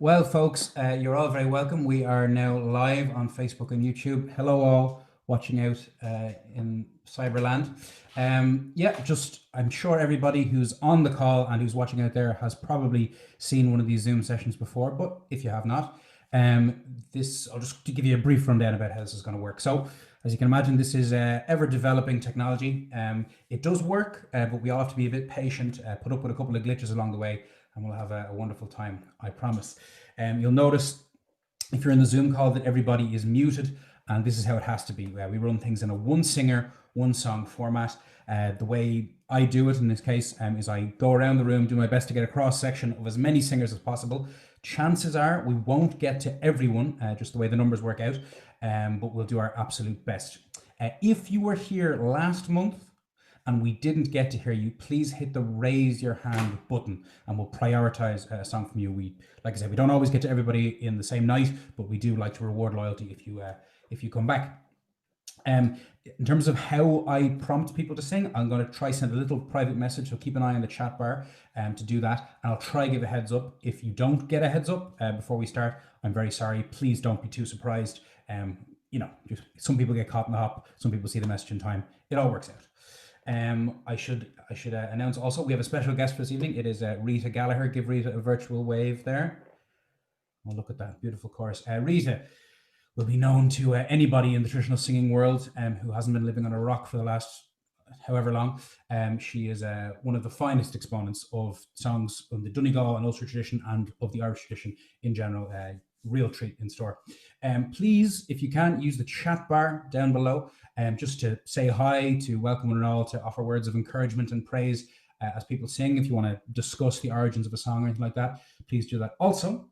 Well, folks, you're all very welcome. We are now live on Facebook and YouTube. Hello, all watching out in Cyberland. I'm sure everybody who's on the call and who's watching out there has probably seen one of these Zoom sessions before. But if you have not, I'll just give you a brief rundown about how this is going to work. So, as you can imagine, this is ever developing technology. It does work, but we all have to be a bit patient, put up with a couple of glitches along the way, and we'll have a wonderful time, I promise. You'll notice if you're in the Zoom call that everybody is muted, and this is how it has to be. We run things in a one singer, one song format. The way I do it in this case is I go around the room, do my best to get a cross section of as many singers as possible. Chances are we won't get to everyone, just the way the numbers work out, but we'll do our absolute best. If you were here last month and we didn't get to hear you, please hit the raise your hand button and we'll prioritize a song from you. Like I said, we don't always get to everybody in the same night, but we do like to reward loyalty if you come back. In terms of how I prompt people to sing, I'm going to try send a little private message, so keep an eye on the chat bar to do that. And I'll try give a heads up. If you don't get a heads up before we start, I'm very sorry. Please don't be too surprised. Just some people get caught in the hop. Some people see the message in time. It all works out. I should announce also we have a special guest for this evening. It is Rita Gallagher. Give Rita a virtual wave there. Oh, look at that beautiful chorus. Rita will be known to anybody in the traditional singing world who hasn't been living on a rock for the last however long. She is one of the finest exponents of songs from the Donegal and Ulster tradition and of the Irish tradition in general. Real treat in store. Please, if you can, use the chat bar down below just to say hi, to welcome one and all, to offer words of encouragement and praise as people sing. If you want to discuss the origins of a song or anything like that, please do that also.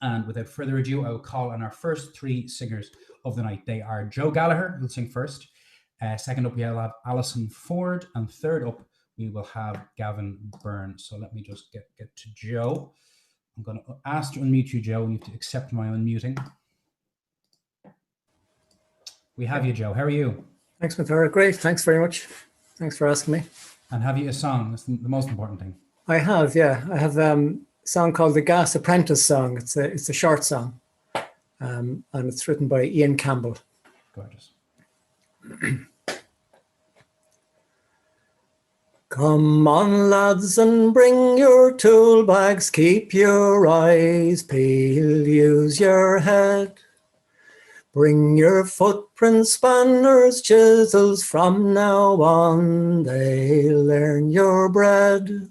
And without further ado, I will call on our first three singers of the night. They are Joe Gallagher, who'll sing first. Second up, we'll have Alison Ford. And third up, we will have Gavin Byrne. So let me just get to Joe. I'm going to ask to unmute you, Joe, and you have to accept my unmuting. We have you, Joe. How are you? Thanks, Mathura. Great. Thanks very much. Thanks for asking me. And have you a song? That's the most important thing. I have, yeah. I have a song called The Gas Apprentice Song. It's a short song, and it's written by Ian Campbell. Gorgeous. Come on, lads, and bring your tool bags. Keep your eyes peeled, use your head. Bring your footprints, spanners, chisels. From now on, they'll earn your bread.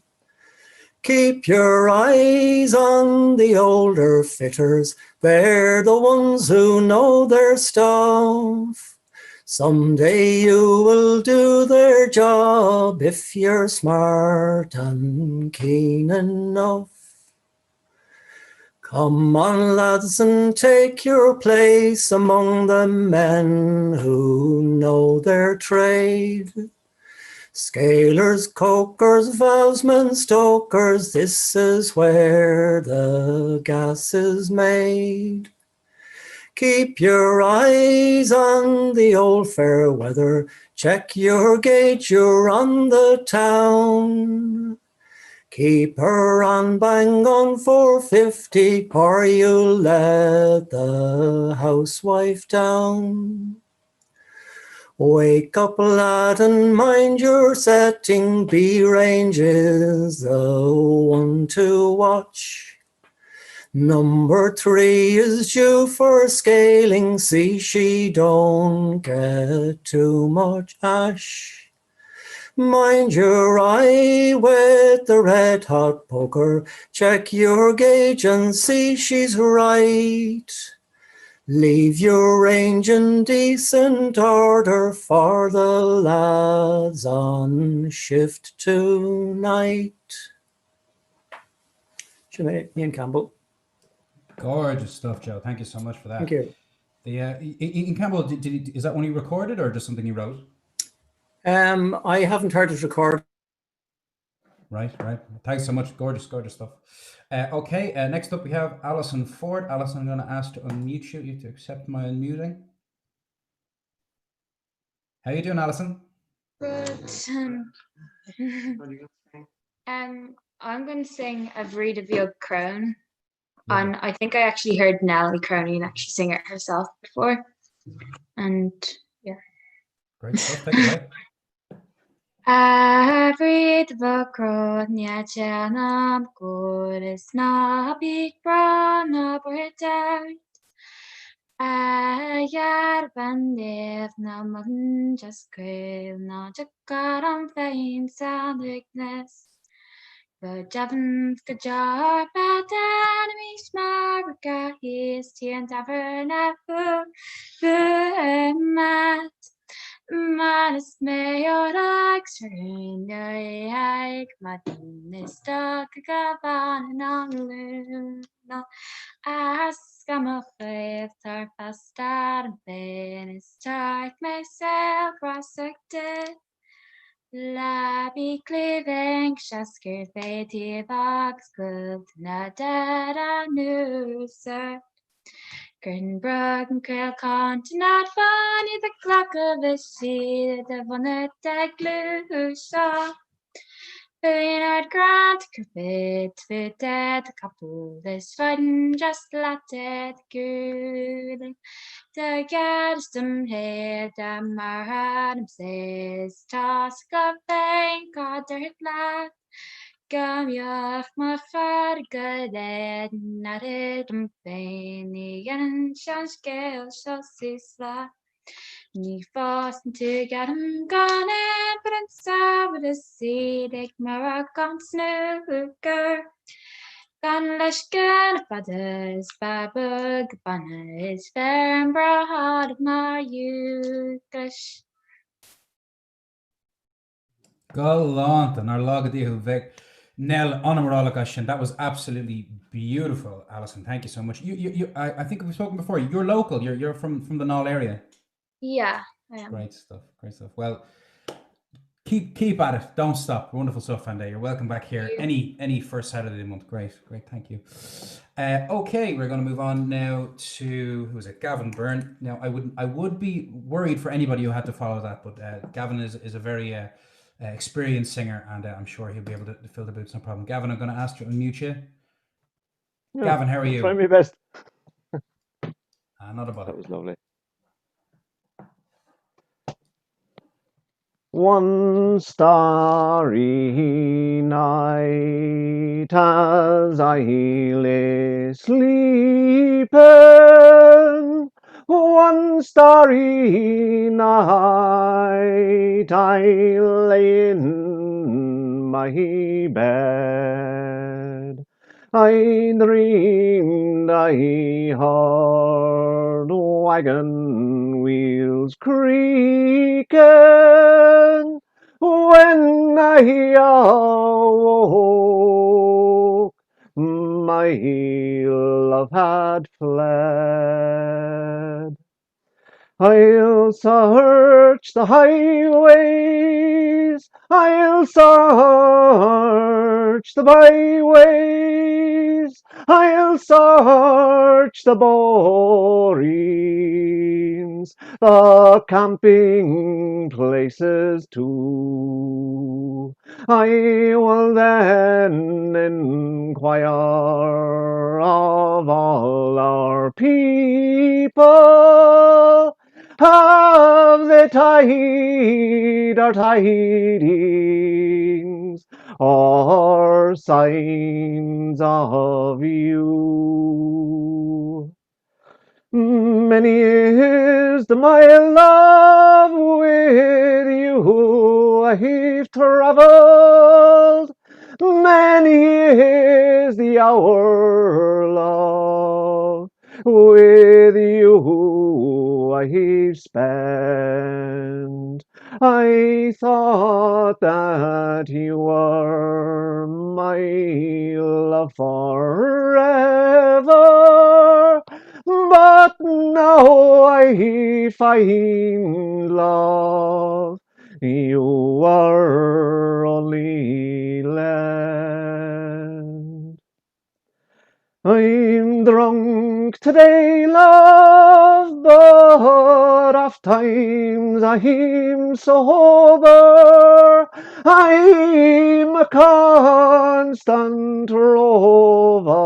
Keep your eyes on the older fitters. They're the ones who know their stuff. Someday you will do their job if you're smart and keen enough. Come on, lads, and take your place among the men who know their trade. Scalers, cokers, valvesmen, stokers, this is where the gas is made. Keep your eyes on the old fair weather. Check your gauge, you're on the town. Keep her on bang on 450, or you'll let the housewife down. Wake up, lad, and mind your setting. B-range is the one to watch. Number 3 is due for scaling. See she don't get too much ash. Mind your eye with the red hot poker. Check your gauge and see she's right. Leave your range in decent order for the lads on shift tonight. Ian Campbell. Gorgeous stuff, Joe. Thank you so much for that. Thank you. Ian Campbell, is that one you recorded or just something you wrote? I haven't heard it record. Right. Thanks so much. Gorgeous stuff. Okay, next up we have Alison Ford. Alison, I'm going to ask to unmute you. You have to accept my unmuting. How are you doing, Alison? Good. I'm going to sing A Breed of Your Crown. Lovely. And I think I actually heard Nellie Cronin actually sing it herself before. And yeah. Great stuff. Take it away. Every book Niachanam good is not big brown over there. Ayar bandif na mun just crave na jakaram fame sound weakness. But Javin Kajar bad enemies marga his tien tavern mat. Manus mayor extraordinary madness gavan on luna. Ask my faith are fast and been strike myself prosected. Labby cleaving shasker fate box clothed na dead and nooser. Grinbrug and Crail Con not funny the clock of the sea the bonnet that glue saw. Bernard Grant Cupid dead the couple this fighting just latted good. The Gadsden head the Marham says toss of bank God their glad. Gam jag my far good not it pain and scale shall sisla. Ni fast to get him gone but inside with the sea like Moroccan snooker. Ganlashgan fathers babug banner is fair and broad of my youth. Galant and our lagadihu vec. Nell Onamaralakashin. That was absolutely beautiful, Alison. Thank you so much. I think we've spoken before. You're local. You're from the Knoll area. Yeah, I am. Great stuff. Great stuff. Well, keep at it. Don't stop. Wonderful stuff, Fande. You're welcome back here. Any first Saturday of the month. Great. Thank you. Okay, we're going to move on now to who is it? Gavin Byrne. Now, I would be worried for anybody who had to follow that, but Gavin is a very experienced singer, and I'm sure he'll be able to fill the boots, no problem. Gavin, I'm going to ask you to unmute you. Yeah, Gavin, how are I'll you? try my best. Not a bother. That was lovely. One starry night as I lay sleeping, one starry night I lay in my bed. I dreamed I heard wagon wheels creaking. When I awoke, my love had fled. I'll search the highways, I'll search the byways, I'll search the boreens, the camping places too. I will then inquire of all our people, have they our tidings or signs of you? Many years to my love with you I've travelled, many years the hour love with you I've spent. I thought that you were my love forever, but now I find love you are only left. I'm drunk today, love, but oft times I'm sober. I'm a constant rover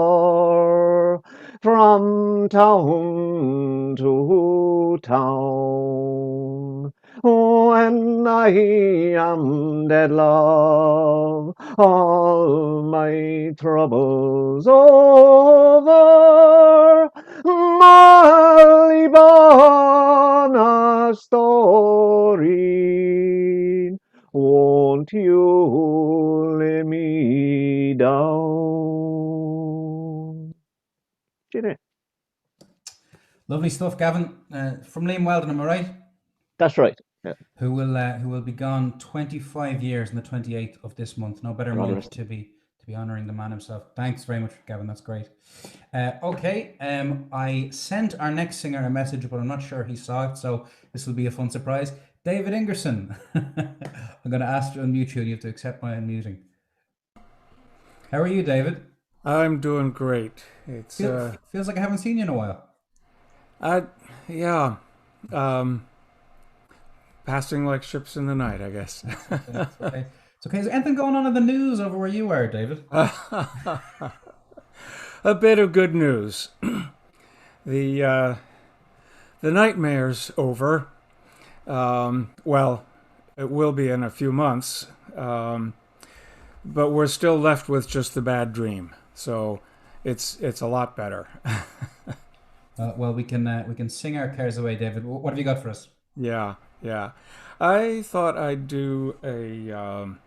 from town to town. When I am dead, love, all my troubles over. My bonnet story, won't you lay me down? Ginny. Lovely stuff, Gavin. From Liam Weldon, am I right? That's right. Yeah. Who will be gone 25 years on the 28th of this month. No better Another month to be honouring the man himself. Thanks very much, Gavin. That's great. Okay. I sent our next singer a message, but I'm not sure he saw it, so this will be a fun surprise. David Ingerson. I'm going to ask you to unmute you. You have to accept my unmuting. How are you, David? I'm doing great. It's feels like I haven't seen you in a while. yeah, passing like ships in the night, I guess. It's okay. It's okay. Is there anything going on in the news over where you are, David? A bit of good news. The nightmare's over. Well, it will be in a few months, but we're still left with just the bad dream. So it's a lot better. Well, we can sing our cares away, David. What have you got for us? Yeah. I thought I'd do a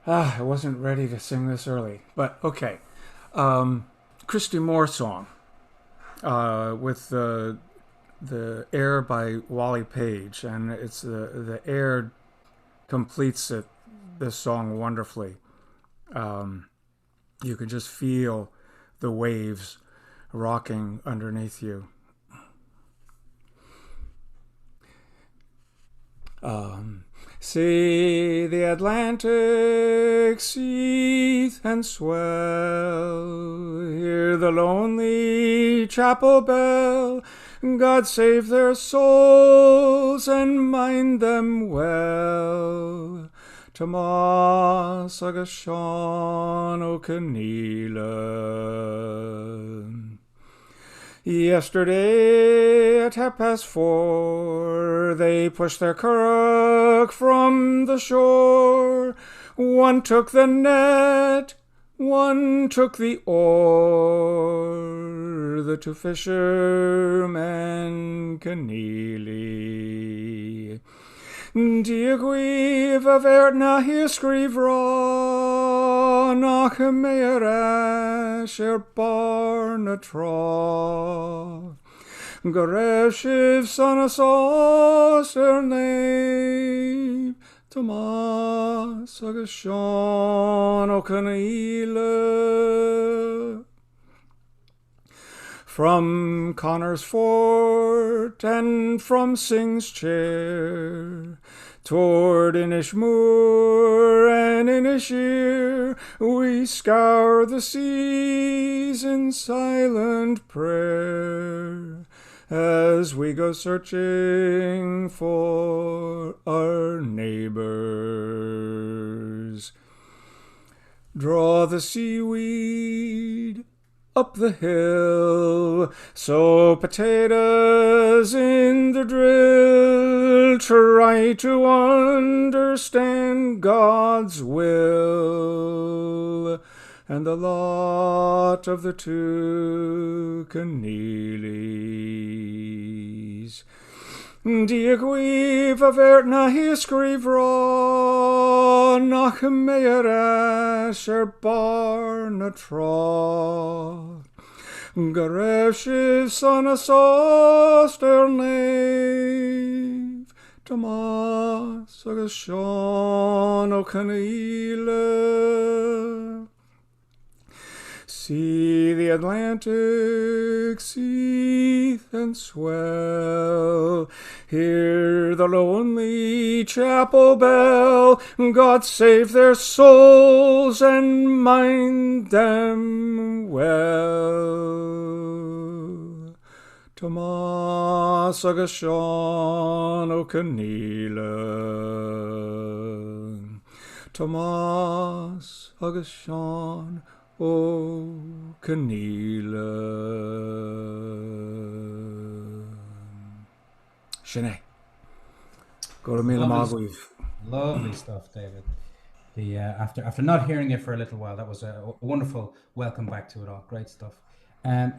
I wasn't ready to sing this early, but okay. Christy Moore song with the air by Wally Page, and it's the air completes this song wonderfully. You can just feel the waves rocking underneath you. See the Atlantic seethe and swell, hear the lonely chapel bell, God save their souls and mind them well. Tomas agus Sean O'Keneela. Yesterday at 4:30 they pushed their curragh from the shore. One took the net, one took the oar, the two fishermen Keneally. Diagweef a vert na hieskrivra, nach meeres bar na tra. Goreshiv son a sauce name, Tomas agus Sean O'Keneela. From Connor's Fort and from Sing's Chair, toward Inishmoor and Inisheer, we scour the seas in silent prayer, as we go searching for our neighbors. Draw the seaweed up the hill, sow potatoes in the drill, try to understand God's will, and the lot of the two Keneallys. Diagweef a vert na hieskrivra, nach meeres bar na tra. Goreshiv son a sauce nave, Tomas agus Sean O'Keneela. See the Atlantic seethe and swell, hear the lonely chapel bell, God save their souls and mind them well. Tomas agus Sean ó Caníla, Tomas agus Sean ó Caníla. Sinead, go to Míle Mágaibh. Lovely stuff, David. The after not hearing it for a little while, that was a wonderful welcome back to it all. Great stuff.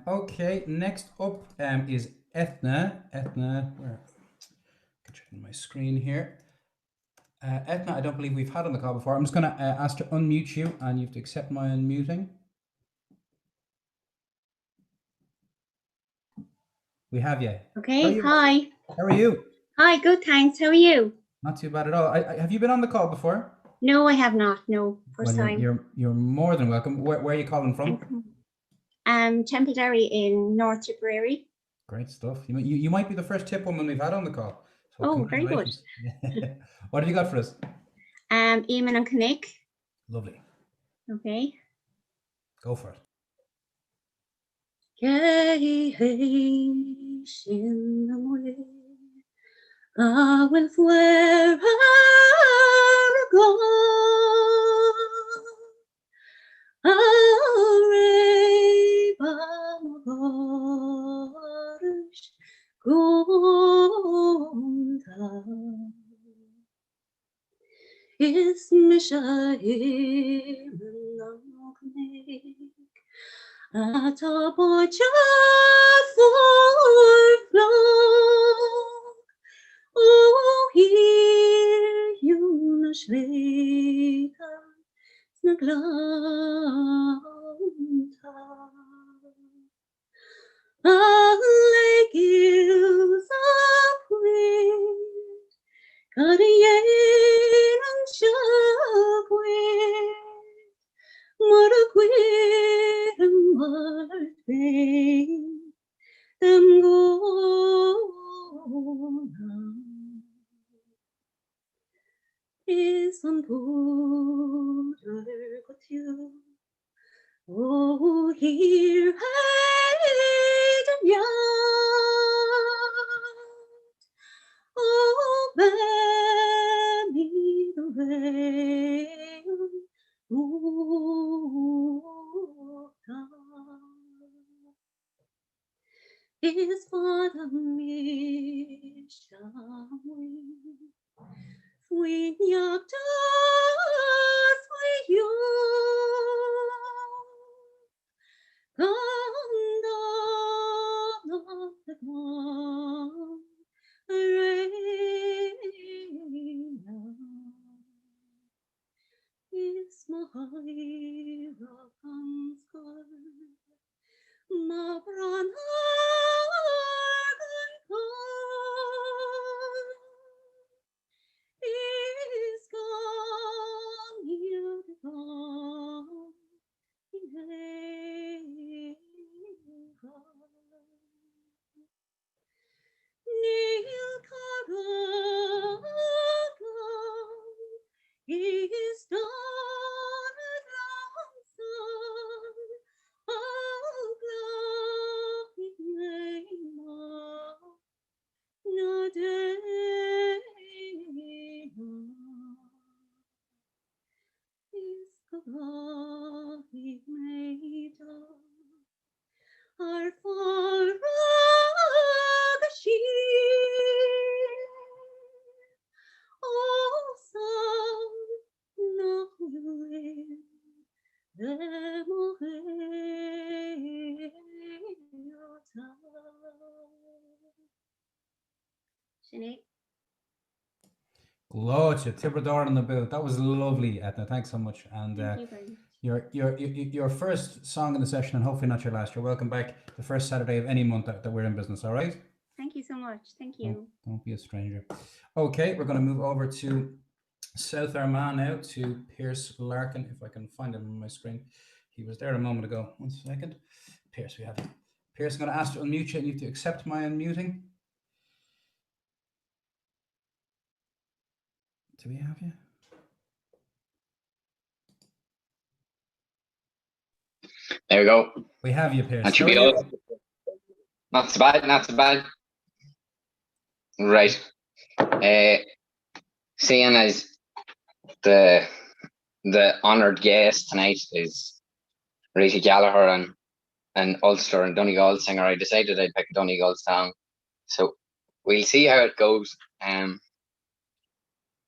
Okay, next up is Ethna. Ethna, where? Checking my screen here. Ethna, I don't believe we've had on the call before. I'm just going to ask to unmute you, and you have to accept my unmuting. We have you. Okay, hi. How are you? Hi, good, thanks. How are you? Not too bad at all. Have you been on the call before? No, I have not. No, first Well, time. You're more than welcome. Where are you calling from? Templederry in North Tipperary. Great stuff. You might be the first tip woman we've had on the call. So Oh, very good. What have you got for us? Eamon and Canick. Lovely. Okay. Go for it. In the way, I will where I go. Is Mishaim at a bocha for flock. Oh, hear you Nashvega Snaglanta. Alle gives a praise, God yen and shagway, Maraquir and Martbane, them go now. Is on Buddha got you. Oh, here hide and yard. Oh, bear me the way. Oh, God. Is for the mission. Sweet Yachta, sweet you. Ganda of the dawn, Reina. Is my hira comes good, my brother is gone, you gone. Neil Caraga is done at lonesome. Oh, glory name of no day. Is God made of our far the sheep. Oh, son, no will them away. Sinead? Gloria, Tibrador on the boot. That was lovely, Etna. Thanks so much. And Thank you very much. your first song in the session, and hopefully not your last. You're welcome back the first Saturday of any month that we're in business. All right. Thank you so much. Thank you. Don't be a stranger. Okay, we're going to move over to South Armagh now, to Pierce Larkin, if I can find him on my screen. He was there a moment ago. 1 second. Pierce, we have you. Pierce, I'm going to ask to unmute you, and you have to accept my unmuting. Do we have you? There we go. We have you, Pierce. That should How be are you? all. Not so bad, not so bad. Right. Seeing as the honoured guest tonight is Rita Gallagher and Ulster and Donegal singer, I decided I'd pick a Donegal song. So we'll see how it goes.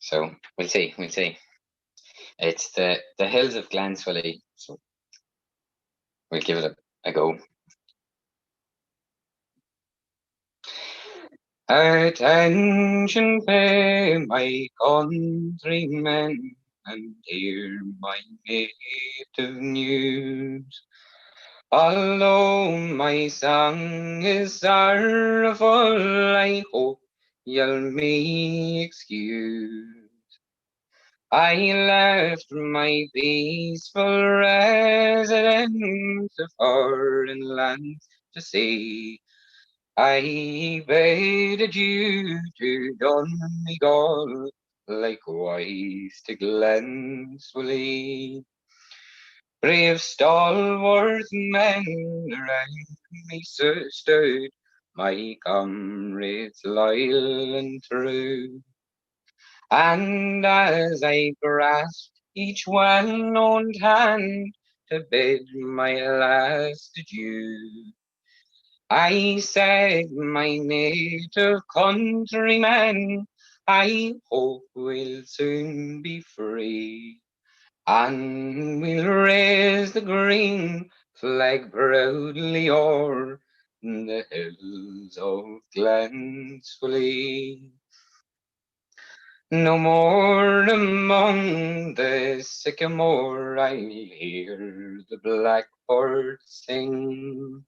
So we'll see. It's the Hills of Glanswilly. So we'll give it a go. Attention pay my countrymen and hear my native news. Although my song is sorrowful, I hope you'll me excuse. I left my peaceful residence of foreign lands to see. I bade adieu to Donegal, likewise to Glenswilly. Brave stalwart men around me stood, my comrades loyal and true. And as I grasped each well-known hand to bid my last adieu, I said, my native countrymen, I hope we'll soon be free, and we'll raise the green flag proudly o'er the hills of Glanswilly. No more among the sycamore I'll hear the blackbird sing.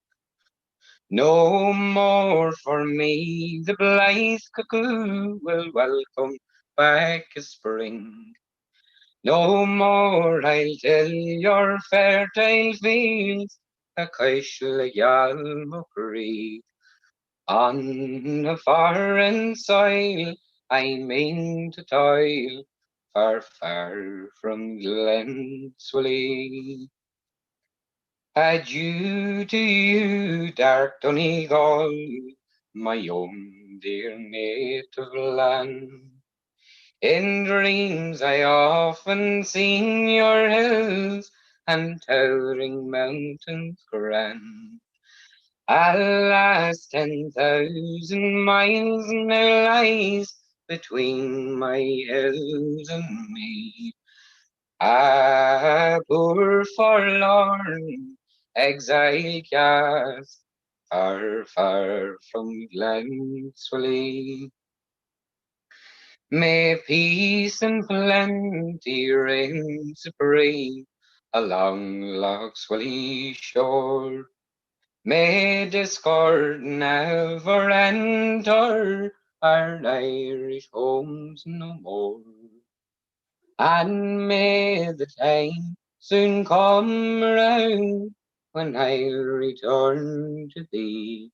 No more for me the blithe cuckoo will welcome back a spring. No more I'll tell your fertile fields a caiisiil galmocree. On a foreign soil I mean to toil, far, far from Glenswilly. Adieu to you, dark Donegal, my own dear native land. In dreams I often seen your hills and towering mountains grand. Alas, 10,000 miles now lies between my hills and me. Ah, poor forlorn exile cast, far, far from Glanswilly. May peace and plenty reign supreme along Lough Swilly shore. May discord never enter our Irish homes no more. And may the time soon come round when I'll return to thee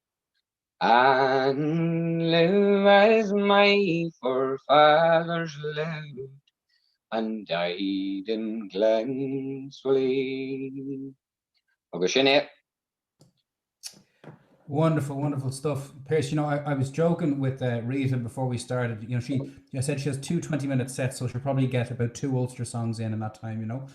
and live as my forefathers lived and died in Glenswilly. Okay, Sinead. Wonderful, wonderful stuff. Pierce, I was joking with Rita before we started. I said she has two 20-minute sets, so she'll probably get about 2 Ulster songs in that time,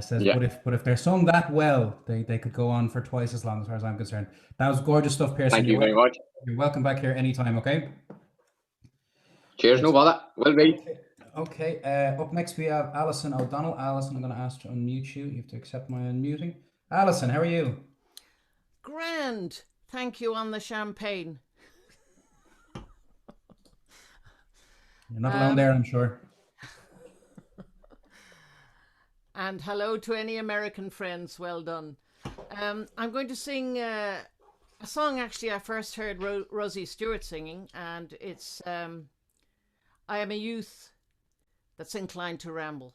says, Yeah. but if they're sung that well, they could go on for twice as long, as far as I'm concerned. That was gorgeous stuff, Pierce. Thank you very much. You're welcome back here anytime, okay? Cheers, no bother. Will be. Okay, up next we have Allison O'Donnell. Allison, I'm going to ask to unmute you. You have to accept my unmuting. Allison, how are you? Grand. Thank you on the champagne. You're not alone there, I'm sure. And hello to any American friends. Well done. I'm going to sing a song actually I first heard Rosie Stewart singing, and it's I Am a Youth That's Inclined to Ramble.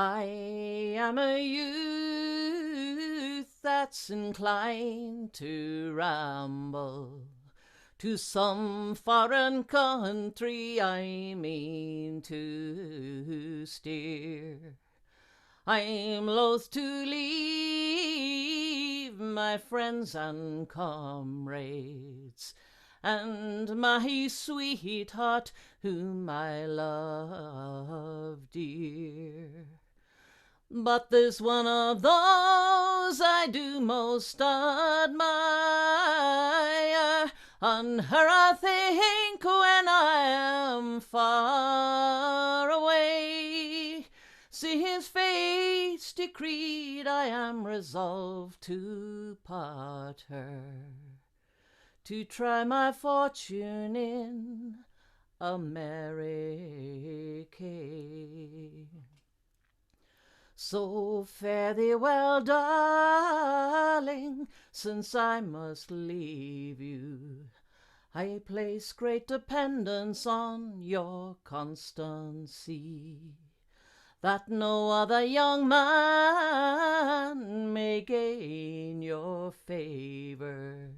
I am a youth that's inclined to ramble. To some foreign country I mean to steer. I'm loath to leave my friends and comrades, and my sweetheart whom I love dear. But there's one of those I do most admire, on her I think when I am far away. Since fate's decreed, I am resolved to part her, to try my fortune in America. So fare thee well, darling, since I must leave you. I place great dependence on your constancy, that no other young man may gain your favor,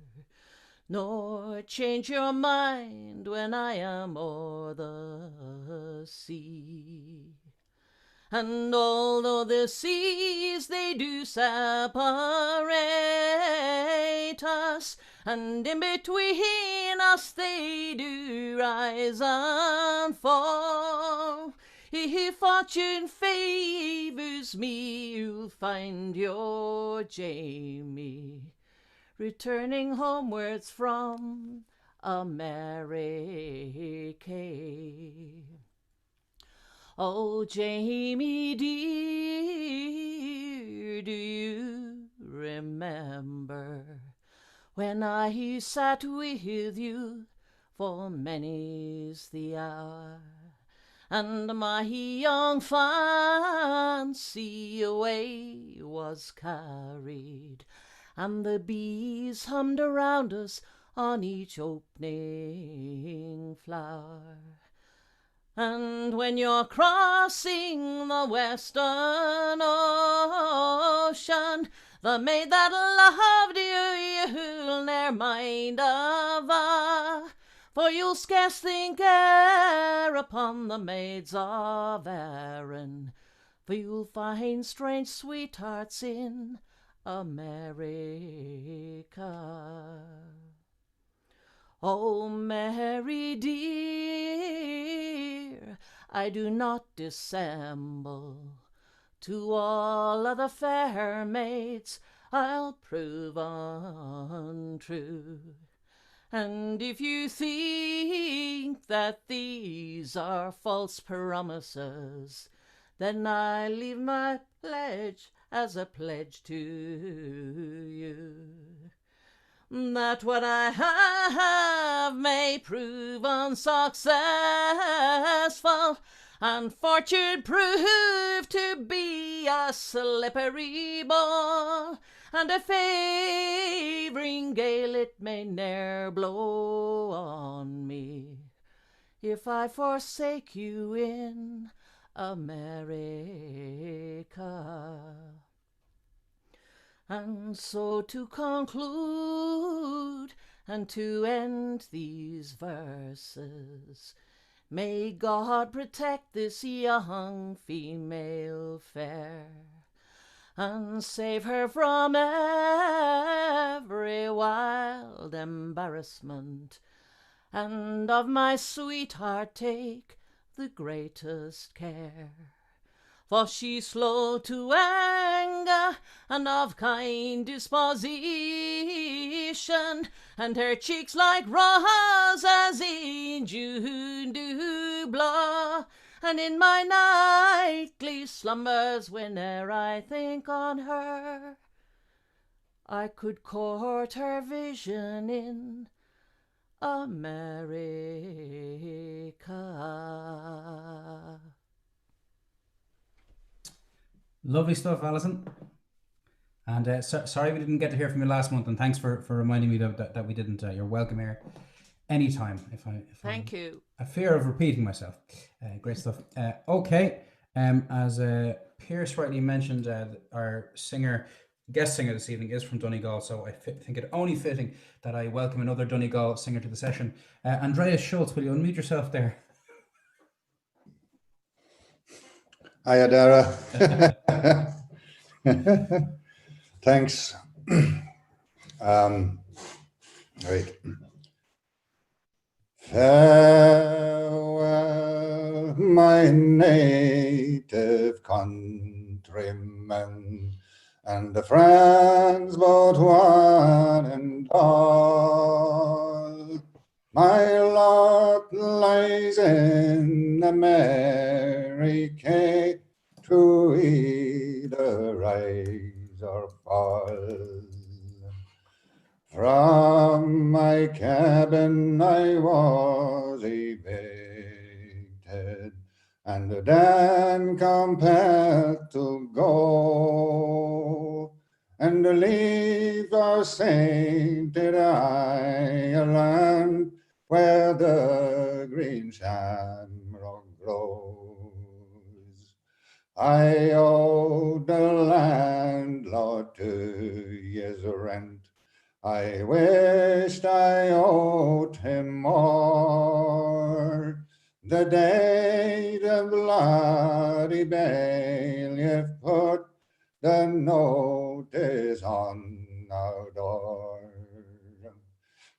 nor change your mind when I am o'er the sea. And although the seas they do separate us, and in between us they do rise and fall, if fortune favors me, you'll find your Jamie returning homewards from America. Oh, Jamie dear, do you remember when I sat with you for many's the hour, and my young fancy away was carried, and the bees hummed around us on each opening flower? And when you're crossing the western ocean, the maid that loved you, you'll ne'er mind of her, for you'll scarce think e'er upon the maids of Erin, for you'll find strange sweethearts in America. Oh, Mary dear, I do not dissemble. To all other fair maids I'll prove untrue. And if you think that these are false promises, then I leave my pledge as a pledge to you, that what I have may prove unsuccessful, and fortune prove to be a slippery ball, and a favouring gale it may ne'er blow on me, if I forsake you in America. And so to conclude and to end these verses, may God protect this young female fair, and save her from every wild embarrassment, and of my sweetheart take the greatest care. For she's slow to anger, and of kind disposition, and her cheeks like roses in June do blow. And in my nightly slumbers, whene'er I think on her, I could court her vision in America. Lovely stuff, Alison. And sorry we didn't get to hear from you last month, and thanks for reminding me that we didn't. You're welcome here anytime. Thank you. A fear of repeating myself. Great stuff. Okay. As Pierce rightly mentioned our guest singer this evening is from Donegal, so I think it only fitting that I welcome another Donegal singer to the session. Andreas Schultz, will you unmute yourself there? Hiya, Dara. Thanks. Right. Farewell, my native countrymen, and the friends both one and all. My lot lies in America, to either rise or fall. From my cabin I was evicted, and then compelled to go and leave our sainted island, where the green shamrock grows. I owed the landlord 2 years' rent. I wished I owed him more. The day the bloody bailiff put the notice on our door.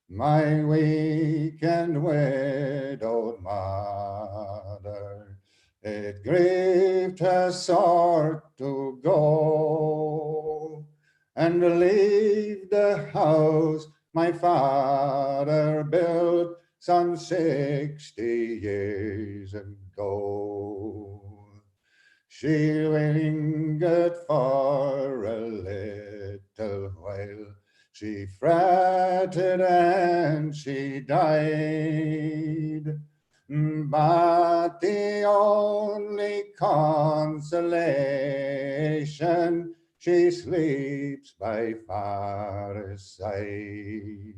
My weak and widowed mother, it grieved her sore to go and leave the house my father built some 60 years ago. She lingered for a little while. She fretted and she died. But the only consolation, she sleeps by father's side.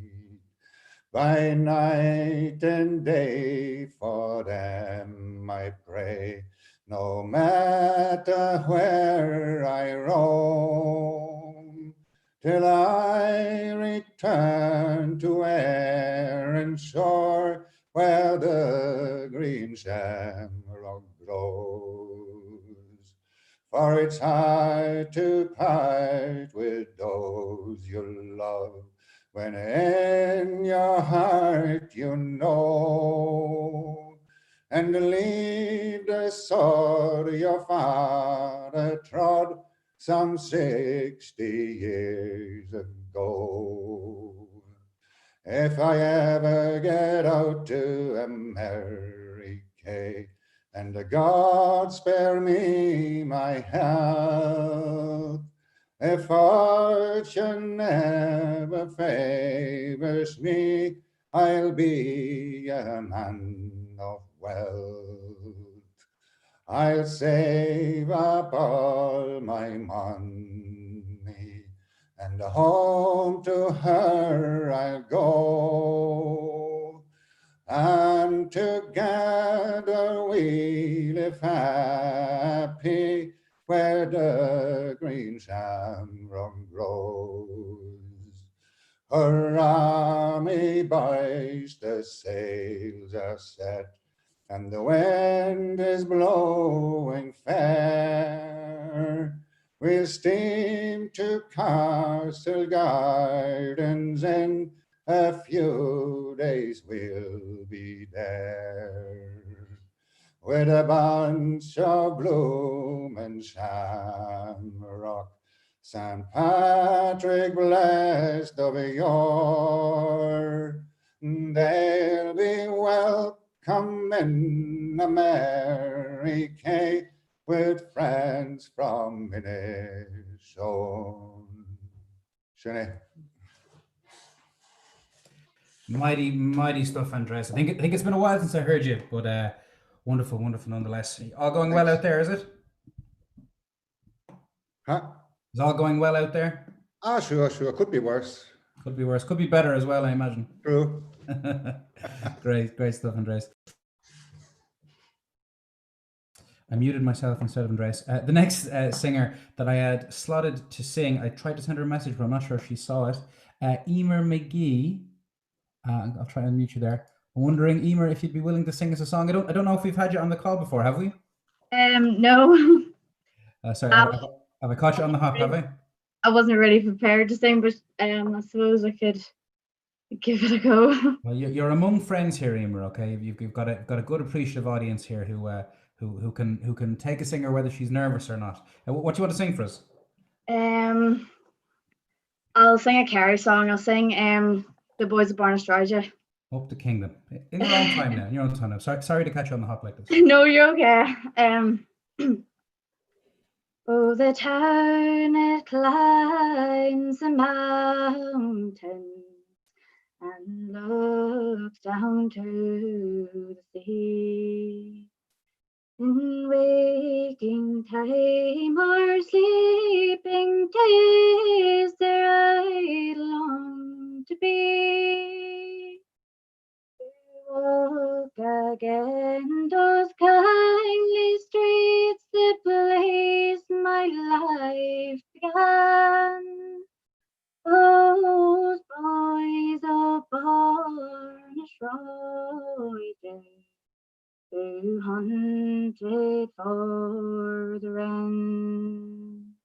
By night and day for them I pray, no matter where I roam, till I return to Erin's shore, where the green shamrock grows. For it's hard to part with those you love, when in your heart you know, and leave the sword your father trod some 60 years ago. If I ever get out to America, and God spare me my health, if fortune never favors me, I'll be a man of wealth. I'll save up all my money, and home to her I'll go, and together we live happy, where the green shamrock grows. Her army boys, the sails are set, and the wind is blowing fair. We'll steam to Castle Gardens, in a few days we'll be there, with a bunch of blooming shamrock, St. Patrick blessed of yore. They'll be welcome in America, with friends from Minnesota. Sinead. Mighty stuff, Andres. I think it's been a while since I heard you, but wonderful nonetheless. All going well out there, is it? Huh? Is all going well out there? Ah, sure. Could be worse. Could be worse. Could be better as well, I imagine. True. Great stuff, Andres. I muted myself instead of Andres. The next singer that I had slotted to sing, I tried to send her a message, but I'm not sure if she saw it. Emer McGee. I'll try and mute you there. I'm wondering, Emer, if you'd be willing to sing us a song. I don't know if we've had you on the call before, have we? No. Sorry, have I caught you on the hop, have I? I wasn't really prepared to sing, but I suppose I could give it a go. Well, you're among friends here, Emer. Okay, you've got a good appreciative audience here who can take a singer whether she's nervous or not. What do you want to sing for us? I'll sing a Carrie song. I'll sing The Boys of Barn Australia. Up the Kingdom. In your own time now. In your own time now. Sorry to catch you on the hop like this. No, you're okay. Oh, the town it climbs a mountain and looks down to the sea. In waking time or sleeping days, there I long to be. To walk again those kindly streets, the place my life began. Those boys of Barnasroyden who hunted for the wren.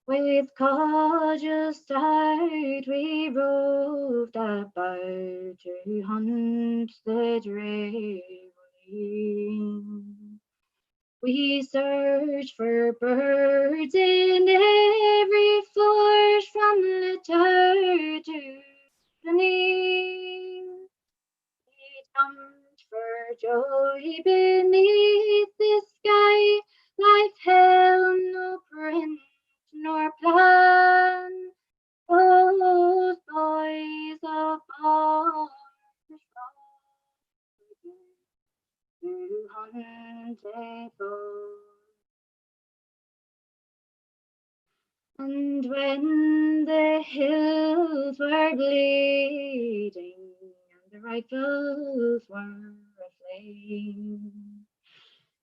With cordial start we roved about to hunt the dreary wren. We searched for birds in every forest from the Tower to the Nene. We jumped for joy beneath the sky, life held no print nor plan. Those boys of Barnasroyden who hunted for. And when the hills were bleeding and the rifles were aflame,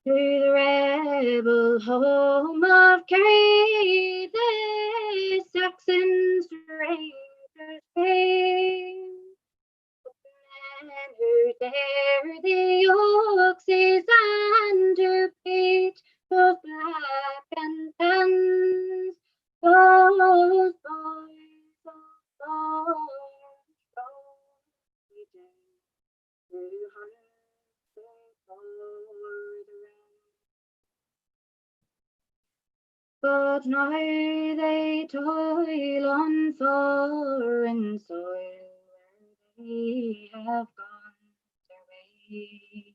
to the rebel home of Kerry the Saxons raiders came. Men who dare the oxes and who beat both black and tans, those boys of Barnasroyden who hunted for the wren. But now they toil on foreign soil, they have gone their way.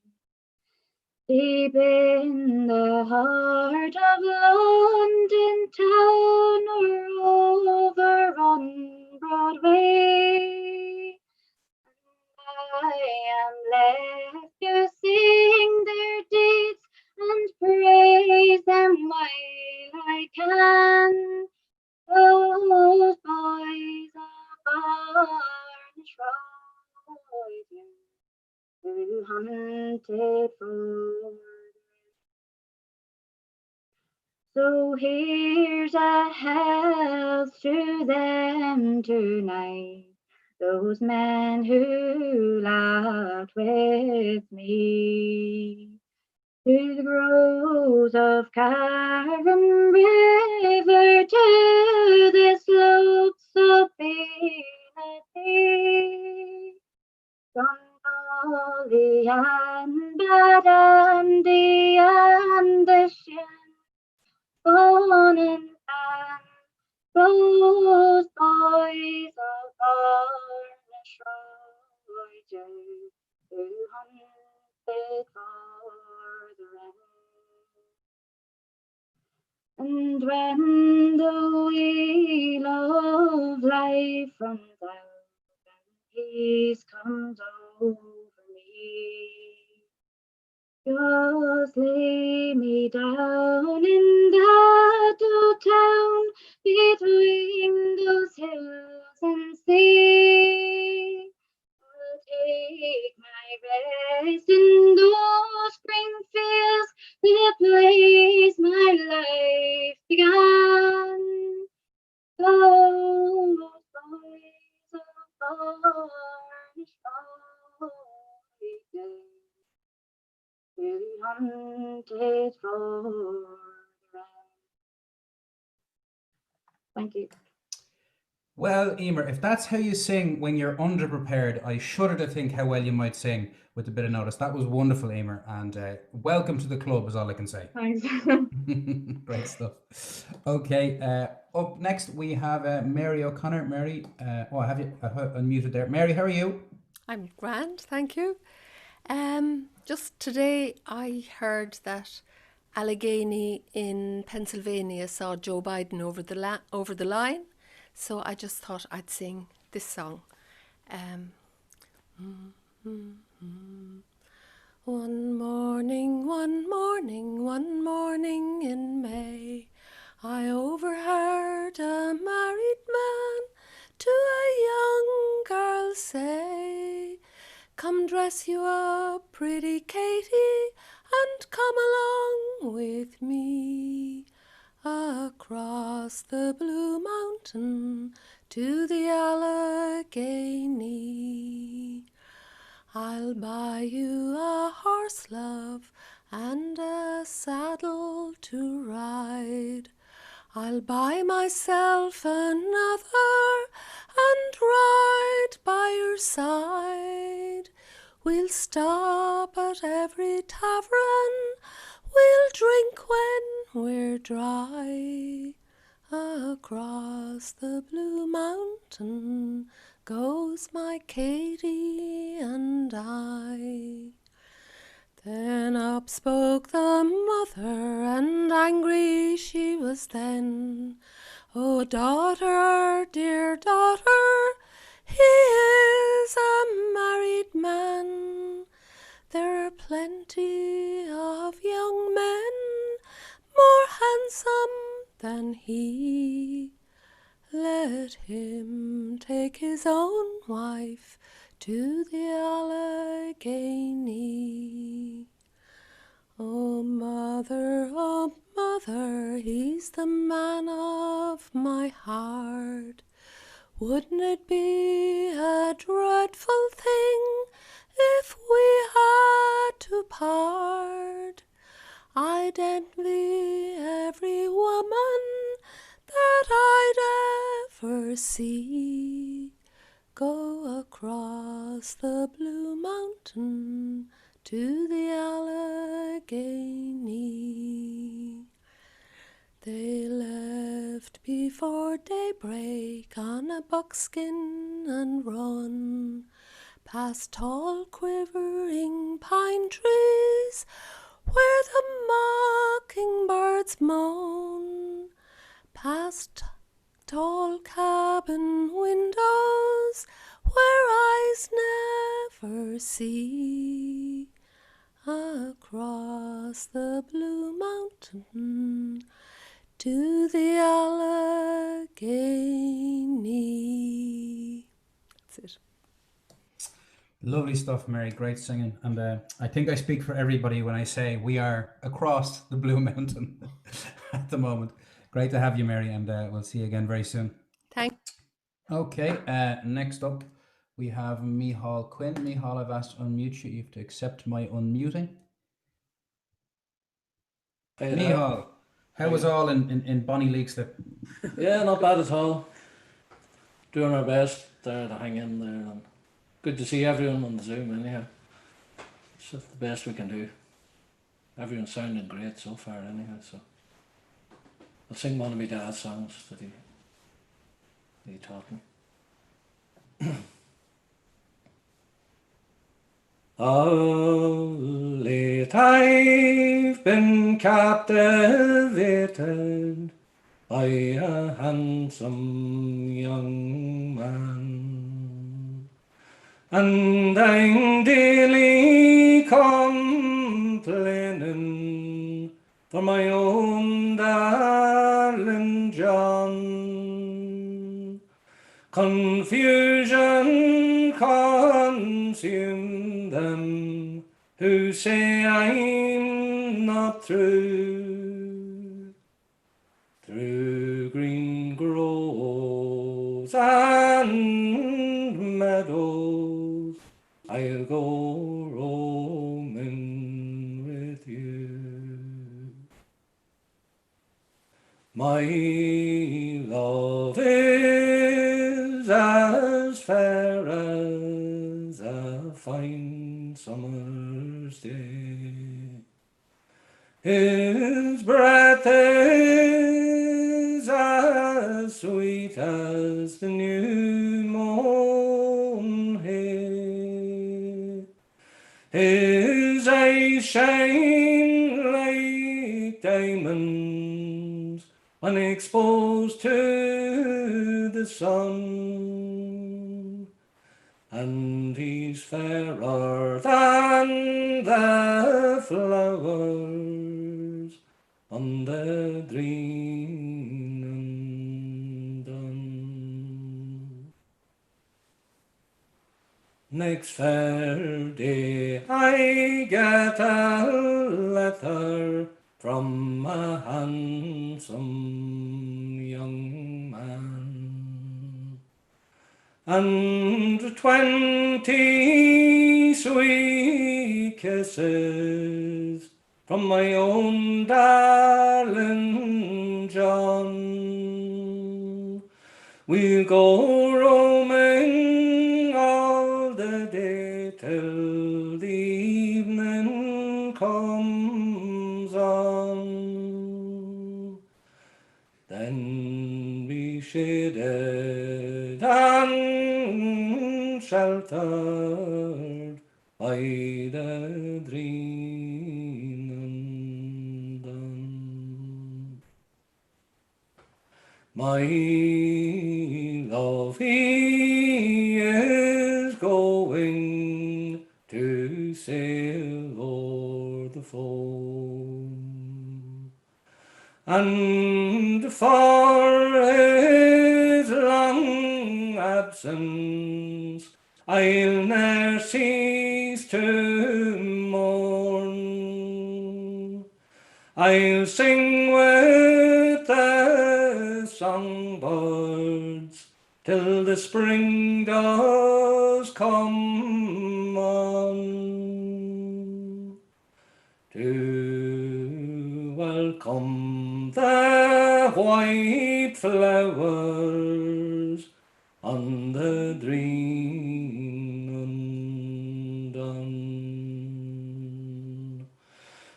Deep in the heart of London town or over on Broadway, I am left to sing their deeds and praise them while I can. Those boys of Barnasroyden who hunted for. So here's a health to them tonight, those men who laughed with me. To the groves of Carron River, to the slopes of Benety, Dundalli and Badandy and the Shin, Bon and Ban, those boys of Barnasroyden who hunted for the wren. And when the wheel of life runs out and peace comes over me, just lay me down in that old town between those hills and sea. I'll take my rest in those spring fields, the boys of varnish day, will be hunted for the rain. Thank you. Well, Emer, if that's how you sing when you're underprepared, I shudder to think how well you might sing with a bit of notice. That was wonderful, Emer, and welcome to the club is all I can say. Thanks. Great stuff. Okay, up next we have Mary O'Connor. Mary, I have you unmuted there. Mary, how are you? I'm grand, thank you. Just today I heard that Allegheny in Pennsylvania saw Joe Biden over the line, so I just thought I'd sing this song. One morning in May, I overheard a married man to a young girl say, "Come dress you up, pretty Katie, and come along with me across the Blue Mountain to the Allegheny. I'll buy you a horse, love, and a saddle to ride. I'll buy myself another and ride by your side. We'll stop at every tavern, we'll drink when we're dry. Across the Blue Mountain goes my Katie and I." Then up spoke the mother, and angry she was then. "Oh, daughter, dear daughter, he is a married man. There are plenty of young men more handsome than he. Let him take his own wife to the Allegheny. Oh, mother, he's the man of my heart. Wouldn't it be a dreadful thing if we had to part? I'd envy every woman that I'd ever see go across the Blue Mountain to the Allegheny." They left before daybreak on a buckskin and run past tall quivering pine trees where the mockingbirds moan, past tall cabin windows where eyes never see, across the Blue Mountain to the Allegheny. That's it. Lovely stuff, Mary. Great singing. And I think I speak for everybody when I say we are across the Blue Mountain at the moment. Great to have you, Mary, and we'll see you again very soon. Thanks. Okay, next up we have Micheál Quinn. Micheál, I've asked to unmute you. You have to accept my unmuting. Micheál, how was all in Bonnie Leakslip? Yeah, not bad at all. Doing our best there to hang in there. And good to see everyone on the Zoom anyhow. It's just the best we can do. Everyone's sounding great so far anyhow, so I'll sing one of my dad's songs that he taught me. All late I've been captivated by a handsome young man, and I'm daily complaining for my own darling John. Confusion consume them who say I'm not true. Through green groves and meadows, I'll go roaming with you. My love is as fair as a fine summer's day. His breath is as sweet as the new mown hay. His eyes shine like diamonds when exposed to the sun, and he's fairer than the flowers on the green and dun. Next fair day I get a letter from a handsome young man, and 20 sweet kisses from my own darling John. We'll go roaming all the day till the evening comes on. Then be shaded and sheltered by the green and dun. My love, he is going to sail o'er the foam, and for his long absence I'll ne'er cease to mourn. I'll sing with the songbirds till the spring does come on, to welcome the white flowers on the green and dun.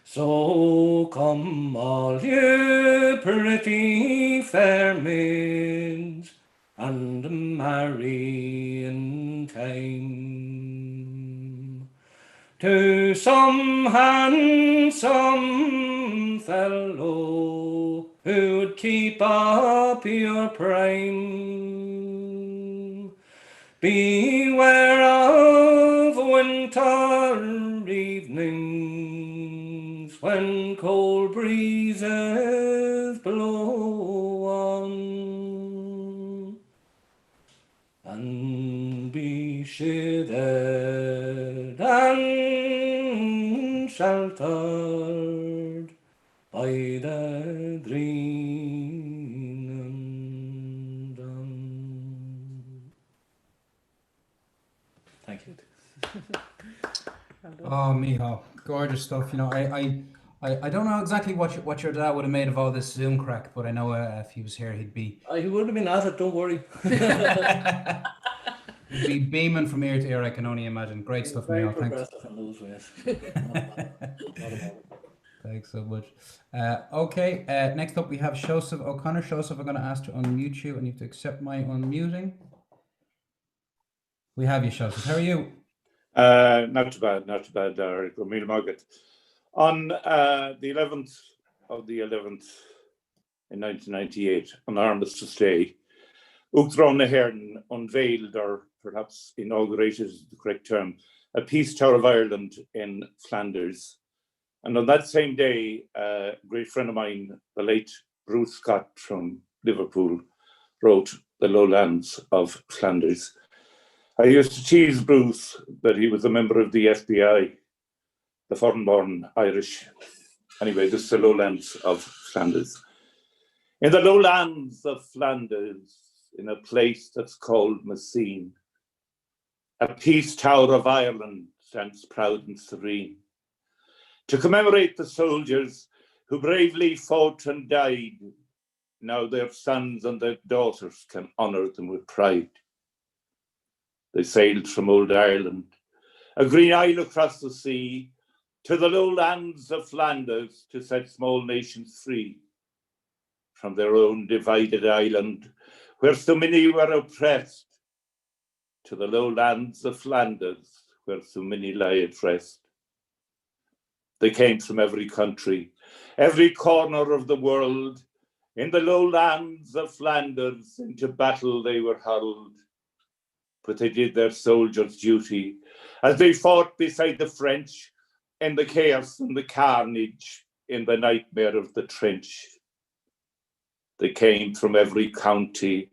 So come all you pretty fair maids, and marry in time to some handsome fellow who'd keep up your prime. Beware of winter evenings when cold breezes blow on, and be shaded and sheltered by the green and dun. Thank you. Oh, Miho, gorgeous stuff. You know, I don't know exactly what your dad would have made of all this Zoom crack, but I know if he was here, he'd be He would have been at it, don't worry. he'd be beaming from ear to ear. I can only imagine. Great stuff, Very Miho. Thanks. progressive in those ways. Thanks so much. Okay, next up we have Joseph O'Connor. Joseph, I'm going to ask to unmute you, and you have to accept my unmuting. We have you, Joseph. How are you? Not too bad, Derek. Ramil Margaret. On the 11th of the 11th in 1998, on Armistice Day, Uachtaráin na hÉireann unveiled, or perhaps inaugurated is the correct term, a Peace Tower of Ireland in Flanders. And on that same day, a great friend of mine, the late Bruce Scott from Liverpool, wrote The Lowlands of Flanders. I used to tease Bruce that he was a member of the FBI, the foreign-born Irish. Anyway, this is the Lowlands of Flanders. In the lowlands of Flanders, in a place that's called Messine. A peace tower of Ireland stands proud and serene to commemorate the soldiers who bravely fought and died. Now their sons and their daughters can honour them with pride. They sailed from old Ireland, a green isle across the sea, to the lowlands of Flanders to set small nations free from their own divided island, where so many were oppressed, to the lowlands of Flanders, where so many lie at rest. They came from every country, every corner of the world. In the lowlands of Flanders, into battle they were hurled. But they did their soldiers' duty as they fought beside the French in the chaos and the carnage, in the nightmare of the trench. They came from every county,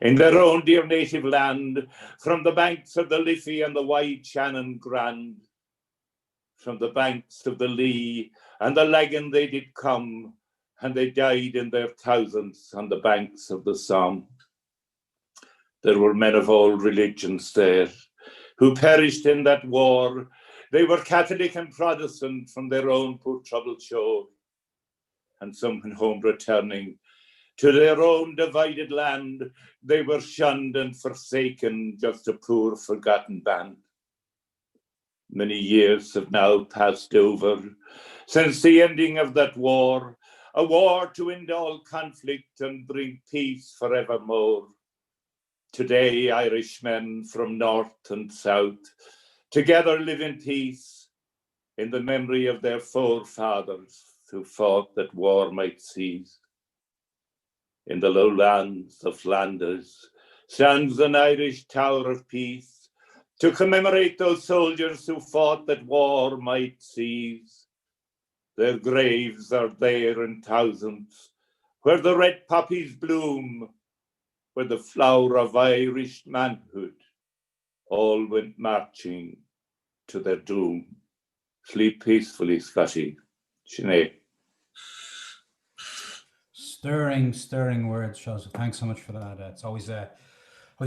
in their own dear native land, from the banks of the Liffey and the wide Shannon grand. From the banks of the Lee and the Lagan they did come, and they died in their thousands on the banks of the Somme. There were men of all religions there who perished in that war. They were Catholic and Protestant from their own poor troubled shore. And some when home returning to their own divided land, they were shunned and forsaken, just a poor forgotten band. Many years have now passed over since the ending of that war, a war to end all conflict and bring peace forevermore. Today, Irishmen from north and south together live in peace in the memory of their forefathers who fought that war might cease. In the lowlands of Flanders stands an Irish Tower of Peace to commemorate those soldiers who fought that war might cease. Their graves are there in thousands, where the red poppies bloom, where the flower of Irish manhood all went marching to their doom. Sleep peacefully, Scotty. Sinead. Stirring words, Joseph. Thanks so much for that. It's always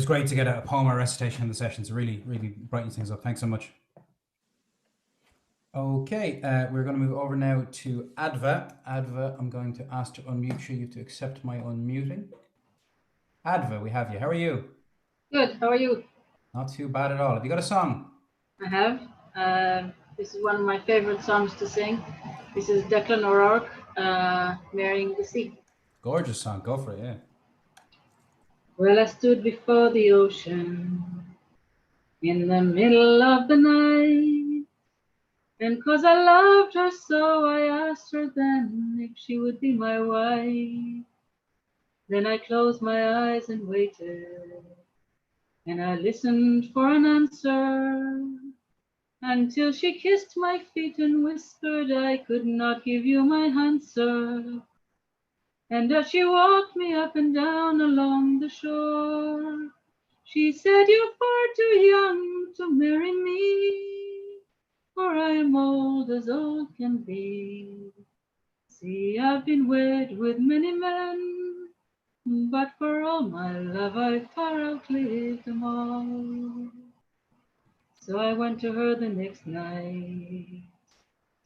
great to get a poem or recitation in the sessions. It really brightens things up. Thanks so much. Okay, we're going to move over now to Adva. Adva, I'm going to ask to unmute you. You have to accept my unmuting. Adva, we have you. How are you? Good. How are you? Not too bad at all. Have you got a song? I have. This is one of my favorite songs to sing. This is Declan O'Rourke, Marrying the Sea. Gorgeous song. Go for it, yeah. Well, I stood before the ocean in the middle of the night, and 'cause I loved her so, I asked her then if she would be my wife. Then I closed my eyes and waited, and I listened for an answer, until she kissed my feet and whispered, I could not give you my answer. And as she walked me up and down along the shore, she said, you're far too young to marry me, for I am old as old can be. See, I've been wed with many men, but for all my love I far outlived them all. So I went to her the next night,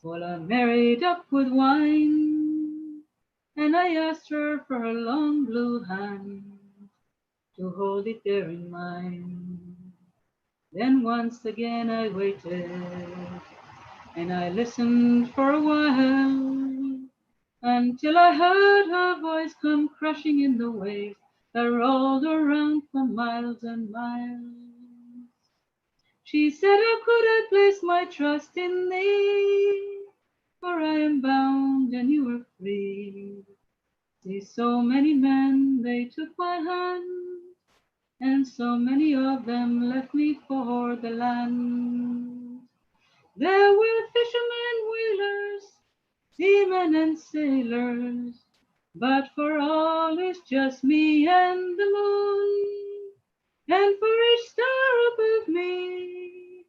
while I married up with wine, and I asked her for her long blue hand to hold it there in mine. Then once again I waited, and I listened for a while, until I heard her voice come crashing in the waves that rolled around for miles and miles. She said, how could I place my trust in thee? For I am bound and you are free. See, so many men, they took my hand, and so many of them left me for the land. There were fishermen, whalers, seamen and sailors, but for all it's just me and the moon, and for each star above me,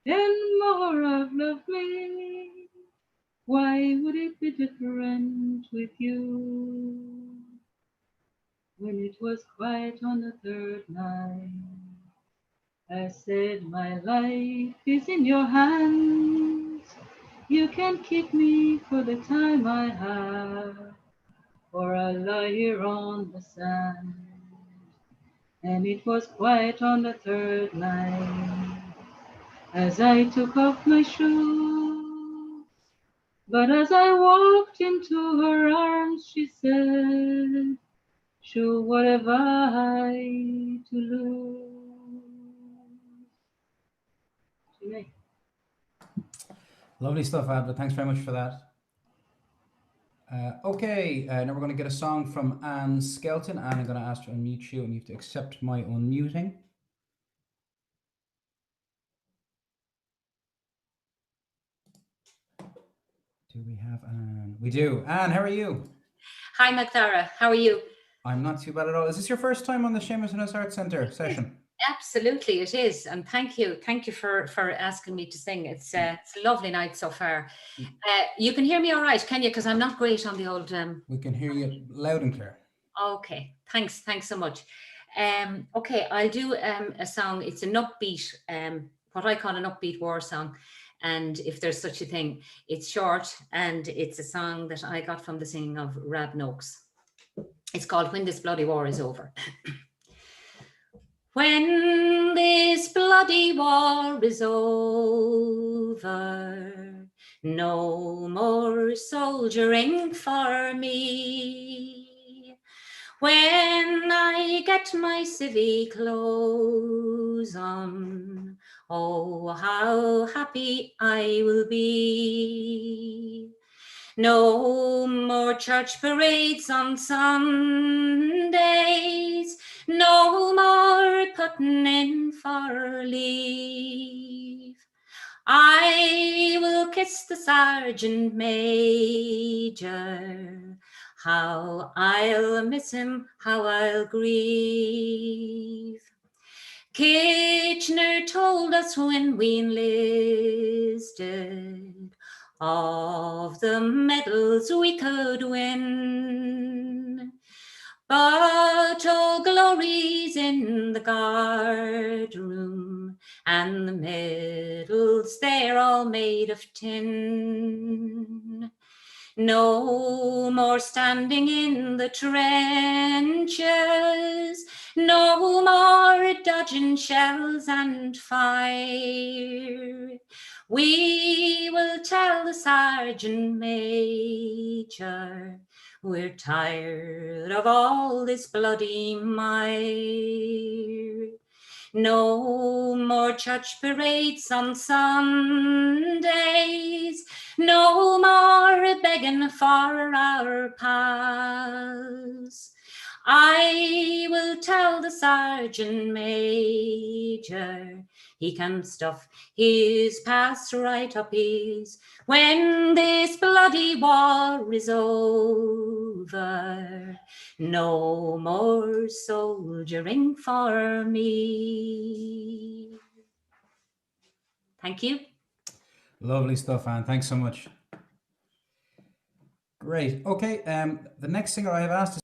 and more of love me. Why would it be different with you? When it was quiet on the third night. I said, my life is in your hands. You can keep me for the time I have, or I'll lie here on the sand. And it was quiet on the third night as I took off my shoes. But as I walked into her arms, she said, sure, what have I to lose? Janae. Lovely stuff, Abda. Thanks very much for that. Okay, now we're going to get a song from Anne Skelton. Anne, I'm going to ask to unmute you, and you have to accept my unmuting. Do we have Anne? We do. Anne, how are you? Hi, Magdara. How are you? I'm not too bad at all. Is this your first time on the Seamus and His Arts Centre session? Absolutely, it is. And thank you for asking me to sing. It's a lovely night so far. You can hear me all right, can you? Because I'm not great on the old... We can hear you loud and clear. Okay, thanks so much. Okay, I'll do a song. It's an upbeat, what I call an upbeat war song. And if there's such a thing, it's short, and it's a song that I got from the singing of Rab Noakes. It's called When This Bloody War Is Over. When this bloody war is over, no more soldiering for me. When I get my civvy clothes on, oh, how happy I will be. No more church parades on Sundays, no more putting in for leave. I will kiss the sergeant major. How I'll miss him, how I'll grieve. Kitchener told us when we enlisted of the medals we could win. But all glory's in the guard room, and the medals, they're all made of tin. No more standing in the trenches, no more dodging shells and fire. We will tell the sergeant major we're tired of all this bloody mire. No more church parades on Sundays, no more begging for our pals. I will tell the sergeant major he can stuff his past right up his. When this bloody war is over, no more soldiering for me. Thank you. Lovely stuff, Anne. Thanks so much. Great. Okay, the next singer I have asked is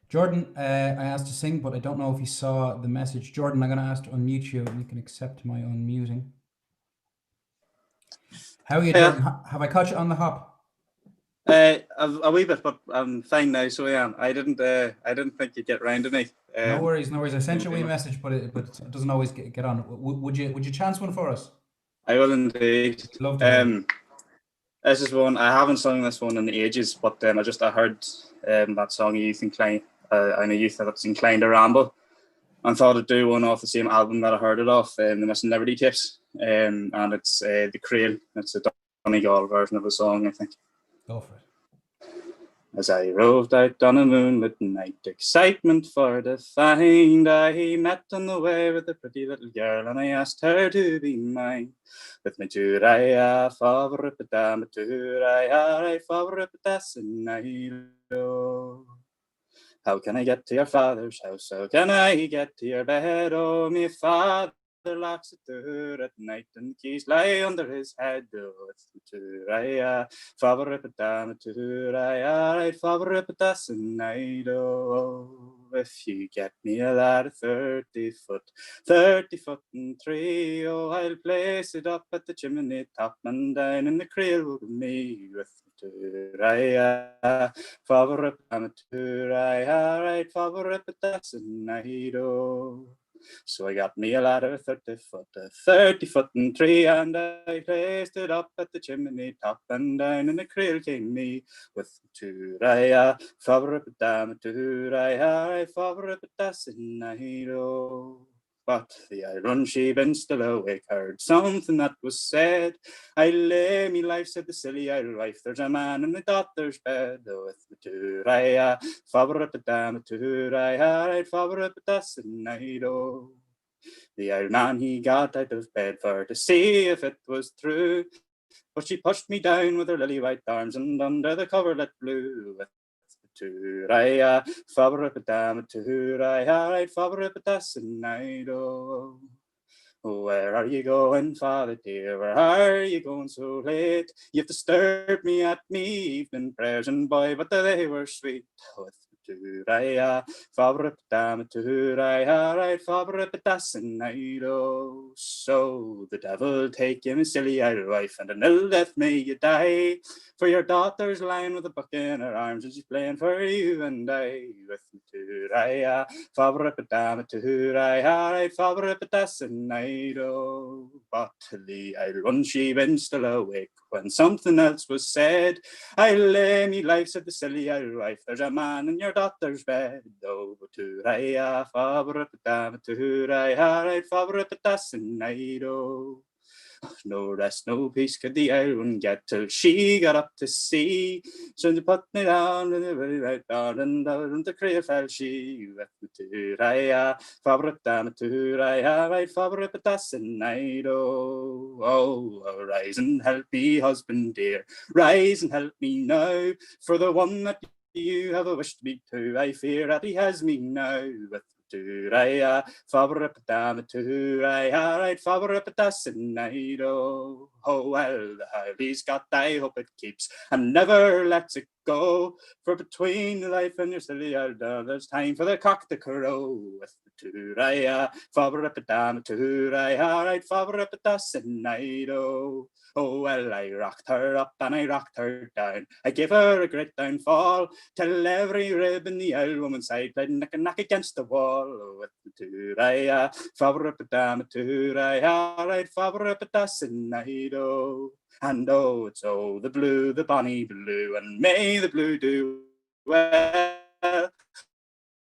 Jordan. I asked to sing, but I don't know if he saw the message. Jordan, I'm going to ask to unmute you, and you can accept my unmuting. How are you, Jordan? Have I caught you on the hop? A wee bit, but I'm fine now. So yeah, I didn't think you'd get round to me. No worries, no worries. I sent you a wee message, but it doesn't always get on. Would you chance one for us? I will indeed. Love to this is one I haven't sung this one in ages, but I heard that song Youth Inclined. I know Youth that's inclined to ramble, and thought I'd do one off the same album that I heard it off, the Missing Liberty Tapes, and it's The Crail. It's a Donegal version of the song, I think. Go for it. As I roved out on a moonlit night, excitement for the find, I met on the way with a pretty little girl, and I asked her to be mine. With me turaya favoripita, me turaya favoripita sinailo. How can I get to your father's house? How can I get to your bed? Oh, me father locks the door at night and the keys lie under his head. Oh, it's the tour, favorite tour, right, favorite night. Oh, if you get me a lad of 30 foot and 3, oh, I'll place it up at the chimney top and down in the creel with me with the tour, favorite tour, right, favorite night. Oh. So I got me a ladder 30 foot and 3, and I placed it up at the chimney top and down in the creel came me with two raya, favorite dam, two raya, favorite night. But the iron she been still awake, heard something that was said. I lay me life, said the silly old wife, there's a man in the daughter's bed. Oh, with the two raya, favorite dam, two raya, favorite night. Oh. The old man he got out of bed for to see if it was true, but she pushed me down with her lily white arms and under the coverlet blue. With the raya, favorite dam, two raya, favorite night. Oh. Where are you going, father dear? Where are you going so late? You've disturbed me at me evening prayers, and boy, but they were sweet. With Turaya, favorite dam, Turaya, right, favorite night. Oh, so the devil take you, silly old wife, and an ill death may you die. For your daughter's lying with a book in her arms, and she's playing for you and I. With Turaya, favorite dam, Turaya, right, favorite night. Oh, but the old one she been still awake when something else was said. I lay me life, said the silly old wife, there's a man in your daughter's bed. Oh, Turaya, favorite dam, Turaya, right, favorite night. Oh. No rest, no peace could the old one get till she got up to sea. So they put me down in the very right down and down the creel fell she. With the Turaya, favorite dam, Turaya, right, favorite night. Oh, oh, oh, rise and help me, husband dear, rise and help me now, for the one that you have wished me to, I fear that he has me now. With Turaya, favorite dam, Turaya, right, favorite night. Oh, oh, well, the Harley's got, I hope it keeps and never lets it go. For between the life and your silly old dog, there's time for the cock to crow. With Turaya, favorite dam, Turaya, right, favorite night. Oh. Oh, well, I rocked her up and I rocked her down. I gave her a great downfall till every rib in the old woman's side played neck and neck against the wall. Oh, with the Turaya, favorite dam, Turaya, right, favorite night. Oh, and oh, it's oh, the blue, the bonny blue, and may the blue do well.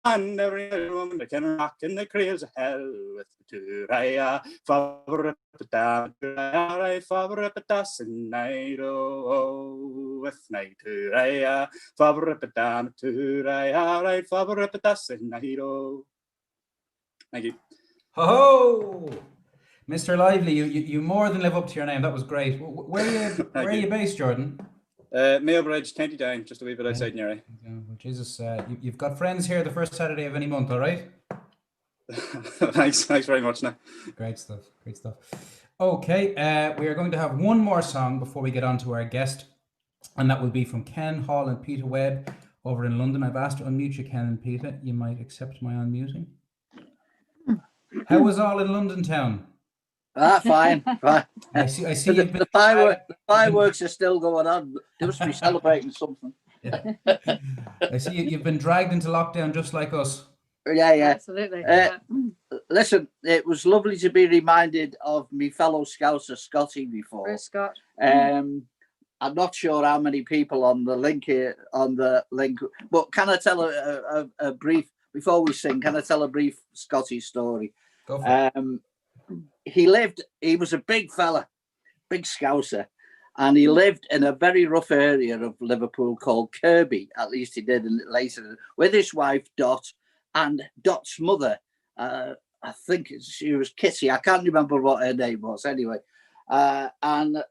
And every woman that can rock in the cradles of hell. With the Turaya, favorite dam, Turaya, favorite night. Oh, with night Turaya, favorite dam, Turaya, right, favorite night. Oh. Thank you. Ho! Mr. Lively, you more than live up to your name. That was great. Where are you based, Jordan? Mailbridge, County Down, just a wee bit outside Newry. Well, Jesus, you've got friends here the first Saturday of any month, all right? Thanks very much. Now. Great stuff. Okay, we are going to have one more song before we get on to our guest, and that will be from Ken Hall and Peter Webb over in London. I've asked to unmute you, Ken and Peter. You might accept my unmuting. How was all in London town? Fine. I see you've been the fireworks are still going on. They must be celebrating something. Yeah. I see you've been dragged into lockdown just like us. Yeah. Absolutely. Listen, it was lovely to be reminded of my fellow Scouser, Scotty, before. Where's Scott? I'm not sure how many people on the link here, but can I tell a brief, before we sing, can I tell a brief Scotty story? Go for it. He was a big fella, big Scouser, and he lived in a very rough area of Liverpool called Kirby, at least he did later, with his wife Dot and Dot's mother. I think she was Kitty. I can't remember what her name was anyway. And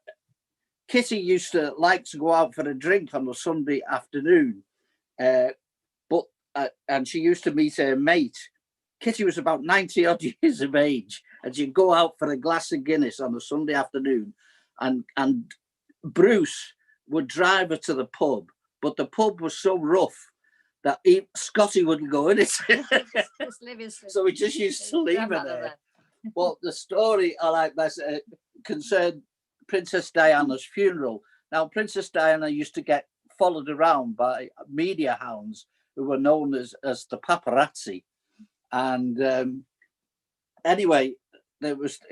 Kitty used to like to go out for a drink on a Sunday afternoon, and she used to meet her mate. Kitty was about 90 odd years of age, and she'd go out for a glass of Guinness on a Sunday afternoon, and Bruce would drive her to the pub, but the pub was so rough that Scotty wouldn't go in it. So we just used to leave her there. Well, the story I like best concerned Princess Diana's funeral. Now, Princess Diana used to get followed around by media hounds who were known as the paparazzi. And anyway,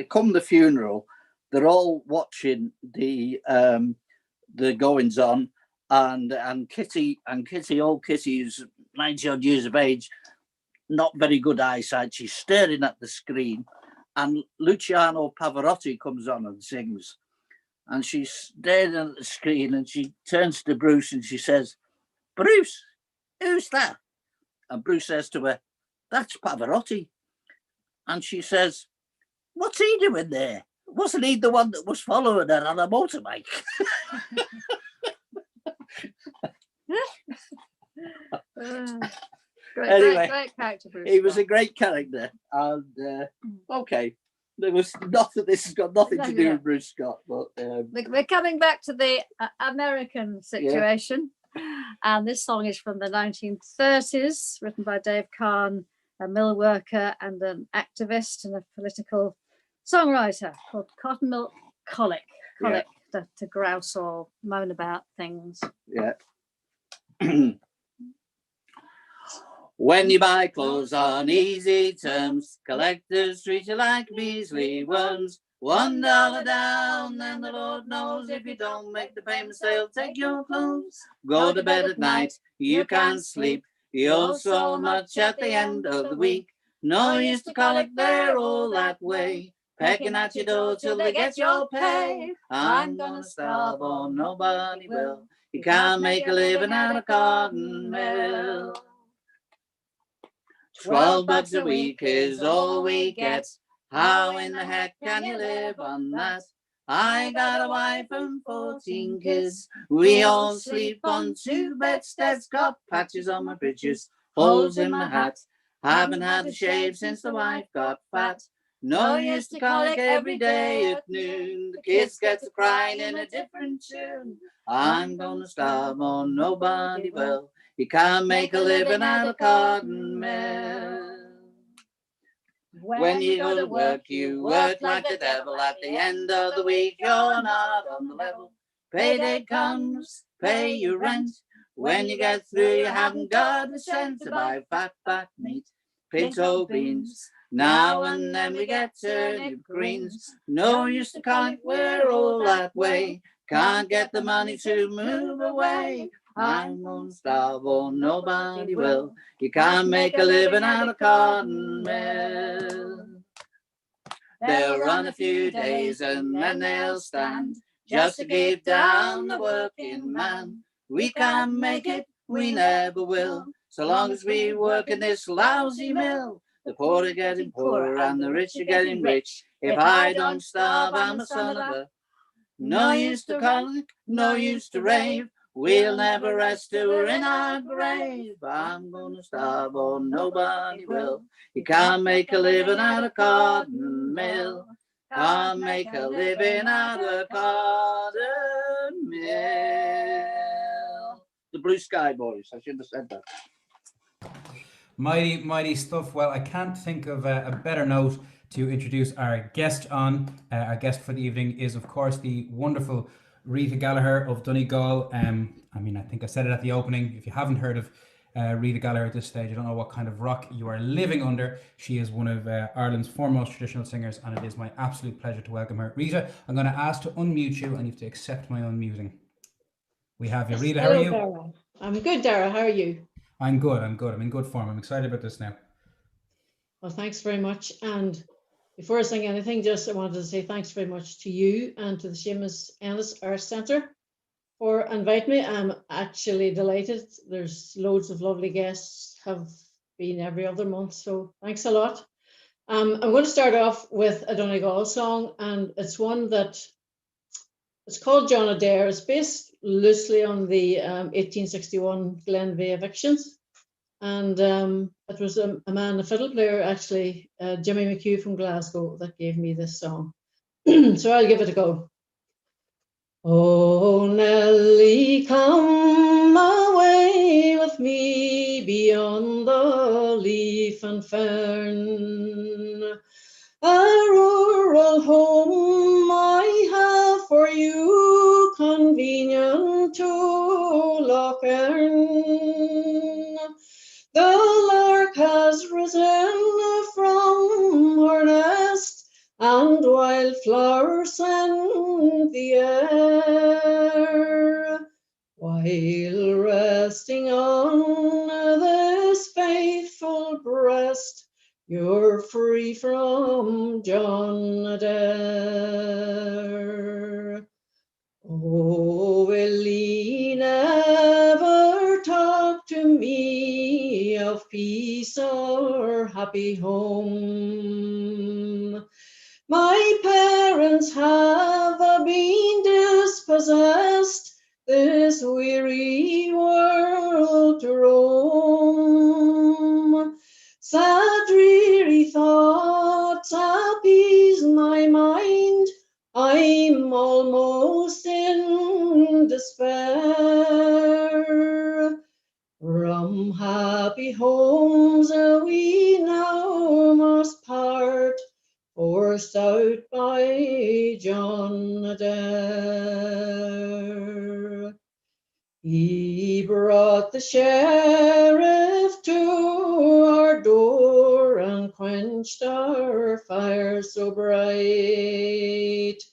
come the funeral, they're all watching the goings on, and Kitty, old Kitty, is 90 odd years of age, not very good eyesight. She's staring at the screen, and Luciano Pavarotti comes on and sings, and she's staring at the screen, and she turns to Bruce and she says, "Bruce, who's that?" And Bruce says to her, "That's Pavarotti." And she says, "What's he doing there? Wasn't he the one that was following her on a motorbike?" Great character, Bruce. He was a great character. And okay, there was nothing. This has got nothing to do with Bruce Scott. But we're coming back to the American situation, and this song is from the 1930s, written by Dave Kahn, a mill worker and an activist and a political songwriter, called Cotton Milk Colic. To grouse or moan about things. Yeah. When you buy clothes on easy terms, collectors treat you like measly worms. $1 down, and the Lord knows if you don't make the payments, they'll take your clothes. Go to bed at night, you can't sleep. You owe so much at the end of the week. No use to colic, they're all that way, pecking at your door till they get your pay. I'm gonna starve or nobody will. You can't make a living at a cotton mill. $12 a week is all we get. How in the heck can you live on that? I got a wife and 14 kids. We all sleep on 2 bedsteads. Got patches on my britches, holes in my hat. Haven't had a shave since the wife got fat. No use to colic every day at noon. The kids get to crying in a different tune. I'm gonna starve or nobody will. You can't make a living at a cotton mill. When you go to work, you work like the devil. At the end of the week, you're not on the level. Payday comes, pay your rent. When you get through, you haven't got a cent to buy fat meat, pinto beans. Now and then we get turnip greens. No use to colic, we're all that way. Can't get the money to move away. I'm gonna starve or nobody will. You can't make a living at a cotton mill. They'll run a few days and then they'll stand, just to keep down the working man. We can't make it, we never will, so long as we work in this lousy mill. The poor are getting poorer and the rich are getting rich. If I don't starve, I'm a son of a. No use to colic, no use to rave. We'll never rest till we're in our grave. I'm gonna starve or nobody will. You can't make a living at a cotton mill. Can't make a living at a cotton mill. The Blue Sky Boys, I should have said that. Mighty stuff. Well, I can't think of a better note to introduce our guest on. Our guest for the evening is, of course, the wonderful Rita Gallagher of Donegal. I mean, I think I said it at the opening. If you haven't heard of Rita Gallagher at this stage, I don't know what kind of rock you are living under. She is one of Ireland's foremost traditional singers, and it is my absolute pleasure to welcome her. Rita, I'm going to ask to unmute you, and you have to accept my unmuting. We have you. Rita, how are you? Dara. I'm good, Dara. How are you? I'm good. I'm in good form. I'm excited about this now. Well, thanks very much. And before I sing anything, just I wanted to say thanks very much to you and to the Seamus Ennis Arts Centre for inviting me. I'm actually delighted. There's loads of lovely guests, have been every other month, so thanks a lot. I'm going to start off with a Donegal song, and it's one that it's called John Adair. It's based loosely on the 1861 Glenveigh evictions, And it was a man, a fiddle player, actually, Jimmy McHugh from Glasgow, that gave me this song. So I'll give it a go. Oh, Nellie, come away with me beyond the leaf and fern. A rural home I have for you, convenient to Loch Earn. The lark has risen from her nest, and wildflowers scent the air. While resting on this faithful breast, you're free from John Adair. Oh, will ye never talk to me of peace or happy home? My parents have been dispossessed, this weary world to roam. Sad, dreary thoughts appease my mind, I'm almost in despair. From happy homes we now must part, forced out by John Adair. He brought the sheriff to our door and quenched our fire so bright.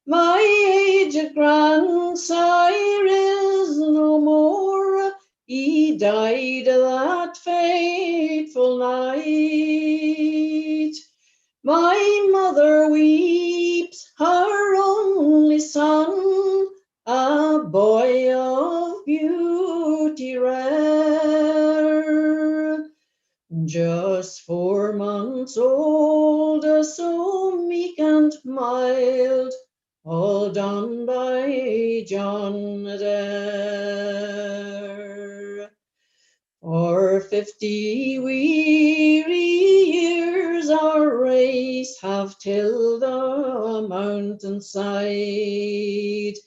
My aged grandsire is no more, he died that fateful night. My mother weeps her only son, a boy of beauty rare. Just 4 months old, so meek and mild, all done by John Adair. For 50 weary years our race have tilled the mountainside,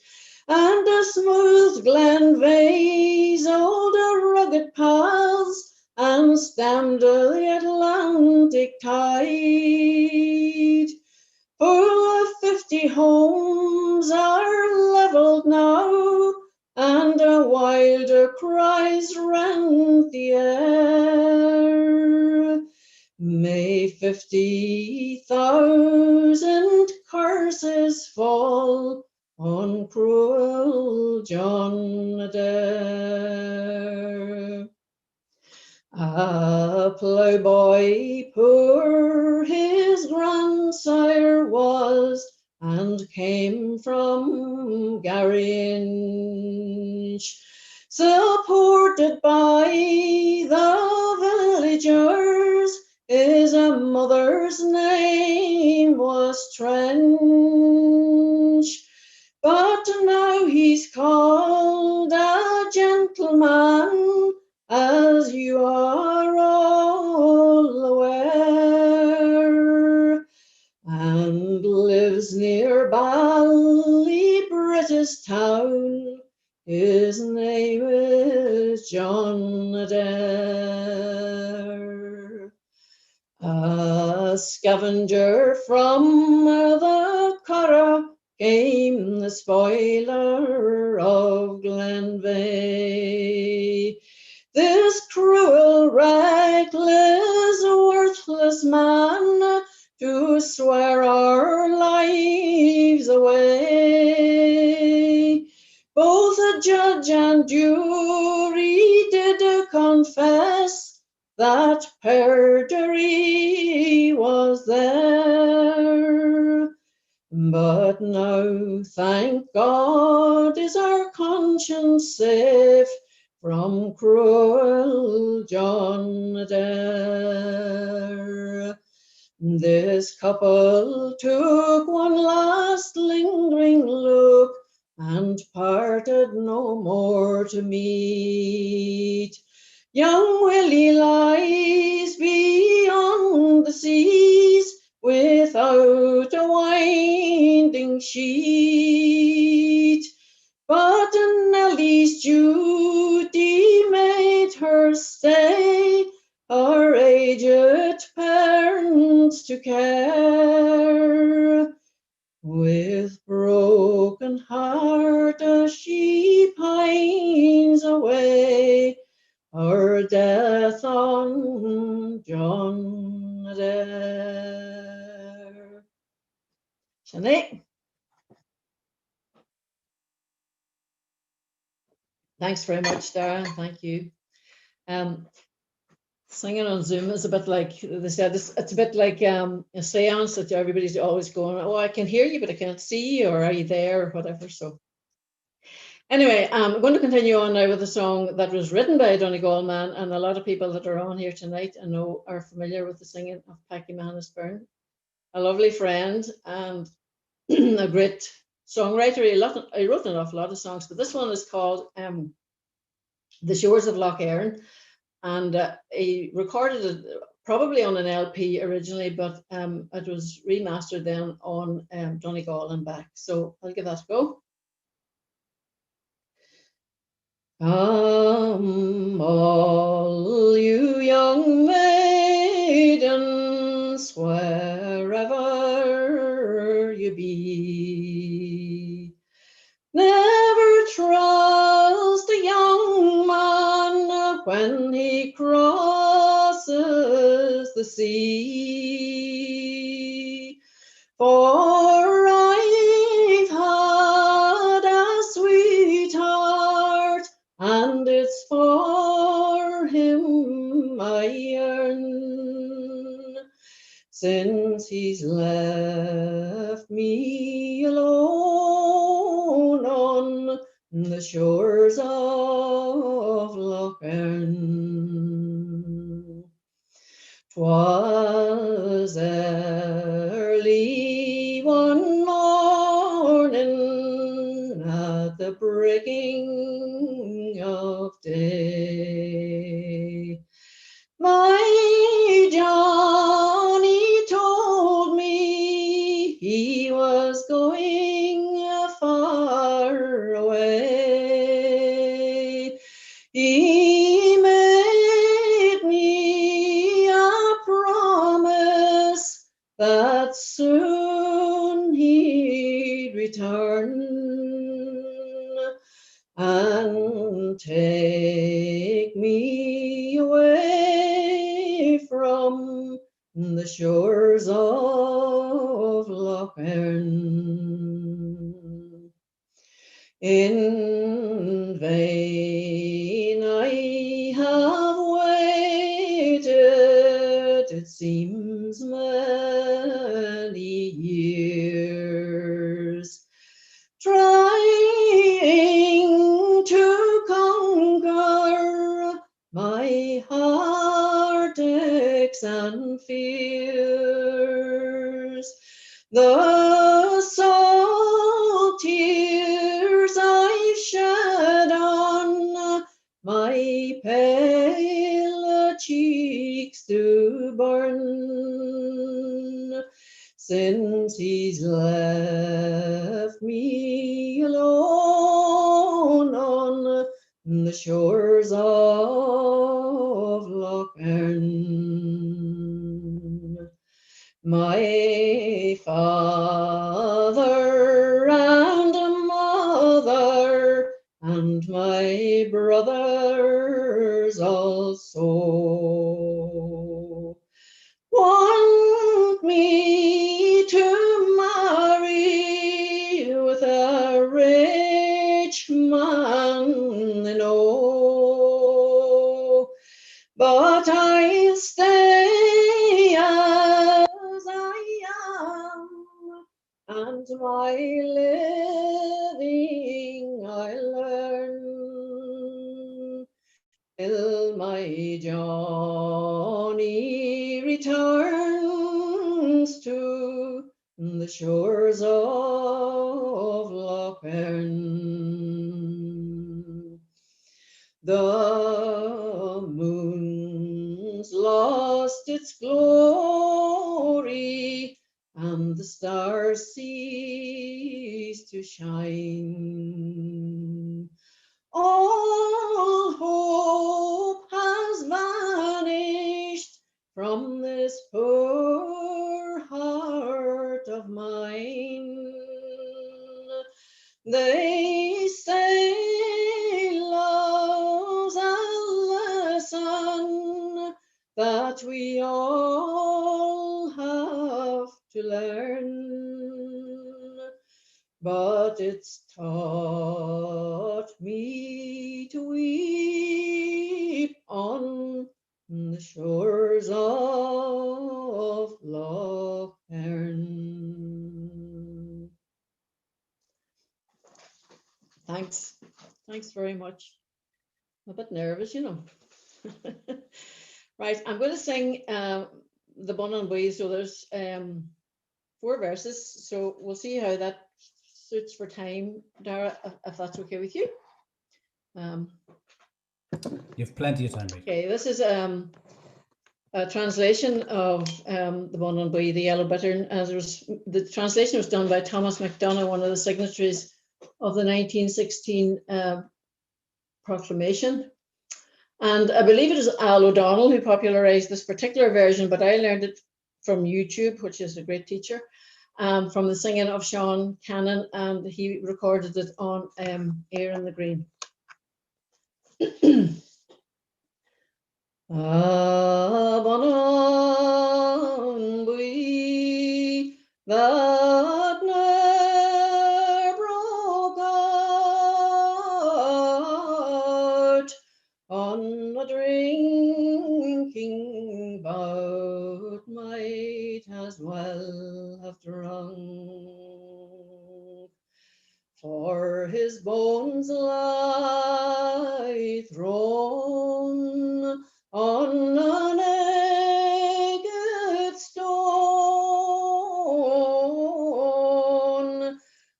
and the smooth Glenveig's old rugged paths and stemmed the Atlantic tide. Full 50 homes are levelled now, and wilder cries rend the air. May 50,000 curses fall on cruel John Adair. A ploughboy poor his grandsire was, and came from Garrinch. Supported by the villagers, his mother's name was Trench. But now he's called a gentleman, as you are all aware, and lives near Ballybrittis town. His name is John Adair. A scavenger from the Curragh came the spoiler of Glenveigh. This cruel, reckless, worthless man to swear our lives away. Both the judge and jury did confess that perjury was there. But now, thank God, is our conscience safe from cruel John Adair. This couple took one last lingering look and parted no more to meet. Young Willie lies beyond the seas without a winding sheet. But Nellie's duty made her stay, her aged parents to care. With broken heart as she pines away, her death on John Adair. Sinead. Thanks very much, Dara. Thank you. Singing on Zoom is a bit like they said. It's a bit like a seance that everybody's always going, "Oh, I can hear you, but I can't see you," or "Are you there?" or whatever. So, anyway, I'm going to continue on now with a song that was written by a Donegal man, and a lot of people that are on here tonight I know are familiar with the singing of Packy Manis Byrne, a lovely friend and a great songwriter. He wrote an awful lot of songs, but this one is called "The Shores of Loch Erin." And he recorded it probably on an LP originally, but it was remastered then on Donegal and back. So I'll give that a go. Come, all you young maidens, wherever you be, never trust a young man when he crosses the sea. For I've had a sweetheart, and it's for him I yearn. Since he's left me alone on the shores of Loch Erin. 'Twas early one morning at the breaking of day. My Johnny told me he was going far away. He made me a promise that soon he'd return and take me away from the shores of Loch Erin. In vain I have waited, it seems many years, trying to conquer my heartaches and fears. The salt tears I've shed on my pale cheeks do burn, since he's left me alone on the shores of Loch Erin. My father and mother and my brothers also want me to marry with a rich man, they know, but I'll stay as I am, and my living I'll earn till my Johnny returns to the shores of Loch Erin. The moon heaven's lost its glory, and the stars cease to shine. All hope has vanished from this poor heart of mine. They say love's a lesson that we all have to learn, but it's taught me to weep on the shores of Loch Earn. Thanks very much. I'm a bit nervous, you know. Right, I'm going to sing the Bun and Bee, so there's 4 verses, so we'll see how that suits for time, Dara, if that's okay with you. You have plenty of time, Rita. Okay, this is a translation of the Bun and Bee, the Yellow Bittern. The translation was done by Thomas MacDonagh, one of the signatories of the 1916 proclamation. And I believe it is Al O'Donnell who popularized this particular version, but I learned it from YouTube, which is a great teacher, from the singing of Sean Cannon, and he recorded it on Air in the Green. Bonan bui that ne'er broke out on a drinking bout, might as well have drunk, for his bones lie thrown on an agate stone,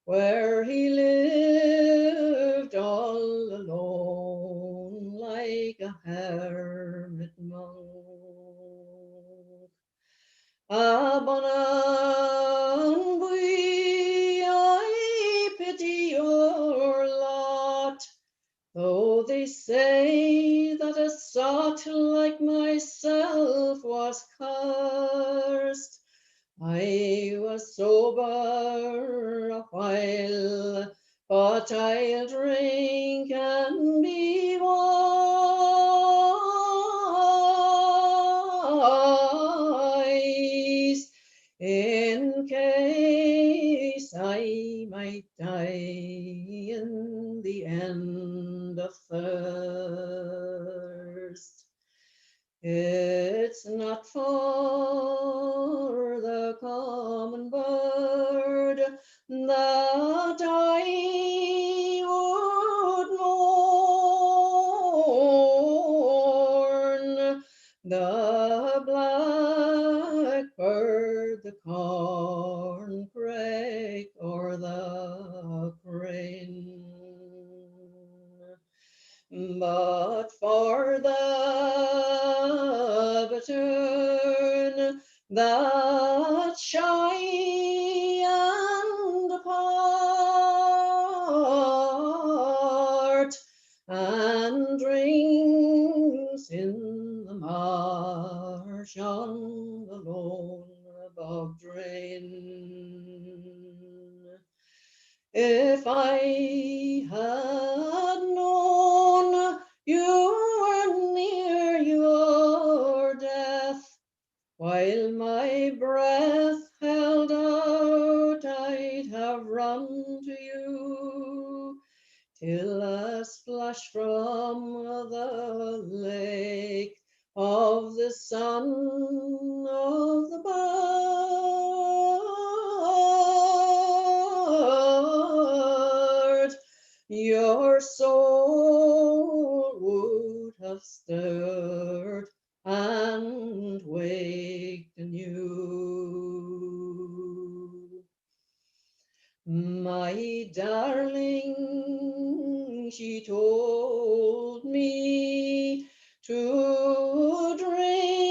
where he lived all alone like a hermit monk. Bonan bui, I pity your lot, though they say that a sot like myself was cursed. I was sober a while, but I'll drink and be wise, in case I might die in the end of thirst. It's not for the common bird that I would mourn, the blackbird, the corncrake, or the crane, but for the bittern that shy and apart, and drinks in the marsh on the lone bog drain. If I had known you were near your death, while my breath held out, I'd have run to you, till a splash from the lake of the son of the bird, your soul would have stirred and waked anew. My darling, she told me to drink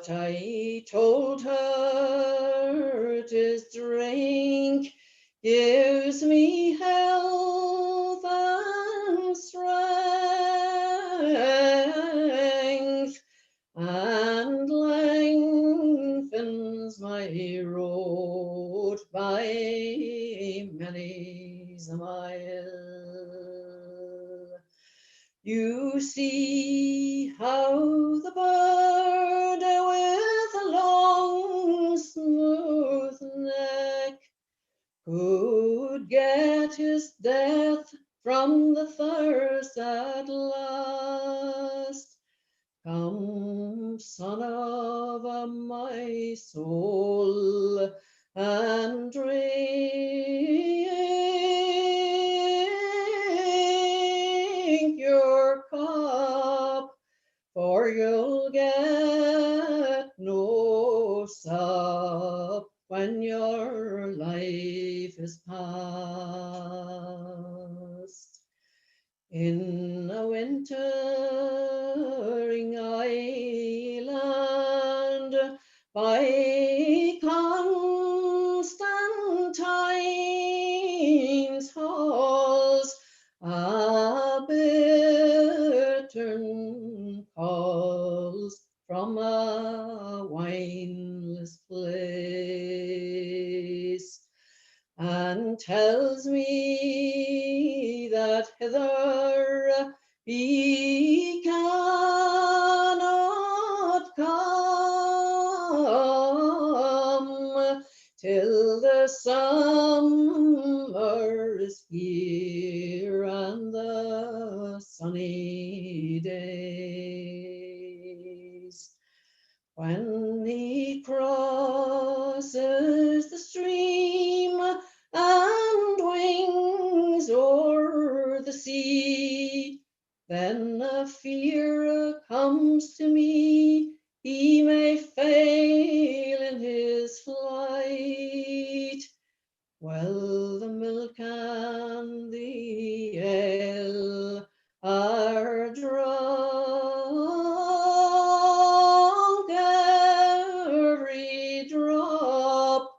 But I told her 'tis drink gives me health and strength, and lengthens my road by many's a mile. You see how the bird with a long smooth neck could get his death from the thirst at last. Come, son of my soul, and drink your cup, for you'll get no sup when your life is past. In a wintering island by Constantine's halls, a bittern calls from a wineless place, and tells me that hither he cannot come till the summer is here and the sunny days. When he crosses the stream and wings o'er the sea, then a fear comes to me he may fail in his flight. Well, the milk and the ale are drunk, every drop,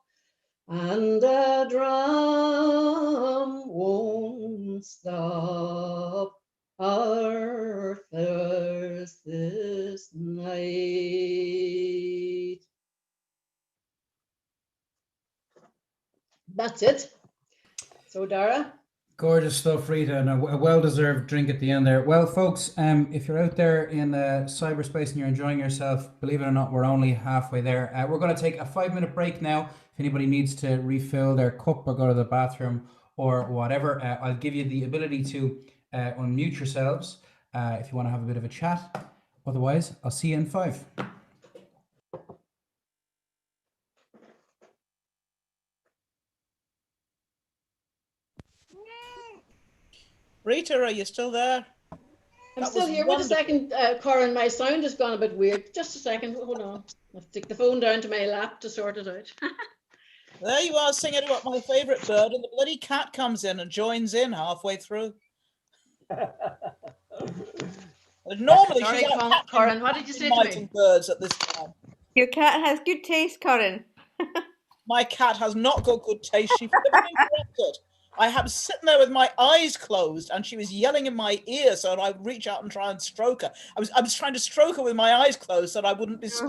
and the drum won't stop our thirst this night. That's it. So, Dara? Gorgeous stuff, Rita, and a well-deserved drink at the end there. Well, folks, if you're out there in cyberspace and you're enjoying yourself, believe it or not, we're only halfway there. We're going to take a 5-minute break now. If anybody needs to refill their cup or go to the bathroom or whatever, I'll give you the ability to unmute yourselves if you want to have a bit of a chat. Otherwise, I'll see you in 5. Rita, are you still there? I'm still here. Wait a second, Corin, my sound has gone a bit weird. Just a second, hold on. I have to take the phone down to my lap to sort it out. There you are singing about my favourite bird, and the bloody cat comes in and joins in halfway through. Normally, Sorry, she's out Corin, what did you say to me? Birds at this time. Your cat has good taste, Corin. My cat has not got good taste. She flipping interrupted. I was sitting there with my eyes closed, and she was yelling in my ear, so I'd reach out and try and stroke her. I was trying to stroke her with my eyes closed, so that I wouldn't be. It's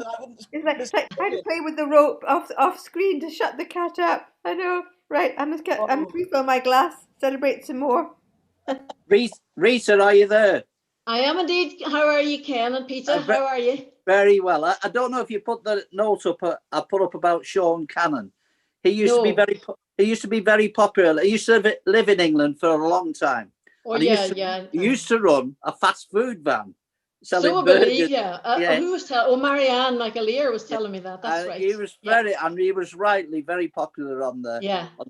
like trying to play with the rope off screen to shut the cat up. I know. Right, I must refill my glass. Celebrate some more. Rita, are you there? I am indeed. How are you, Ken and Peter? How are you? Very well. I don't know if you put the note up. I put up about Sean Cannon. He used to be very. He used to be very popular. He used to live in England for a long time. Oh, and he used to run a fast food van. So I believe, who was telling? Oh, Marianne McAleer was telling me that. That's right. He was and he was rightly very popular on the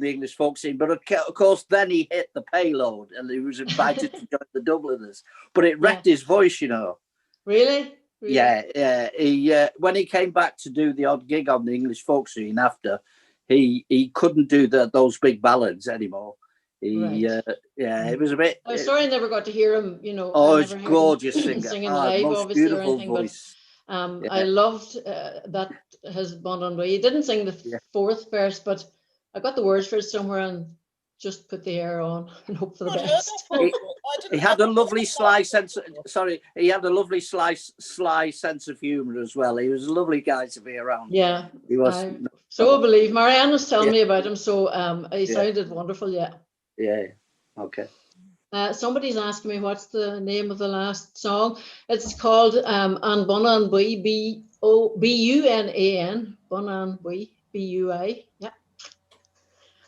English folk scene. But of course, then he hit the payload, and he was invited to join the Dubliners. But it wrecked his voice, you know. Really? Yeah. He when he came back to do the odd gig on the English folk scene after, he couldn't do those big ballads anymore. It was a bit. I'm sorry I never got to hear him, you know. Oh, it's gorgeous singer. Singing live, most obviously, beautiful or anything, voice. I loved that his Bon on Way. He didn't sing the fourth verse, but I got the words for it somewhere and just put the air on and hope for the best. He had a lovely sly sense. Sorry, he had a lovely sly sense of humour as well. He was a lovely guy to be around. Yeah, he was. So I believe Marianne was telling me about him, so he sounded wonderful. Yeah. Yeah. Okay. Somebody's asking me what's the name of the last song. It's called An Bunan Bui, Bunan, Bunan Bui, Bui. Yeah.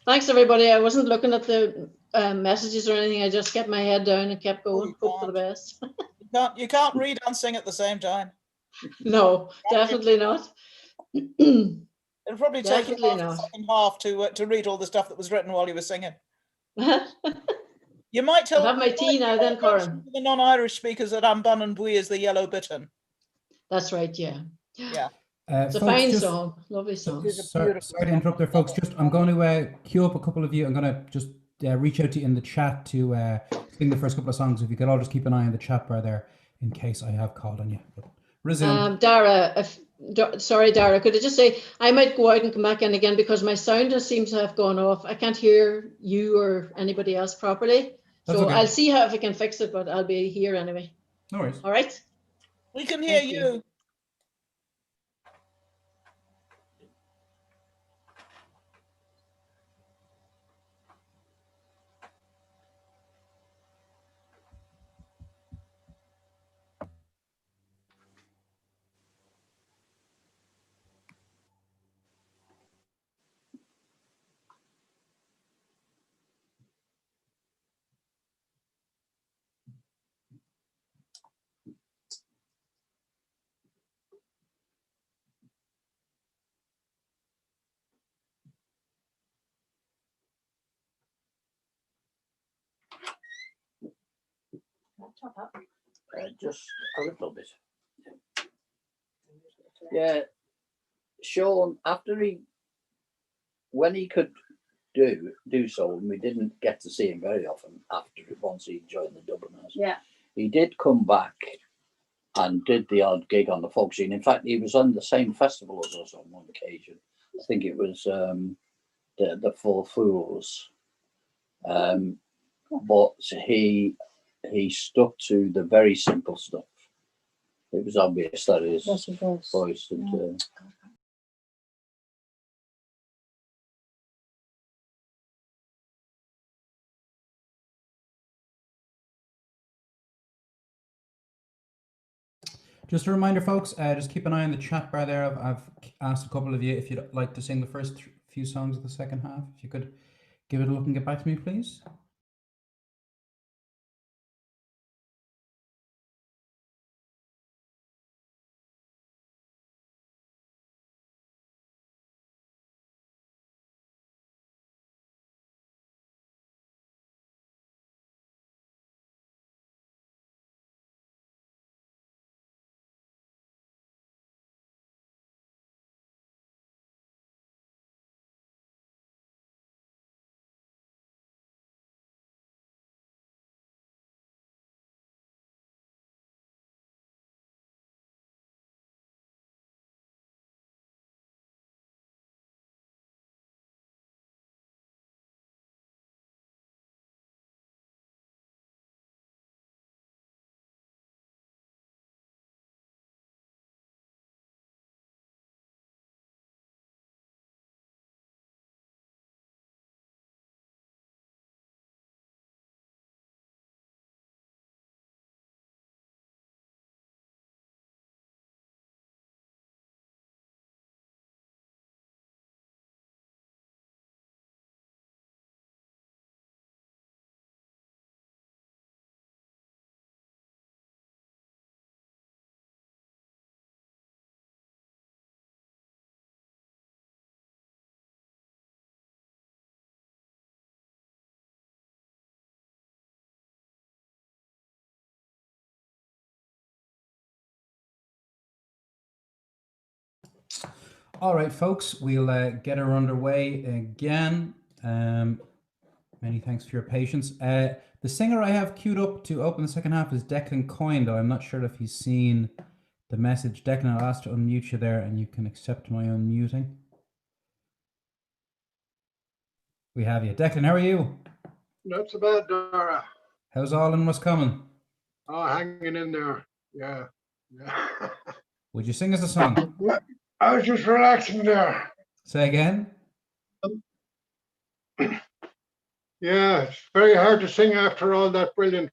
Thanks, everybody. I wasn't looking at the messages or anything. I just kept my head down and kept going. Hope for the best. You can't read and sing at the same time. No, definitely not. It'll probably take you the second half to read all the stuff that was written while you were singing. You might tell. I'll have my tea now, then, Corin. The non-Irish speakers that An Bunan Bui is the yellow bittern. That's right. Yeah. Yeah. It's a fine song, lovely song. Sorry to interrupt there, folks. I'm going to queue up a couple of you. I'm going to just reach out to you in the chat to sing the first couple of songs. If you could all just keep an eye on the chat bar there in case I have called on you. But resume. Dara, sorry, Dara, could I just say I might go out and come back in again because my sound just seems to have gone off. I can't hear you or anybody else properly. That's so okay. I'll see if I can fix it, but I'll be here anyway. No worries. All right. We can hear you. Just a little bit. Yeah, Sean. When he could do so, and we didn't get to see him very often after once he joined the Dubliners. Yeah. He did come back and did the odd gig on the folk scene. In fact, he was on the same festival as us on one occasion. I think it was the Four Fools. But he stuck to the very simple stuff. It was obvious that his voice had. Just a reminder, folks, just keep an eye on the chat bar there. I've asked a couple of you if you'd like to sing the first few songs of the second half. If you could give it a look and get back to me, please. All right, folks, we'll get her underway again. Many thanks for your patience. The singer I have queued up to open the second half is Declan Coyne, though I'm not sure if he's seen the message. Declan, I'll ask to unmute you there and you can accept my unmuting. We have you. Declan, how are you? Not so bad, Dara. How's all in what's coming? Oh, hanging in there. Yeah. Would you sing us a song? I was just relaxing there. Say again? Yeah, it's very hard to sing after all that brilliant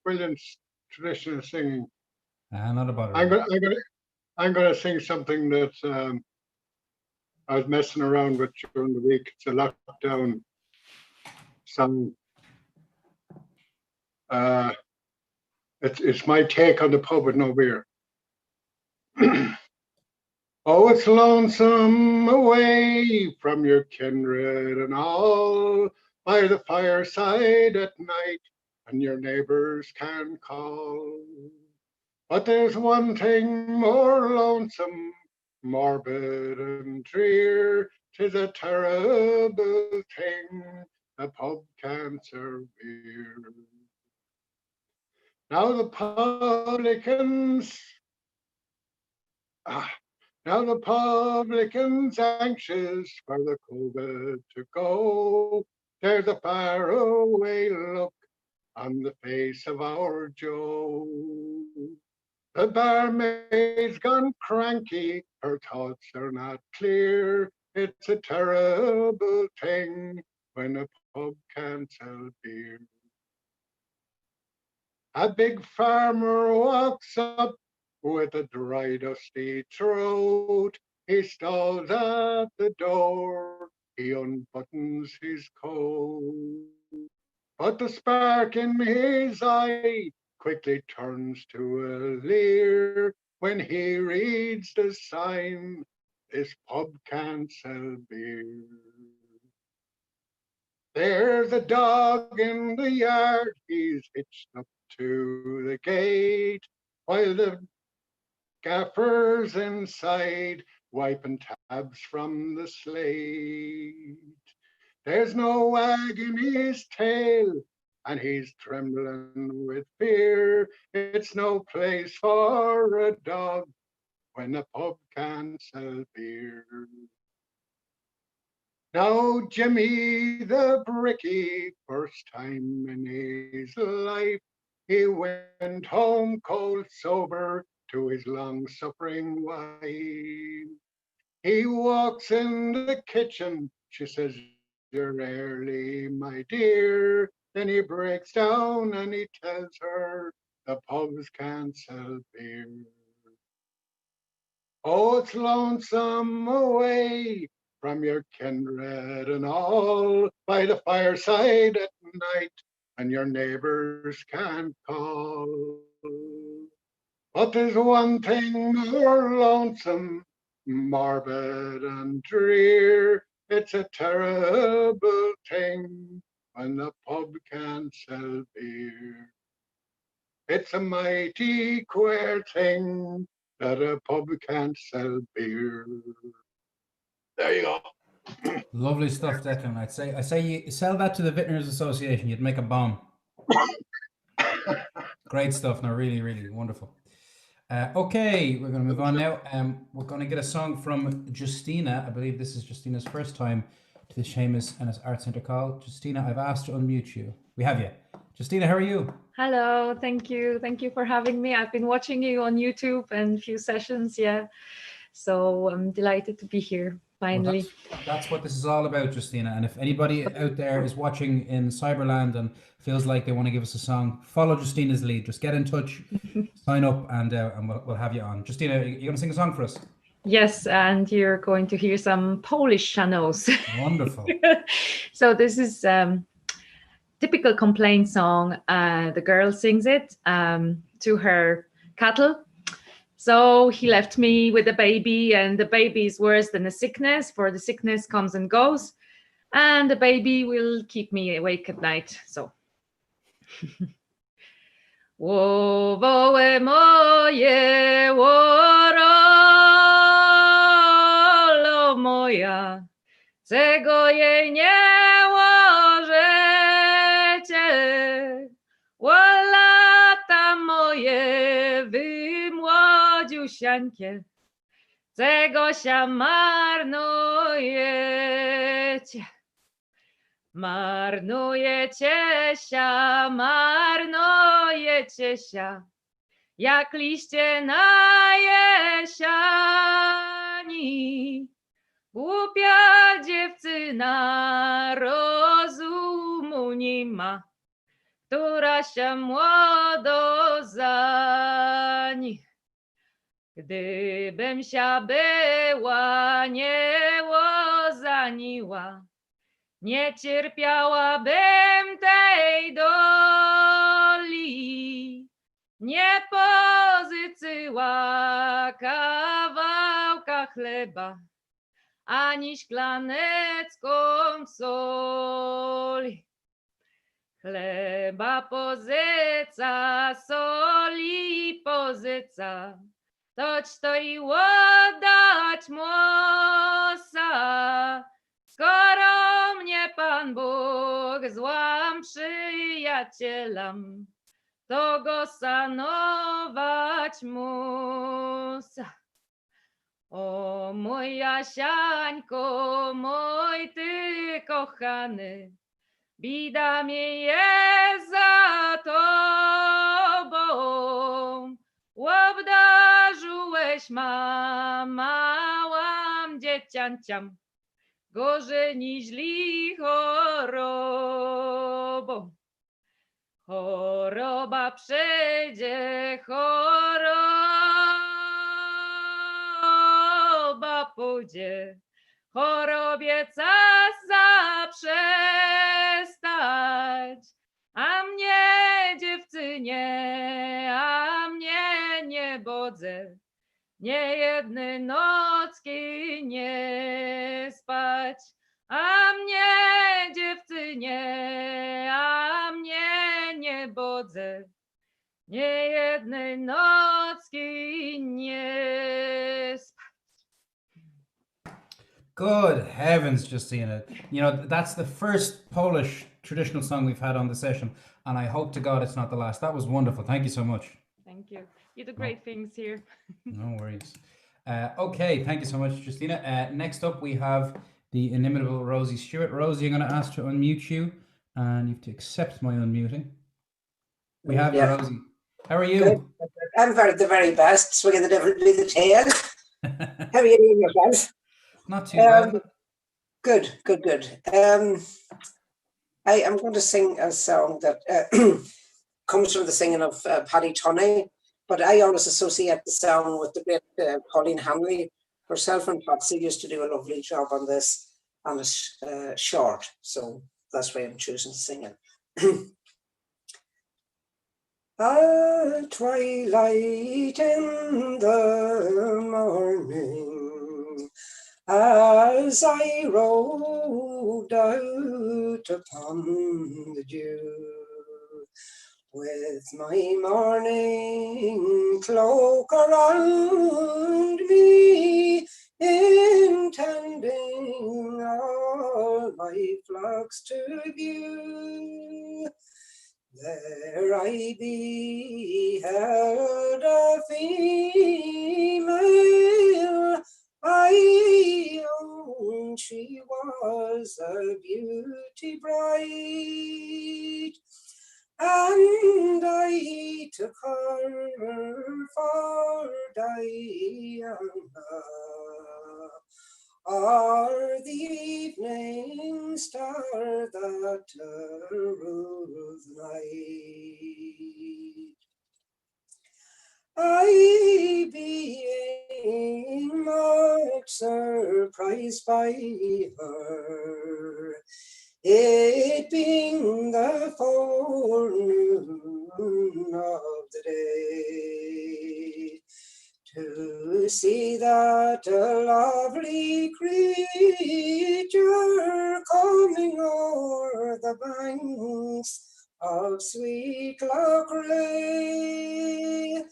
traditional singing. Not about it. I'm gonna sing something that I was messing around with during the week. It's a lockdown song. It's my take on the pub with no beer. Oh, it's lonesome away from your kindred and all, by the fireside at night, and your neighbors can call. But there's one thing more lonesome, morbid and drear, 'tis a terrible thing, a pub can't serve beer. Now the publicans anxious for the COVID to go. There's a faraway look on the face of our Joe. The barmaid's gone cranky, her thoughts are not clear. It's a terrible thing when a pub can't sell beer. A big farmer walks up with a dry, dusty throat. He stalls at the door, he unbuttons his coat. But the spark in his eye quickly turns to a leer when he reads the sign, this pub can't sell beer. There's a dog in the yard, he's hitched up to the gate, while the gaffer's inside wiping tabs from the slate. There's no wag in his tail, and he's trembling with fear. It's no place for a dog when a pub can't sell beer. Now Jimmy the Bricky, first time in his life, he went home cold sober to his long-suffering wife. He walks in the kitchen, she says, "You're early, my dear." Then he breaks down and he tells her the pubs can't sell beer. Oh, it's lonesome away from your kindred and all, by the fireside at night, and your neighbors can't call. But there's one thing more lonesome, morbid and drear. It's a terrible thing when the pub can't sell beer. It's a mighty queer thing that a pub can't sell beer. There you go. Lovely stuff, Declan. I say you sell that to the Vintners Association, you'd make a bomb. Great stuff. No, really, really wonderful. Okay, we're going to move on now. We're going to get a song from Justina. I believe this is Justina's first time to the Seamus and his Art Centre call. Justina, I've asked to unmute you. We have you. Justina, how are you? Hello, thank you. Thank you for having me. I've been watching you on YouTube and a few sessions, yeah. So I'm delighted to be here, finally. Well, that's what this is all about, Justina. And if anybody out there is watching in Cyberland and feels like they want to give us a song, follow Justina's lead. Just get in touch, sign up, and we'll have you on. Justina, you going to sing a song for us? Yes, and you're going to hear some Polish channels. Wonderful. So this is typical complaint song. The girl sings it to her cattle. So he left me with a baby, and the baby is worse than a sickness, for the sickness comes and goes, and the baby will keep me awake at night. So. Łowołe moje, łorolo moja, czego jej nie łożecie, łolata moje, wy młodziusie Gosia, Ze Gosia marnujecie. Marnujecie się, jak liście na jesieni. Głupia dziewczyna rozumu nie ma, która się młodo za nich. Gdybym się była nie łozaniła, nie cierpiałabym tej doli, nie pozycyła kawałka chleba, ani szklanecką soli. Chleba pozyca, soli pozyca, toć to i oddać mosa. Skoro mnie Pan Bóg złam przyjacielam, to go szanować musa. O mój Jasiańko, mój ty kochany, bida mi jest za tobą. Obdarzyłeś małam dziecianciam, gorzej niż chorobą. Choroba przejdzie, choroba pójdzie, chorobie czas zaprzestać. A mnie dziewczynie, a mnie niebodze, nie jednej nocki nie spać. A mnie dziewczynie, a mnie niebodze, nie jednej nocki nie spać. Good heavens, Justina. You know, that's the first Polish traditional song we've had on the session, and I hope to God it's not the last. That was wonderful. Thank you so much. Thank you. You do great things here. No worries. Okay, thank you so much, Justina. Next up, we have the inimitable Rosie Stewart. Rosie, I'm going to ask to unmute you, and you have to accept my unmuting. We have you, Rosie. How are you? Good. I'm the very best, swinging the devil with the tail. How are you doing yourself? Not too bad. Good. I am going to sing a song that comes from the singing of Paddy Tunney, but I always associate the song with the great Pauline Hanley. Herself and Patsy used to do a lovely job on this, and it's short, so that's why I'm choosing to sing it. At twilight in the morning, as I rode out upon the dew, with my morning cloak around me, intending all my flocks to view, there I beheld a female, I own she was a beauty bright, and I took her for Diana, or the evening star that ruled the night. I being much surprised by her, it being the forenoon of the day, to see that a lovely creature coming o'er the banks of sweet Loch Ray,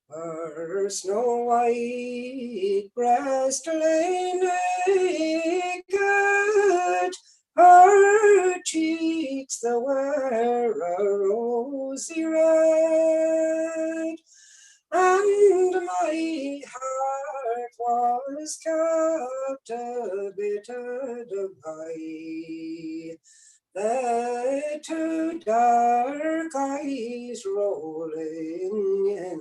her snow white breast lay naked, her cheeks the wear a rosy red, and my was captivated by the two dark eyes rolling in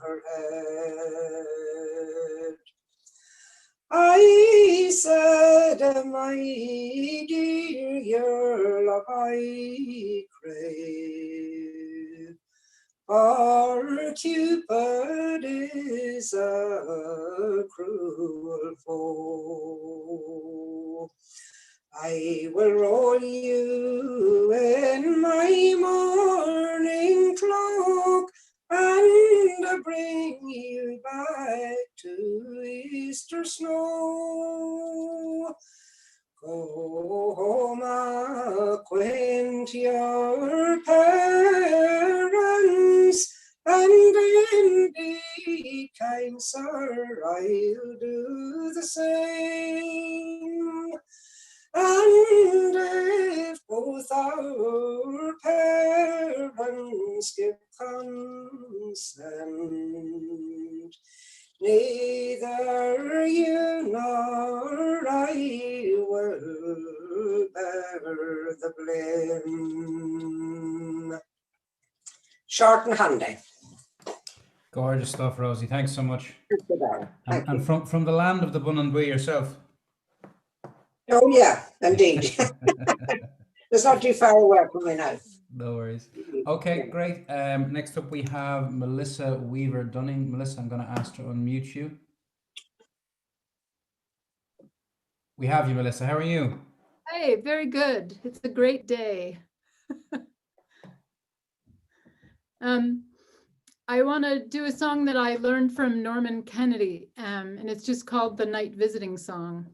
her head. I said, my dear, your love I crave, for Cupid is a cruel foe. I will roll you in my morning cloak and bring you back to Easter snow. Go home, acquaint your parents, and indeed, kind sir, I'll do the same. And if both our parents give consent, neither you nor I will bear the blame. Short and handy. Gorgeous stuff, Rosie. Thanks so much. Thank And from the land of the bun and bui yourself. Oh yeah, indeed. It's not too far away from me now. No worries. Okay, great. Next up we have Melissa Weaver Dunning. Melissa, I'm going to ask to unmute you. We have you, Melissa. How are you? Hey, very good. It's a great day. I want to do a song that I learned from Norman Kennedy, and it's just called the Night Visiting Song.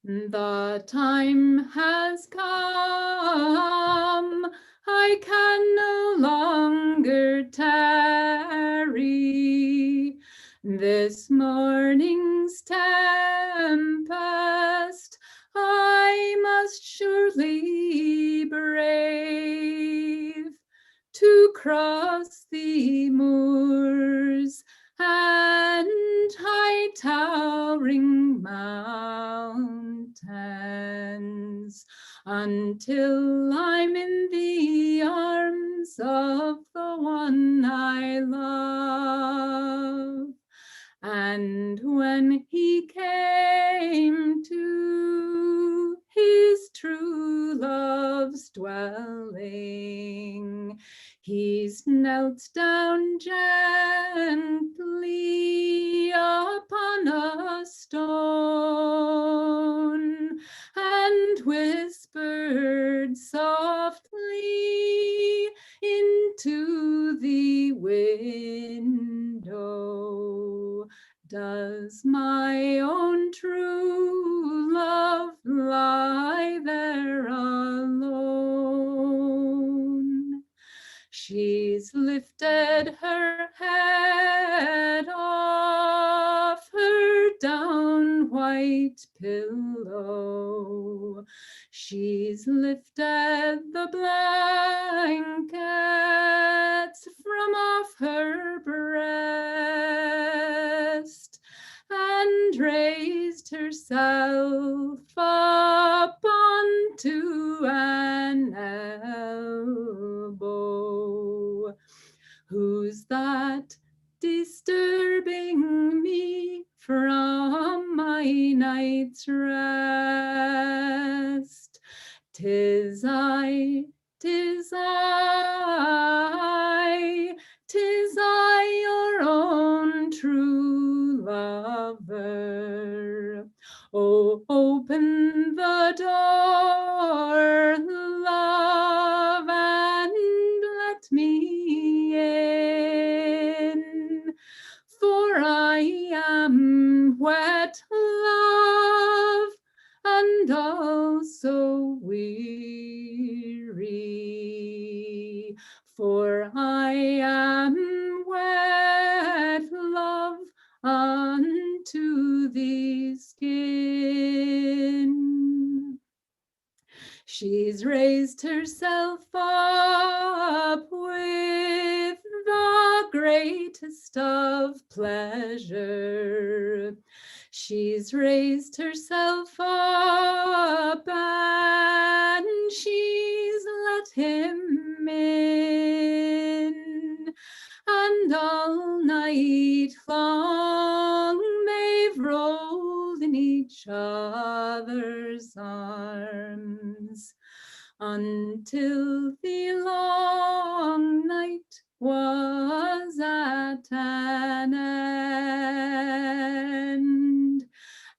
The time has come, I can no longer tarry. This morning's tempest I must surely brave, to cross the moors and high towering mountains, until I'm in the arms of the one I love. And when he came to his true love's dwelling, he's knelt down gently upon a stone and whispered softly into the window, does my own true love lie there alone? She's lifted her head off her down white pillow. She's lifted the blankets from off her breast and raised herself up onto an elbow. Who's that disturbing me from my night's rest? 'Tis I, 'tis I, 'tis I, your own true lover. Oh, open the door, love, and let me in, for I am wet, love, and also weary, for I am wet, love, unto the skin. She's raised herself up with the greatest of pleasure. She's raised herself up and she's let him in, and all night long they've rolled in each other's arms, until the long night was at an end.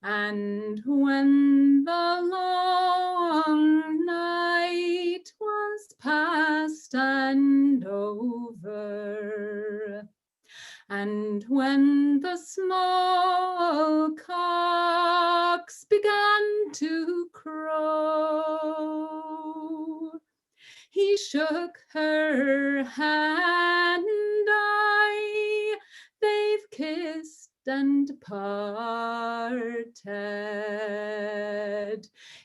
And when the long night was past and over, and when the small cocks began to crow, he shook her hand, they've kissed and parted.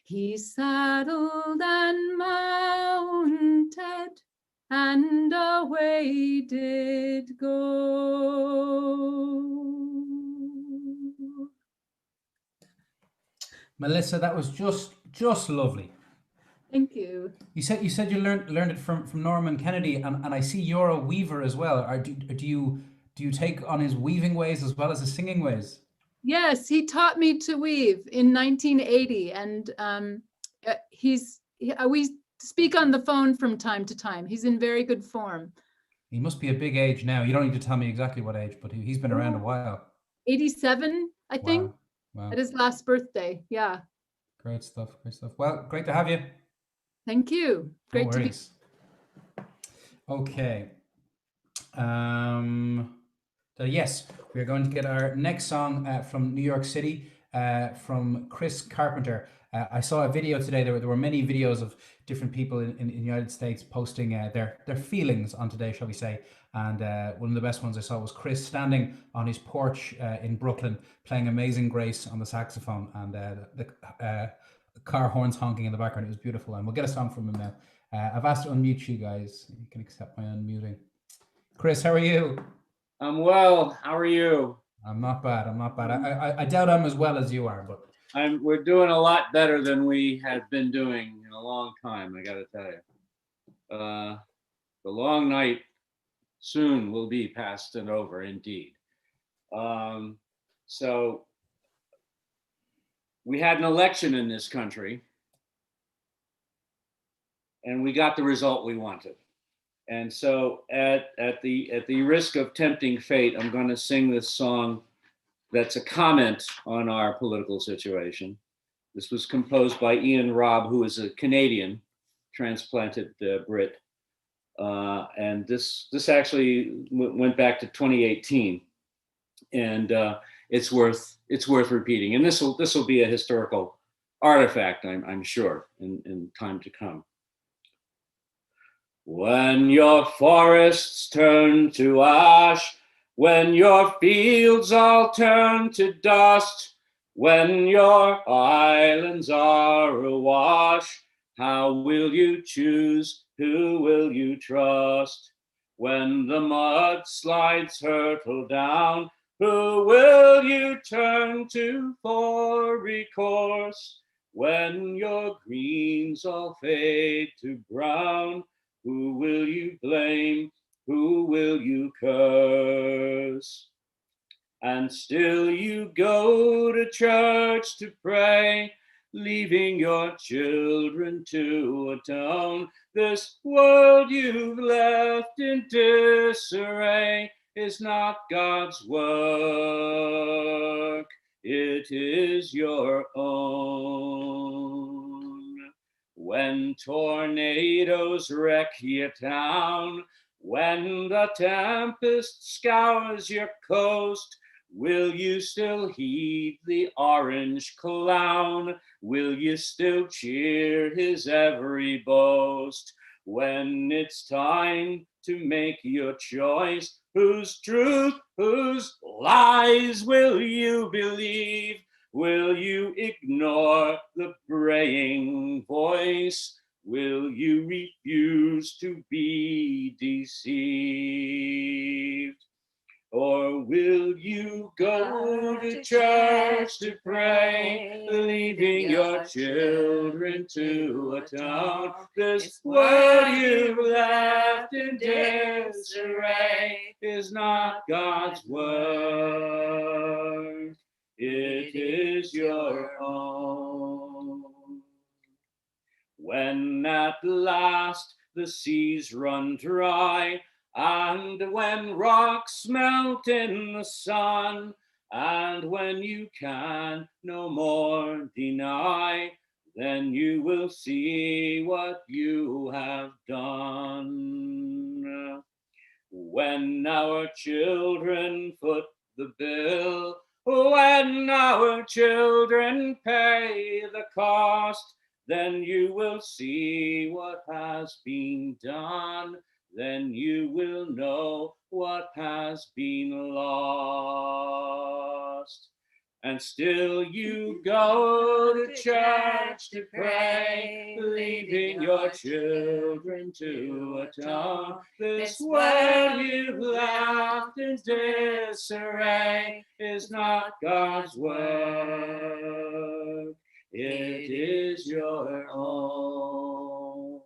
He saddled and mounted, and away did go. Melissa, that was just lovely. Thank you. You said you learned it from Norman Kennedy, and I see you're a weaver as well. Do you take on his weaving ways as well as his singing ways? Yes, he taught me to weave in 1980, and we speak on the phone from time to time. He's in very good form. He must be a big age now. You don't need to tell me exactly what age, but he's been around a while. 87, I think, Wow. at his last birthday. Yeah. Great stuff. Great stuff. Well, great to have you. Thank you. Great to be. Okay. So yes, we're going to get our next song from New York City, from Chris Carpenter. I saw a video today. There were many videos of different people in the United States posting their feelings on today, shall we say. And one of the best ones I saw was Chris standing on his porch in Brooklyn, playing Amazing Grace on the saxophone, and the car horns honking in the background. It was beautiful. And we'll get a song from him now. I've asked to unmute you guys. You can accept my unmuting. Chris, how are you? I'm well. How are you? I'm not bad. I doubt I'm as well as you are, but we're doing a lot better than we had been doing in a long time, I got to tell you. The long night soon will be past and over, indeed. So we had an election in this country, and we got the result we wanted. And so at the risk of tempting fate, I'm going to sing this song that's a comment on our political situation. This was composed by Ian Robb, who is a Canadian transplanted Brit. And this actually went back to 2018, and it's worth repeating. And this will be a historical artifact, I'm sure, in time to come. When your forests turn to ash, when your fields all turn to dust, when your islands are awash, how will you choose? Who will you trust? When the mudslides hurtle down, who will you turn to for recourse? When your greens all fade to brown, who will you blame? Who will you curse? And still you go to church to pray, leaving your children to atone. This world you've left in disarray is not God's work, it is your own. When tornadoes wreck your town, when the tempest scours your coast, will you still heed the orange clown? Will you still cheer his every boast? When it's time to make your choice, whose truth, whose lies will you believe? Will you ignore the braying voice? Will you refuse to be deceived? Or will you go to church to pray, leaving your children to a town? This world you've left in disarray is not God's word. It is your own. When at last the seas run dry, and when rocks melt in the sun, and when you can no more deny, then you will see what you have done. When our children foot the bill, when our children pay the cost, then you will see what has been done. Then you will know what has been lost. And still you go to church to pray, leaving your children to a town. This world you've left in disarray is not God's word. It is your own.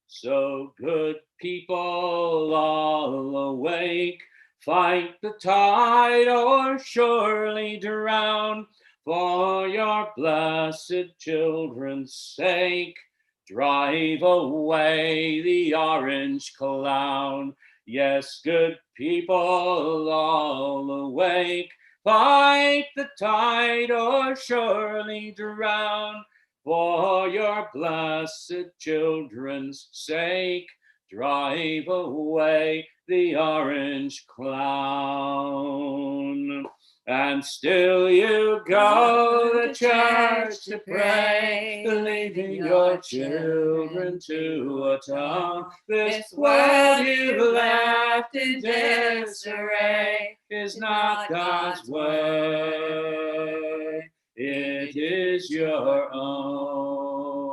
So good people all awake, fight the tide or surely drown. For your blessed children's sake, drive away the orange clown. Yes, good people all awake, fight the tide or surely drown. For your blessed children's sake, drive away the orange clown. And still you go to church to pray, leaving your children to a town. This world you've left in disarray is not God's way. It is your own.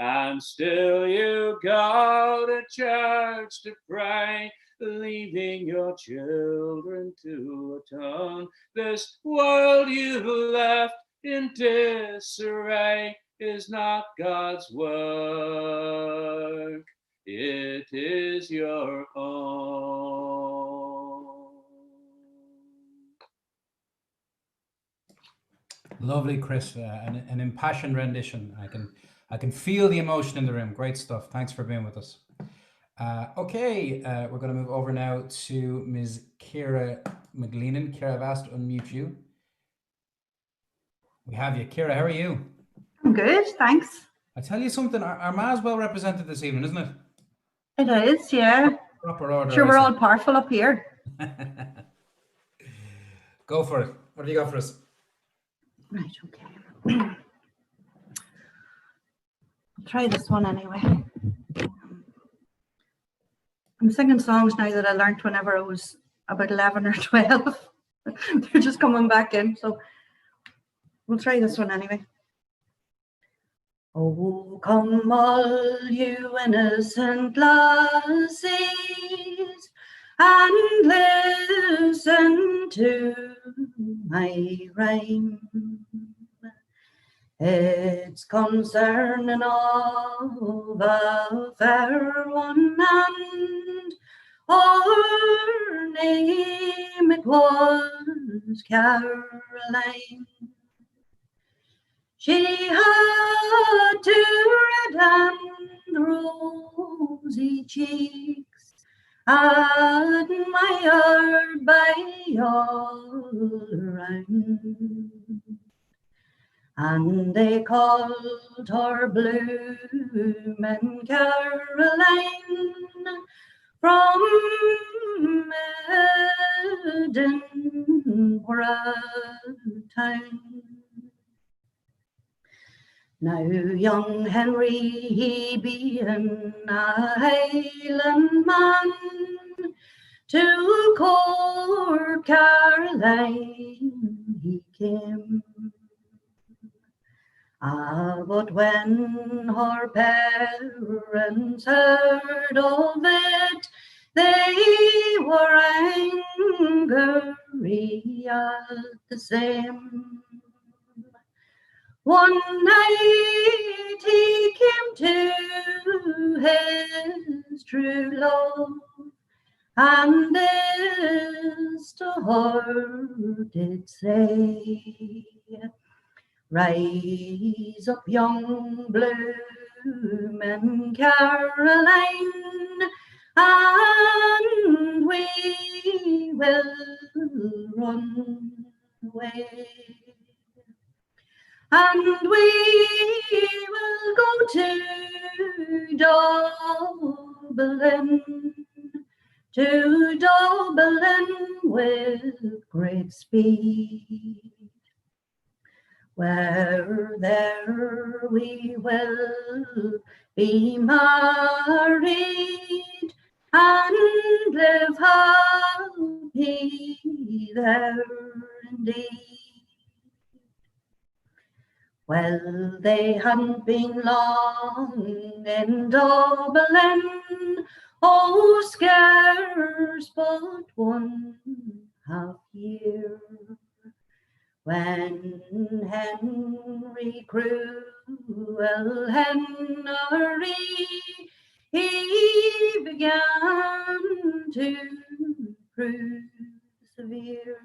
And still you go to church to pray, leaving your children to a town. This world you've left in disarray is not God's work. It is your own. Lovely, Chris. An impassioned rendition. I can feel the emotion in the room. Great stuff. Thanks for being with us. Okay, we're going to move over now to Ms. Ciara McGleenan. Ciara, I've asked to unmute you. We have you. Ciara, how are you? I'm good, thanks. I tell you something, Armagh's well represented this evening, isn't it? It is, yeah. Proper order. Sure, we're all powerful up here. Go for it. What have you got for us? Right, okay. I'll try this one anyway. I'm singing songs now that I learnt whenever I was about 11 or 12. They're just coming back in, so we'll try this one anyway. Oh, come all you innocent lassies and listen to my rhyme. It's concerning of a fair one, and her name it was Caroline. She had two red and rosy cheeks, and my heart by all around. And they called her Bloomin' Caroline from Edinburgh town. Now young Henry, he being a Highland man, to court Caroline he came. But when her parents heard of it, They were angry at the same. One night he came to his true love, and this to her did say, rise up, young blooming Caroline, and we will run away. And we will go to Dublin with great speed, where there we will be married and live happy there indeed. Well, they hadn't been long in Dublin, oh, scarce but 1/2 year, when Henry, cruel Henry, he began to prove severe.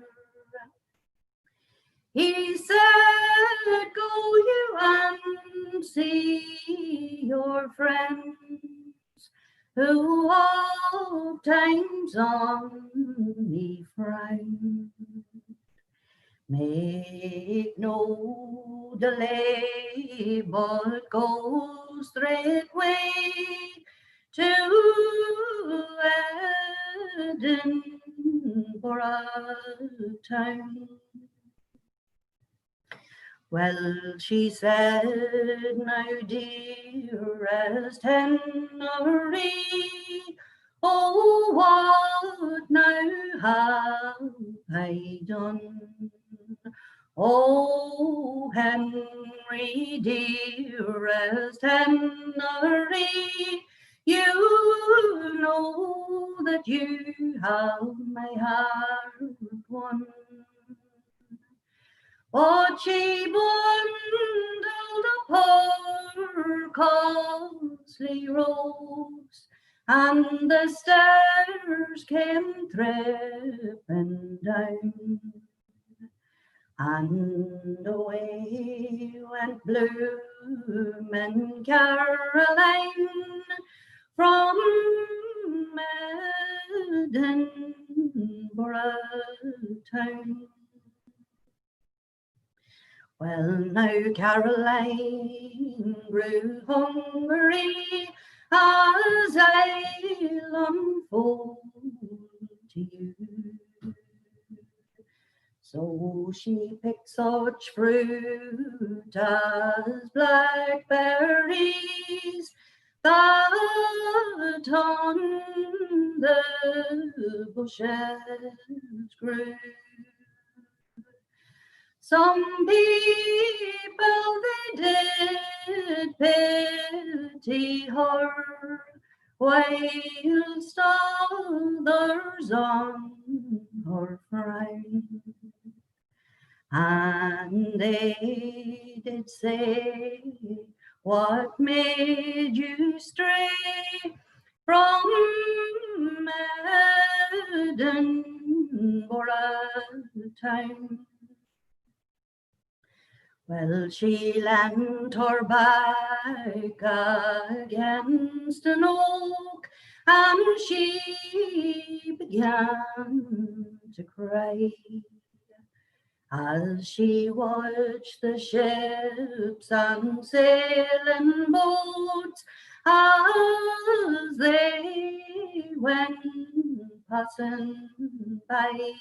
He said, go you and see your friends, who oft times on me frown. Make no delay, but go straightway to Edinburgh town. Well, she said, now dearest Henry, oh, what now have I done? Oh, Henry, dearest Henry, you know that you have my heart won. But she bundled up her costly robes, and the stairs came tripping down, and away went blooming Caroline from Edinburgh town. Well, now Caroline grew hungry as I'll unfold to you. So she picked such fruit as blackberries that on the bushes grew. Some people they did pity her, whilst others on her frown. And they did say, what made you stray from Edinburgh town? Well, she leant her back against an oak, and she began to cry as she watched the ships and sailing boats as they went passing by.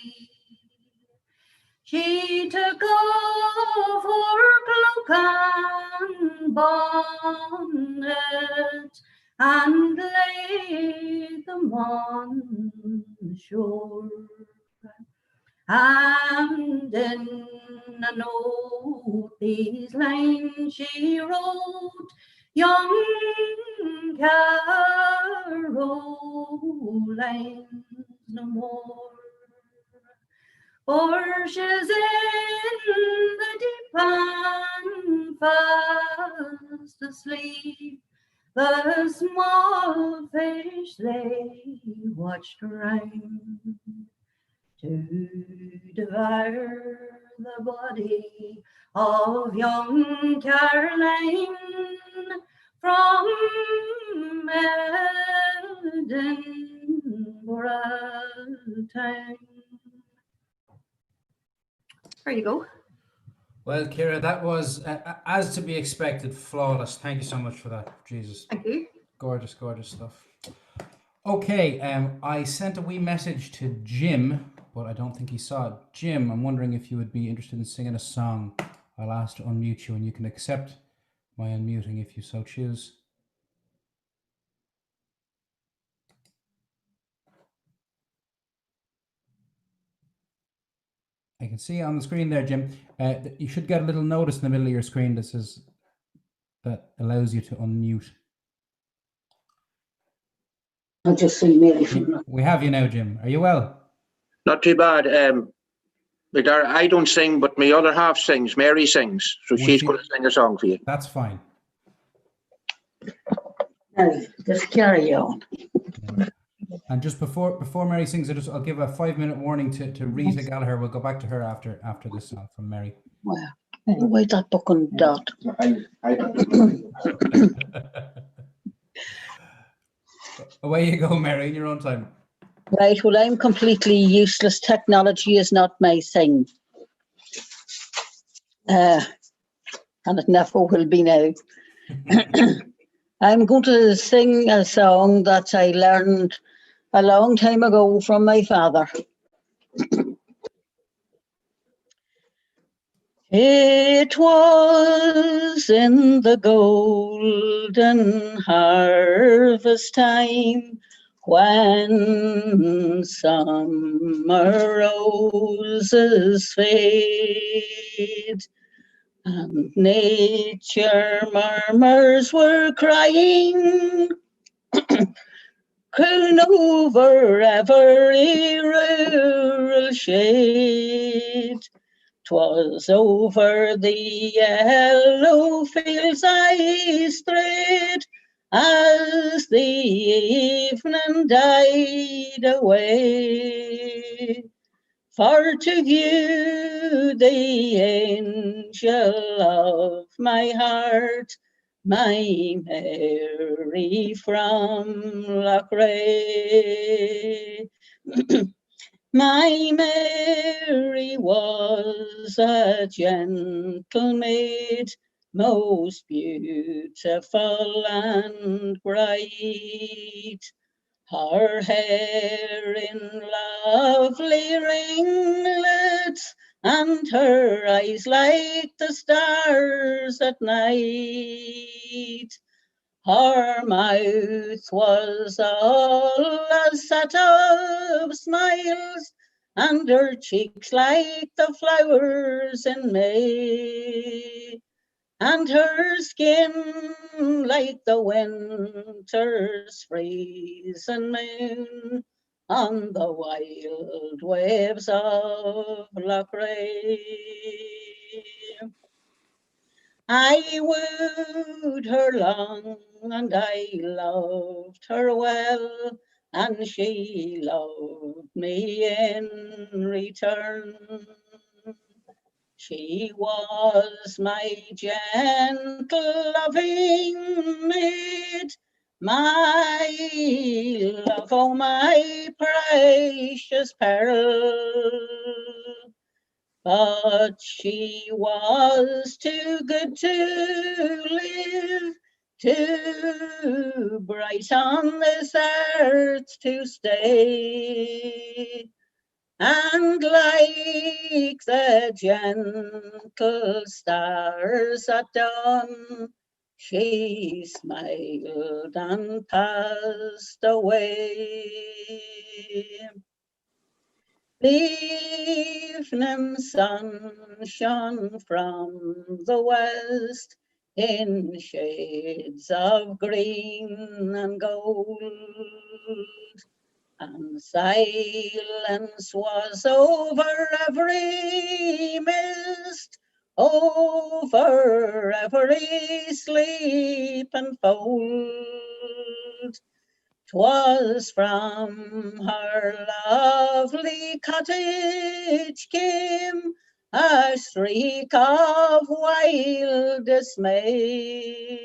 She took off her cloak and bonnet and laid them on the shore. And in a note these lines she wrote, young Caroline, lines no more. For she's in the deep and fast asleep. The small fish they watched around to devour the body of young Caroline from Edinburgh town. There you go. Well, Kira, that was, as to be expected, flawless. Thank you so much for that. Jesus. Thank you. Gorgeous, gorgeous stuff. Okay, I sent a wee message to Jim, but I don't think he saw it. Jim, I'm wondering if you would be interested in singing a song. I'll ask to unmute you, and you can accept my unmuting if you so choose. I can see on the screen there, Jim. You should get a little notice in the middle of your screen that allows you to unmute. I'll just see Mary. We have you now, Jim. Are you well? Not too bad. I don't sing, but my other half sings. Mary sings, so she's going to sing a song for you. That's fine. Just carry on. And just before Mary sings, I'll give a 5-minute warning to Rita Gallagher. We'll go back to her after this song from Mary. Well, wait that book on dot. Away you go, Mary, in your own time. Right, well, I'm completely useless. Technology is not my thing. And it never will be now. I'm going to sing a song that I learned a long time ago from my father. It was in the golden harvest time, when summer roses fade and nature murmurs were crying, croon over every rural shade. 'Twas over the yellow fields I strayed as the evening died away, for to view the angel of my heart, my Mary from Loughrea. My Mary was a gentle maid, most beautiful and bright. Her hair in lovely ringlets, and her eyes like the stars at night. Her mouth was all a set of smiles, and her cheeks like the flowers in May, and her skin like the winter's freezing moon on the wild waves of Loughrea. I wooed her long, and I loved her well, and she loved me in return. She was my gentle, loving maid, my love, oh my precious pearl. But she was too good to live, too bright on this earth to stay. And like the gentle stars at dawn, she smiled and passed away. The evening sun shone from the west in shades of green and gold, and silence was over every mist, over every sleeping fold. 'Twas from her lovely cottage came a shriek of wild dismay.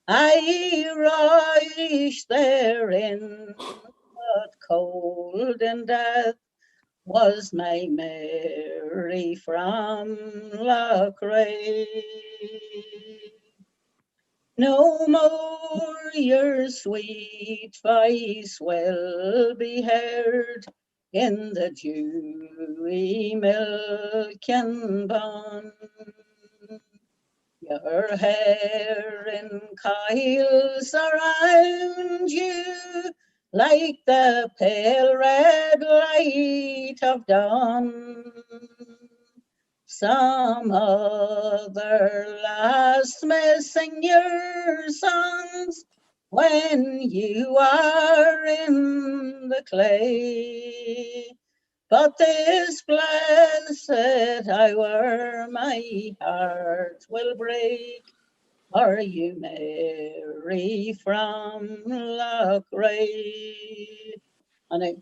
I rushed therein, but cold in death was my Mary from Loughrea. No more your sweet voice will be heard in the dewy milking bun. Your hair in coils around you, like the pale red light of dawn. Some other lass may sing your songs when you are in the clay. But this blessed hour my heart will break, for you, Mary from Loughrea. And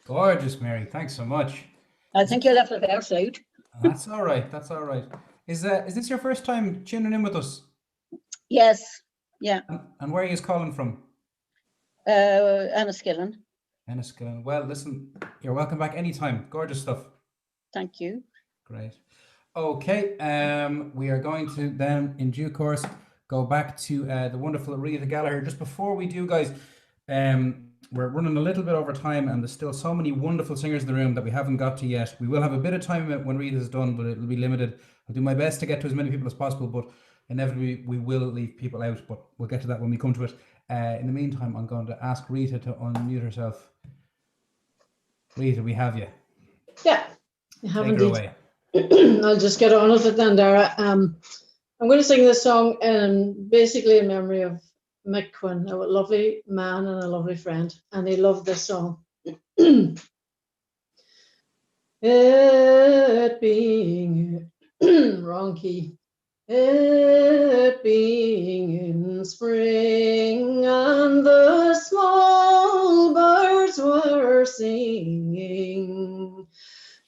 Gorgeous, Mary. Thanks so much. I think you left the verse out. That's all right. That's all right. Is this your first time tuning in with us? Yes. Yeah. And where are you calling from? Enniskillen. Enniskillen. Well, listen, you're welcome back anytime. Gorgeous stuff. Thank you. Great. Okay. We are going to then, in due course, go back to the wonderful Rita Gallagher. Just before we do, guys, we're running a little bit over time, and there's still so many wonderful singers in the room that we haven't got to yet. We will have a bit of time when Rita's done, but it'll be limited. I'll do my best to get to as many people as possible, but inevitably we will leave people out, but we'll get to that when we come to it. In the meantime, I'm going to ask Rita to unmute herself. Rita, we have you. Yeah, you have Take her indeed. away. I'll just get on with it then, Dara. I'm going to sing this song basically in memory of Mick Quinn, a lovely man and a lovely friend, and he loved this song. It being wrong key. It being in spring and the small birds were singing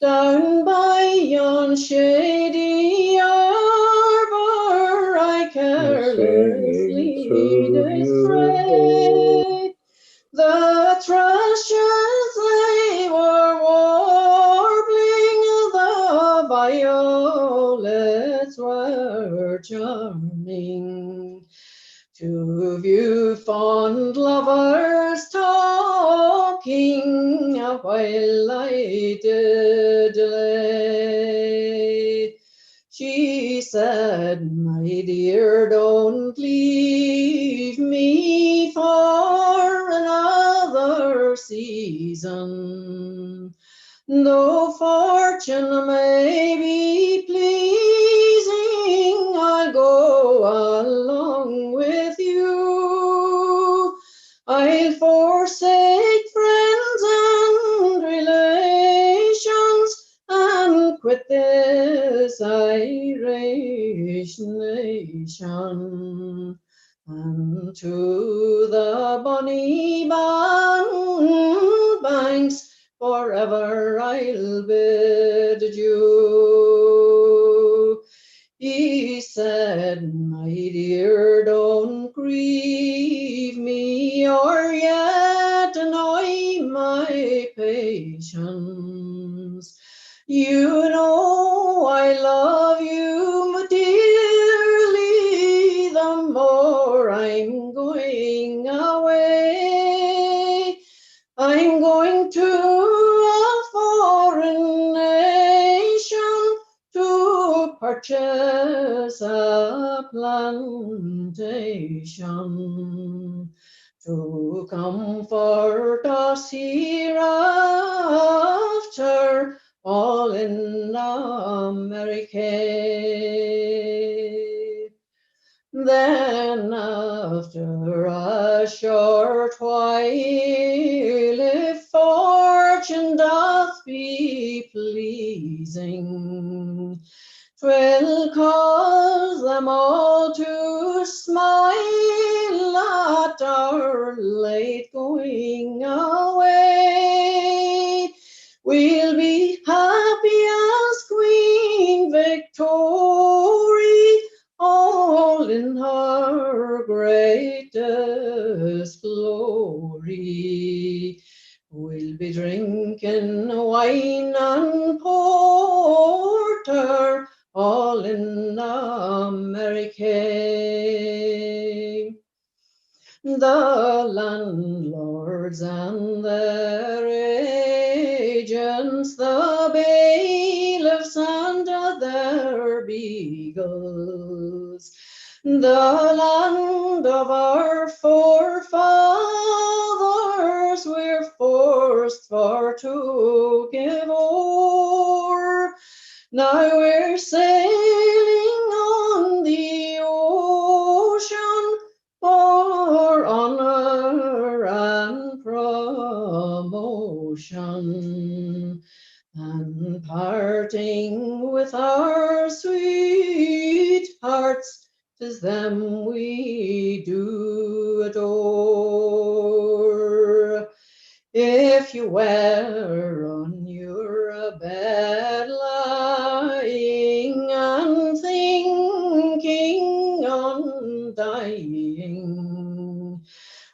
down by yon shady arbor, I carelessly did stray. The thrushes they were warbling, the violets were charming. To view fond lovers talking while I did lay. She said, my dear, don't leave me for another season. Though fortune may be pleasing, I'll go along with you. I'll forsake friends and relations and quit this Irish nation. And to the bonny banks forever I'll bid adieu. He said, my dear, don't grieve me or yet annoy my patience. You know I love you dearly, the more I'm going away. I'm going to a foreign nation to purchase a plantation. To comfort us hereafter, all in America. Then after a short while, if fortune doth be pleasing, 'twill cause them all to smile at our late going away. We'll be happy as Queen Victoria, all in her greatest glory. We'll be drinking wine and porter, all in America. The landlords and their agents, the bailiffs and their beagles, the land of our forefathers we're forced for to give o'er. Now we're sailing on the ocean for honor and promotion, and parting with our sweethearts, 'tis them we do adore. If you were on your bed lying and thinking on dying,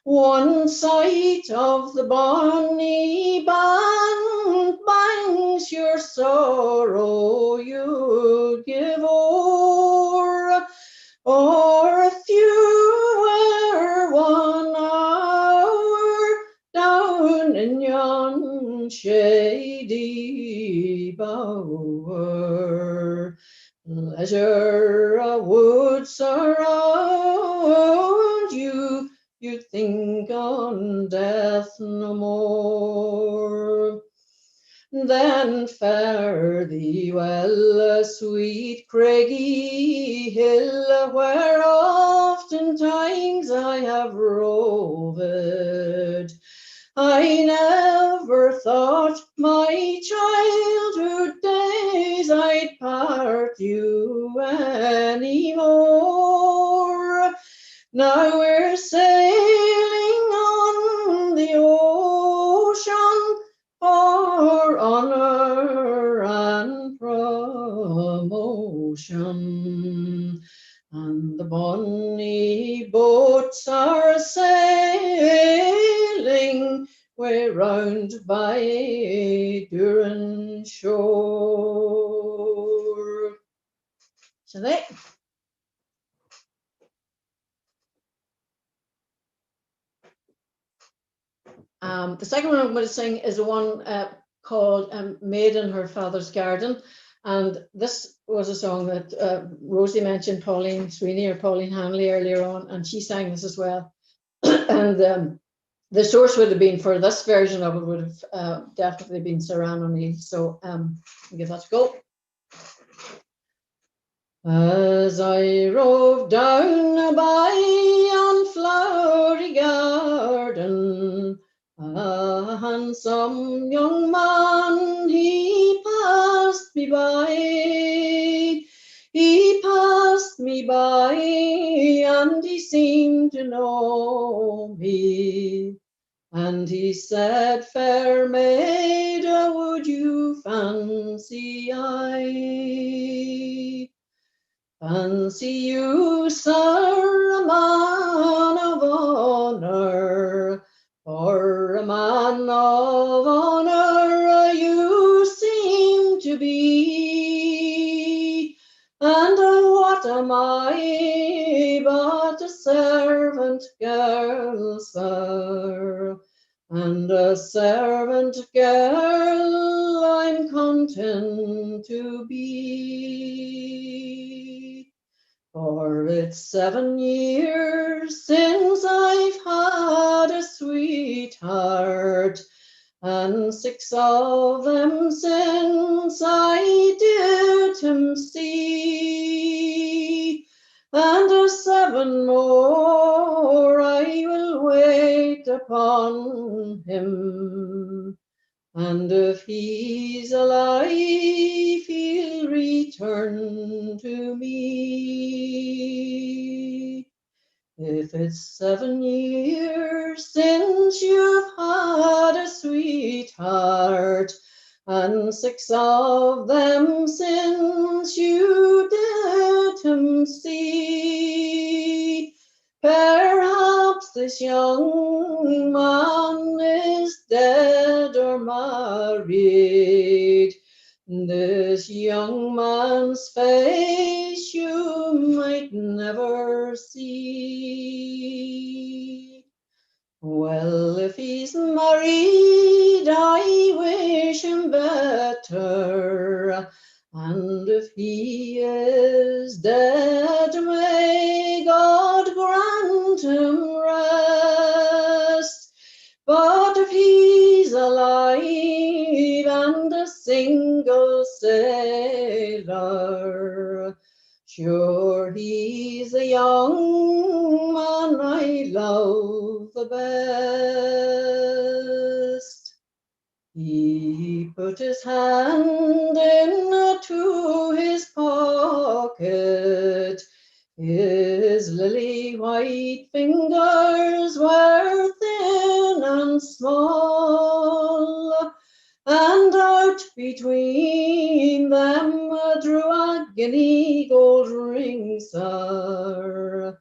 one sight of the bonny banks your sorrow you'd give o'er. Or if you were 1 hour down in yon shady bower, leisure would surround you, you'd think on death no more. Then fare thee well, sweet craggy hill, where oftentimes I have roved. I never thought my childhood days I'd part you anymore. Now we're sailing on the ocean for honor and promotion, and the bonny boats are sailing way round by Durin shore. So they. The second one I'm going to sing is the one called Maid in Her Father's Garden. And this was a song that Rosie mentioned, Pauline Sweeney or Pauline Hanley earlier on, and she sang this as well. And the source would have been for this version of it would have definitely been Saran O'Neill. So I'll give that a go. As I rove down by yon flowery garden, a handsome young man, he passed me by. He passed me by, and he seemed to know me. And he said, fair maid, would you fancy I? Fancy you, sir, a man of honour, for a man of honour you seem to be. And what am I but a servant girl, sir? And a servant girl I'm content to be. For it's 7 years since I've had a sweetheart, and 6 of them since I did him see, and 7 return to me. If it's 7 years since you've had a sweetheart, and 6 of them since you did him see, perhaps this young man is dead or married. This young man's face you might never see. Well, if he's married, I wish him better. And if he is dead, may God grant him rest. But if he's alive and a single sailor, sure he's a young man I love the best. He put his hand into his pocket. His lily white fingers were thin and small, and out between them drew a guinea gold ring, sir.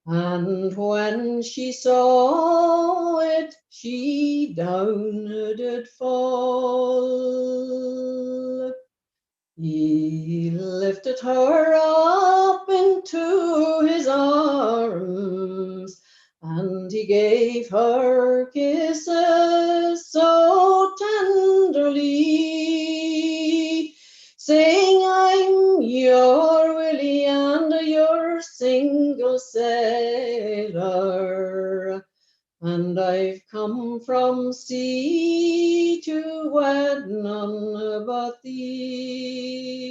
And when she saw it, she down did fall. He lifted her up into his arms, and he gave her kisses so tenderly, saying, I'm your Willie and your single sailor, and I've come from sea to wed none but thee.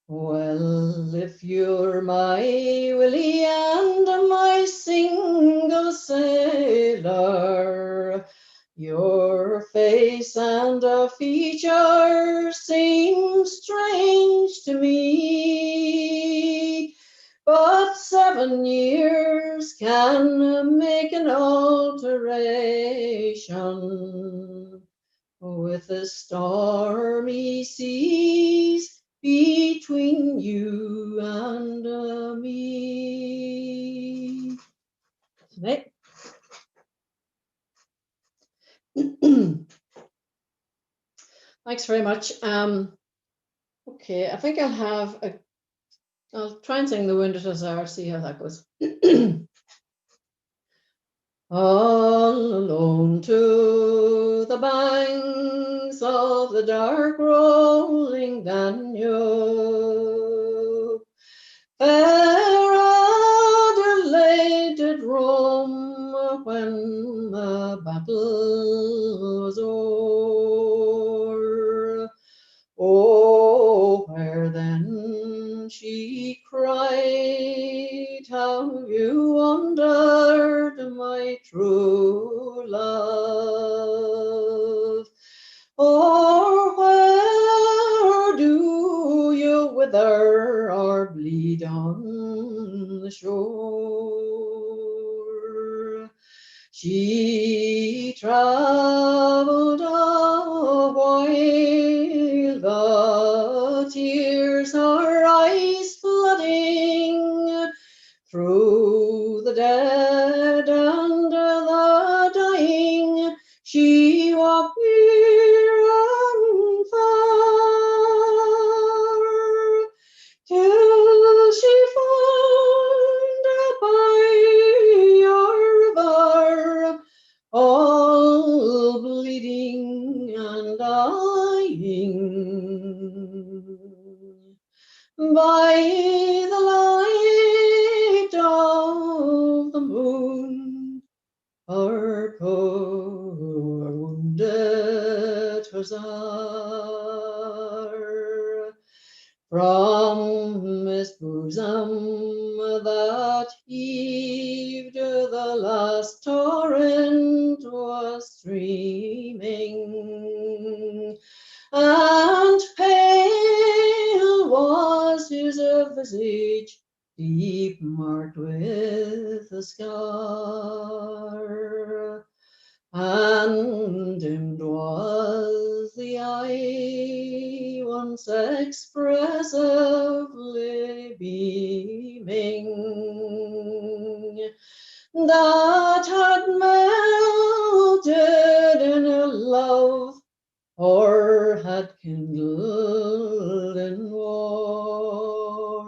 Well, if you're my Willie and my single sailor, your face and features seem strange to me, but 7 years can make an alteration. With the stormy seas between you and me. Right. Thanks very much. Okay, I think I'll try and sing The Wounded Hussar, see how that goes. All alone to the banks of the dark rolling Danube, fair Adelaide did roam when the battle was o'er. Oh, where then she cried, how you wandered, my true love. Or where do you wither or bleed on the shore? She traveled a while, the tears her eyes flooding, through the dead and the dying. She walked near and far, till she found a byre, all bleeding and dying. By the light of the moon, our poor wounded hussar, from his bosom that heaved the last torrent was streaming, and pain a visage deep marked with a scar, and dimmed was the eye once expressively beaming, that had melted in a love or had kindled in war.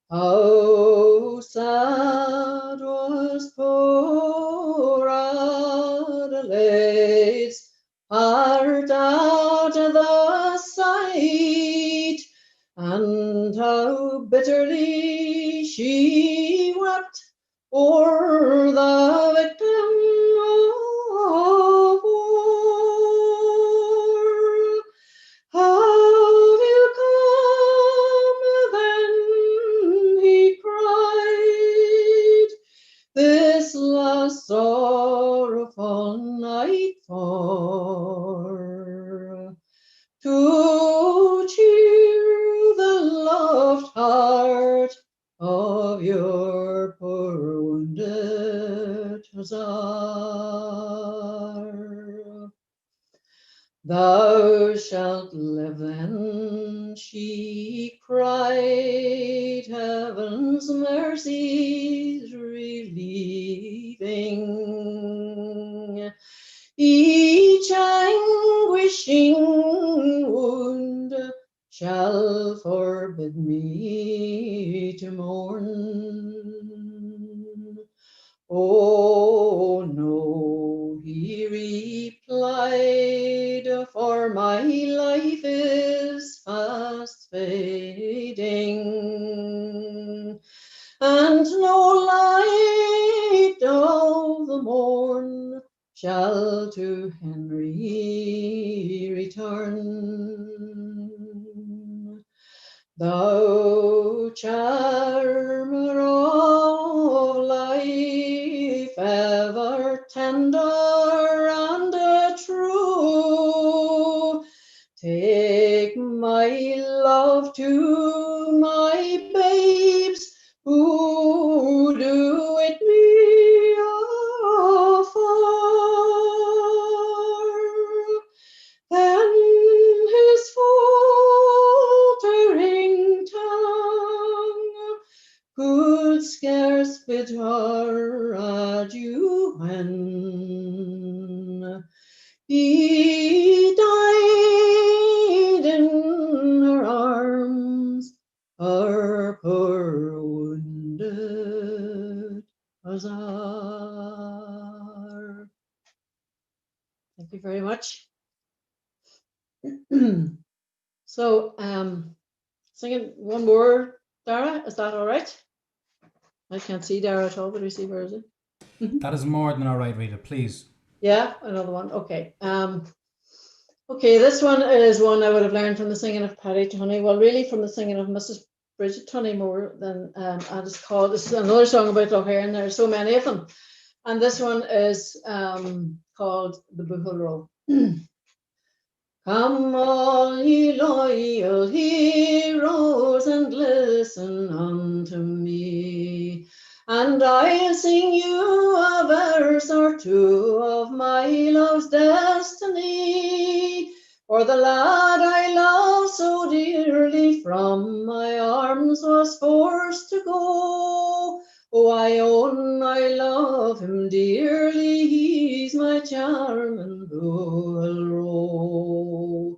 How sad was poor Adelaide's heart at the sight, and how bitterly she wept o'er the victim of war. Have you come then, he cried, this last sorrowful night for, to cheer the loved heart of your poor wounded Hussar. Thou shalt live then, she cried, heaven's mercies relieving, each anguishing wound shall forbid me to mourn. Oh no, he replied, for my life is fast fading, and no light of the morn shall to Henry return. Thou charmer of life, ever tender and true, take my love to my babes who do it me afar. Then his faltering tongue could scarce bid her adieu when he died in her arms, her poor wounded Hussar. Thank you very much. So, singing one more, Dara, is that all right? I can't see Dara at all, but we see where is it? That is more than all right, Rita, please. Yeah, another one. Okay. Okay, this one is one I would have learned from the singing of Paddy Tunney. Well, really from the singing of Mrs. Bridget Tunney more than this is another song about Lough and there's so many of them. And this one is called The Boohil Row. Come all ye loyal heroes and listen unto me, and I'll sing you a verse or two of my love's destiny. For the lad I love so dearly from my arms was forced to go. Oh, I own I love him dearly, he's my charming Boohil Row.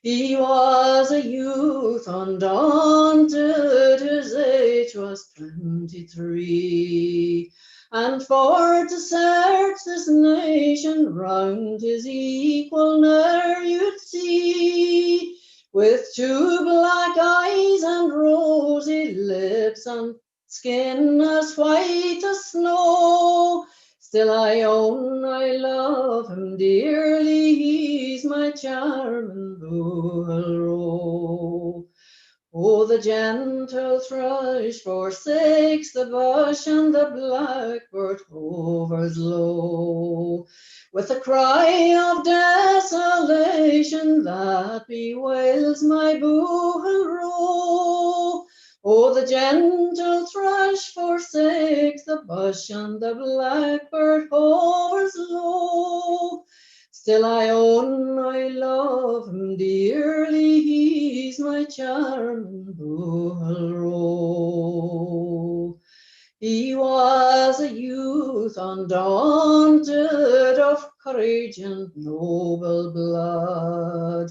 He was a youth undaunted, his age was 23, and for to search this nation round his equal ne'er you'd see, with two black eyes and rosy lips and skin as white as snow. Still I own I love him dearly, he's my charming Boohil Row. Oh, the gentle thrush forsakes the bush and the blackbird hovers low, with a cry of desolation that bewails my Boohil Row. Oh, the gentle thrush forsakes the bush, and the blackbird hovers low. Still I own I love him dearly, he's my charming Bull. He was a youth undaunted, of courage and noble blood,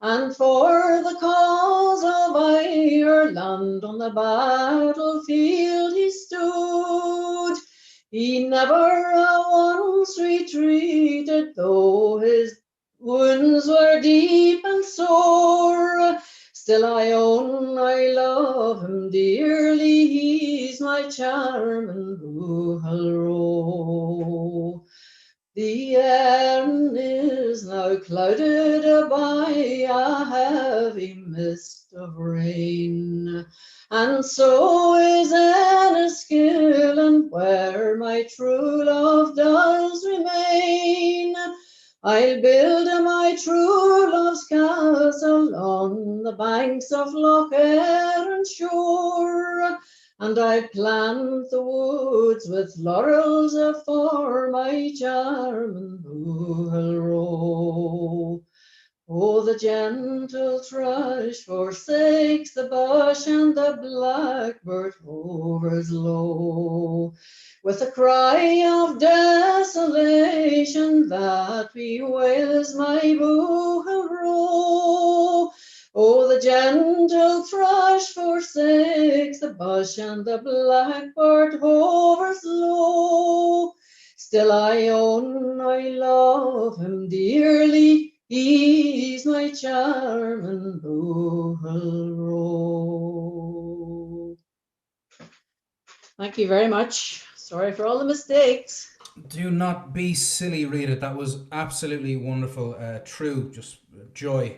and for the cause of Ireland on the battlefield he stood. He never once retreated, though his wounds were deep and sore. Still I own I love him dearly, he's my charming Bull. The air is now clouded by a heavy mist of rain, and so is Enniskillen, where my true love does remain. I'll build my true love's castle on the banks of Loch Erin shore, and I plant the woods with laurels for my charming Bull. Oh, the gentle thrush forsakes the bush, and the blackbird hovers low. With a cry of desolation that bewails my Bull. Oh, the gentle thrush forsakes the bush, and the blackbird hovers low. Still I own I love him dearly, he's my charming Bull. Thank you very much. Sorry for all the mistakes. Do not be silly, Rita. That was absolutely wonderful. True, just joy.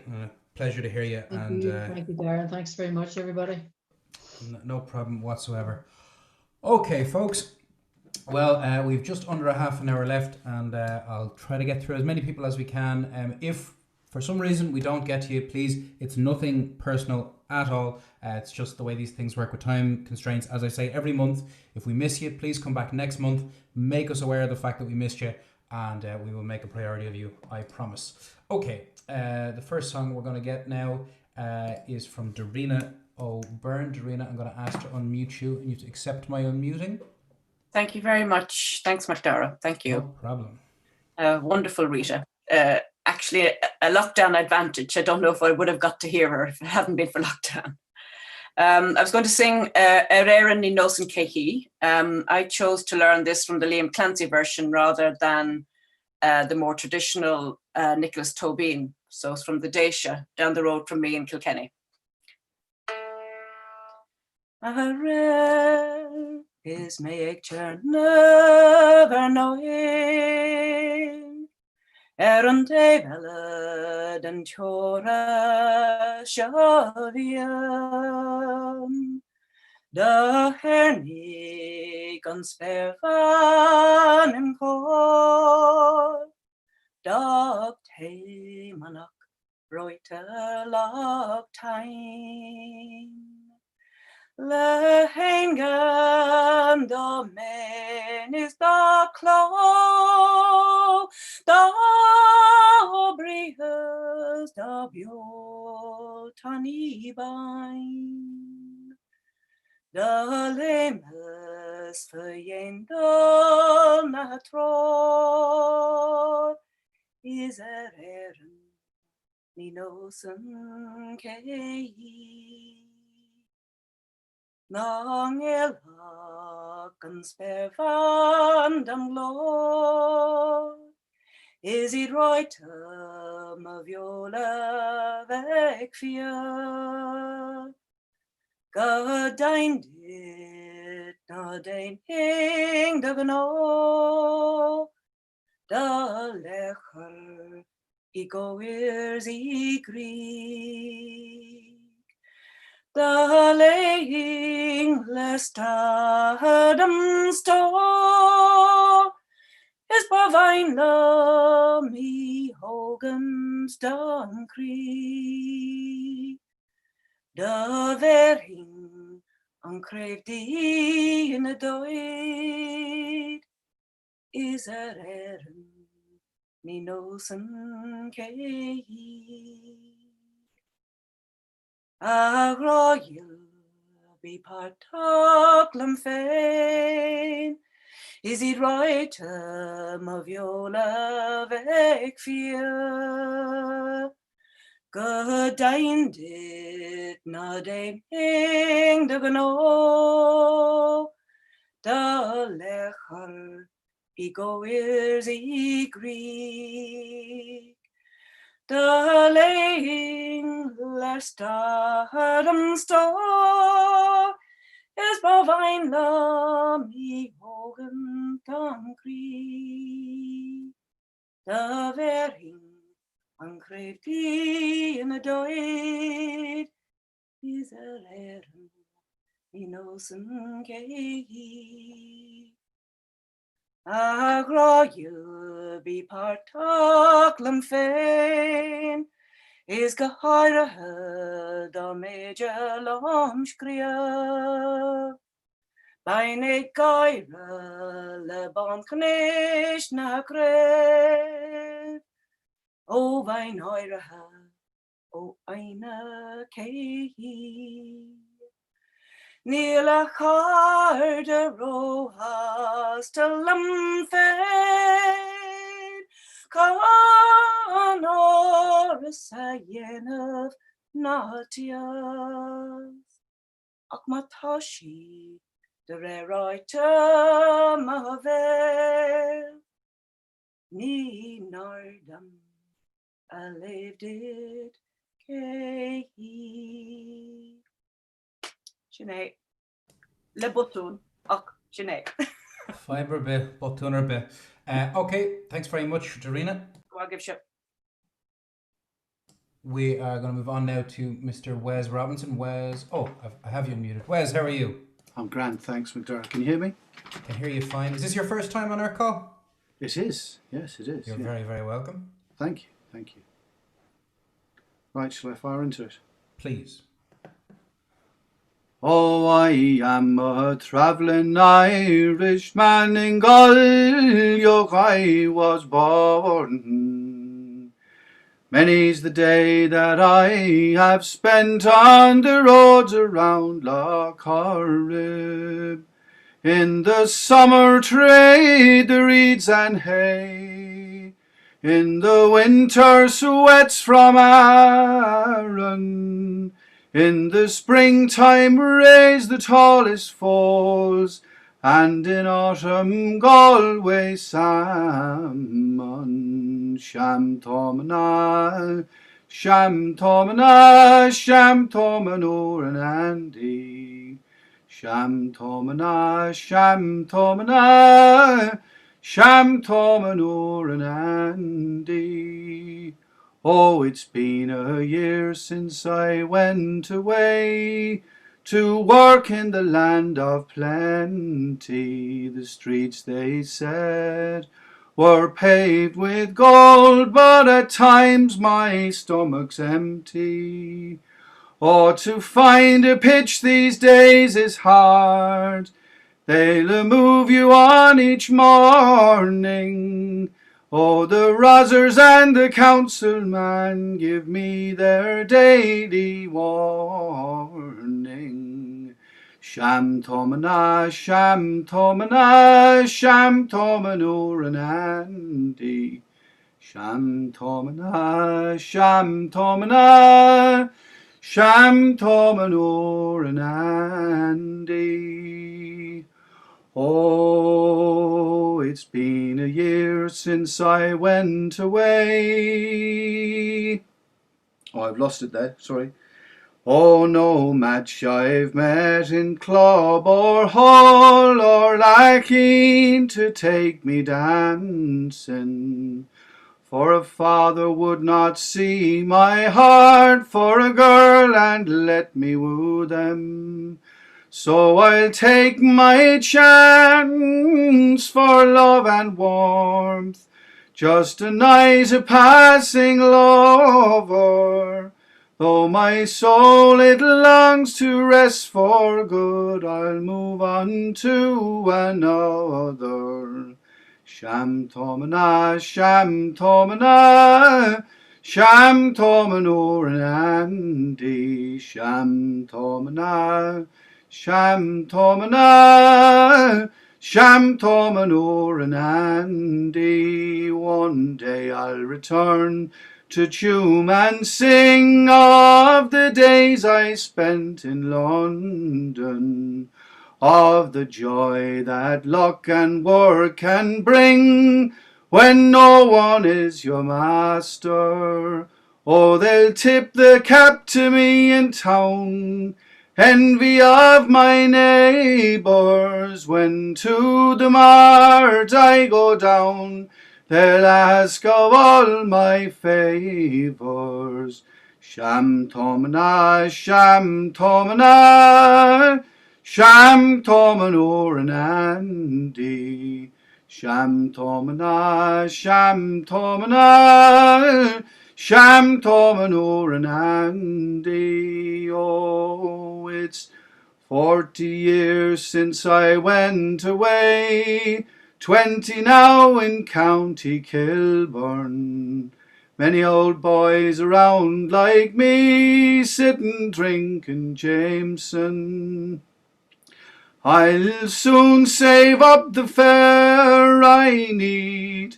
Pleasure to hear you. Thank you, Darren. Thanks very much, everybody. No problem whatsoever. Okay, folks. Well, we've just under a half an hour left, and I'll try to get through as many people as we can. If for some reason we don't get to you, please, it's nothing personal at all. It's just the way these things work with time constraints. As I say, every month, if we miss you, please come back next month. Make us aware of the fact that we missed you, and we will make a priority of you, I promise. Okay, the first song we're going to get now is from Darina O'Byrne. Darina, I'm going to ask to unmute you, and you to accept my unmuting. Thank you very much. Thanks, Dara. Thank you. No problem. Wonderful, Rita. Actually, a lockdown advantage. I don't know if I would have got to hear her if it hadn't been for lockdown. I was going to sing Erin Ní Nosan Ceithí. I chose to learn this from the Liam Clancy version rather than the more traditional Nicholas Tobin. So it's from the Daisha, down the road from me in Kilkenny. Is make your never knowing Eran de velad and chora shaviam Da herni gunspare van im kor Dog te manak roita log time Le hengan do men is da clo da brihas da bio tani bain da lemes feyendo na tro is Erin Ní Nosan Ceithí Long elak and spare van dam Lord, is it right of your love fear? God dined it, not ein hing of no, da lecher, he go ears he gree. The laying lest Adam store is bovine me Hogan's Dun Cree. The verin an craibh dí in a dóid is an ní nós an céad. A roiil bhí páirteach féin is iad ráite má bheola bheith fia. Go daindit na déiming de gno da lechar I goirs I Greek da leing lestadam sto is bovain lam I hogan dan Greek da vering an craibh dí in a dóid is a léireann ní nós an céad. A gráill bhí páirteach féin is go háirithe dá méide lom scríoch. Bain ag gaiire le ban cnéis na craibh. O bhain áirithe ó aine céhí. Níl a chár de róthas de lam féin, Can áras a dhéanamh nátias. Ach má tá sí de réráite má bheith, ní nárdam I lived it céhí. Sinead, le botún ach Sinead. Fibre bit, botúnar bit. Okay, thanks very much, Darina. I'll give you. We are going to move on now to Mr. Wes Robinson. Wes, oh, I have you unmuted. Wes, how are you? I'm grand, thanks, McDermott. Can you hear me? I can hear you fine. Is this your first time on our call? It is, yes, it is. You're yeah. very, very welcome. Thank you, thank you. Right, shall I fire into it? Please. Oh, I am a travelling Irishman, in Galway I was born. Many's the day that I have spent on the roads around Lough Corrib. In the summer trade the reeds and hay, in the winter sweats from Arran, in the springtime raise the tallest falls, and in autumn Galway salmon. Sham Tomana, Sham Tomana, Sham Tomanor and Andy. Sham Tomana, Sham Tomana, Sham Tomanor and Andy. Oh, it's been a year since I went away to work in the land of plenty. The streets, they said, were paved with gold, but at times my stomach's empty. Oh, to find a pitch these days is hard. They'll move you on each morning. Oh, the rozzers and the councilman give me their daily warning. Sham Tomana, Sham Tomana, Sham Tomanor and Andy. Sham Tomana, Sham Tomana, Sham Tomanor and Andy. Oh, it's been a year since I went away. Oh, I've lost it there, sorry. Oh, no match I've met in club or hall or lacking to take me dancing. For a father would not see my heart for a girl and let me woo them. So I'll take my chance for love and warmth, just a night, a passing lover. Though my soul it longs to rest for good, I'll move on to another. Sham Tomana, Sham Tomana, Sham Tomanor and Andy, Sham Tomana, Sham Tomana, Sham Tomanor and Andy. One day I'll return to Tuam and sing of the days I spent in London, of the joy that luck and work can bring when no one is your master. Oh, they'll tip the cap to me in town, envy of my neighbours. When to the mart I go down, they'll ask of all my favours. Sham Tomana, Sham Tomana, Sham Tomanor and Andy. Sham Tomana, Sham Tomana, Sham Tomanor and Andy. Oh, it's 40 years since I went away, 20 now in County Kilburn. Many old boys around like me, sitting drinking Jameson. I'll soon save up the fare I need,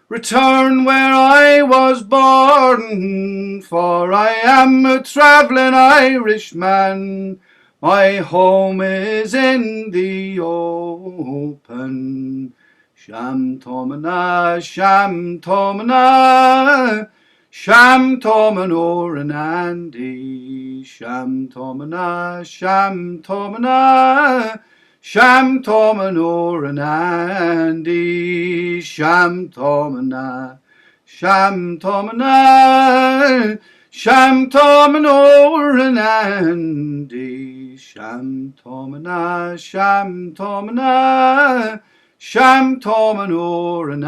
return where I was born, for I am a travelling Irishman. My home is in the open. Sham Tomana, Sham Tomana, Sham Tomanor and Andy. Sham Tomana, Sham Tomana, Sham Tomanor and Andy. Sham Tomana, Sham Tomana, Sham Tomanor and Andy. Sham Tomana, Sham Tomana, Sham Tomanor and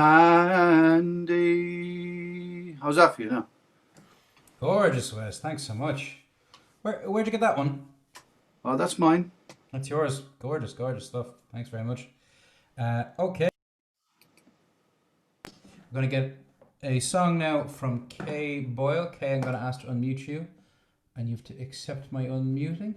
Andy. How's that for you now? Gorgeous, Wes. Thanks so much. Where'd you get that one? Oh, that's mine. That's yours. Gorgeous, gorgeous stuff. Thanks very much. Okay. I'm going to get a song now from Kay Boyle. Kay, I'm going to ask to unmute you, and you have to accept my unmuting.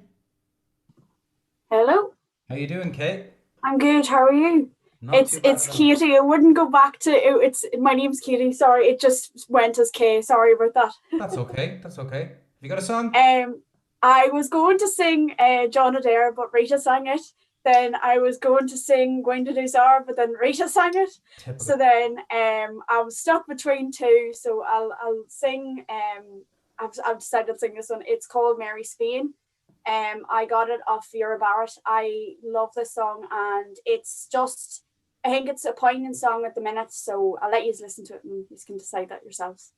Hello, How you doing, Kay? I'm good. How are you? Not It's too bad it's at all. Katie. I wouldn't go back to it. It's my name's Katie. Sorry, it just went as Kay. Sorry about that. That's okay. That's okay. Have you got a song? I was going to sing John Adair, but Rita sang it. Then I was going to sing Going to Lose Our, but then Rita sang it. Typical. So then I was stuck between two. So I'll sing. I've decided to sing this one. It's called Mary Spain. I got it off Vera Barrett. I love this song, and it's just, I think it's a poignant song at the minute, so I'll let you listen to it and you can decide that yourselves.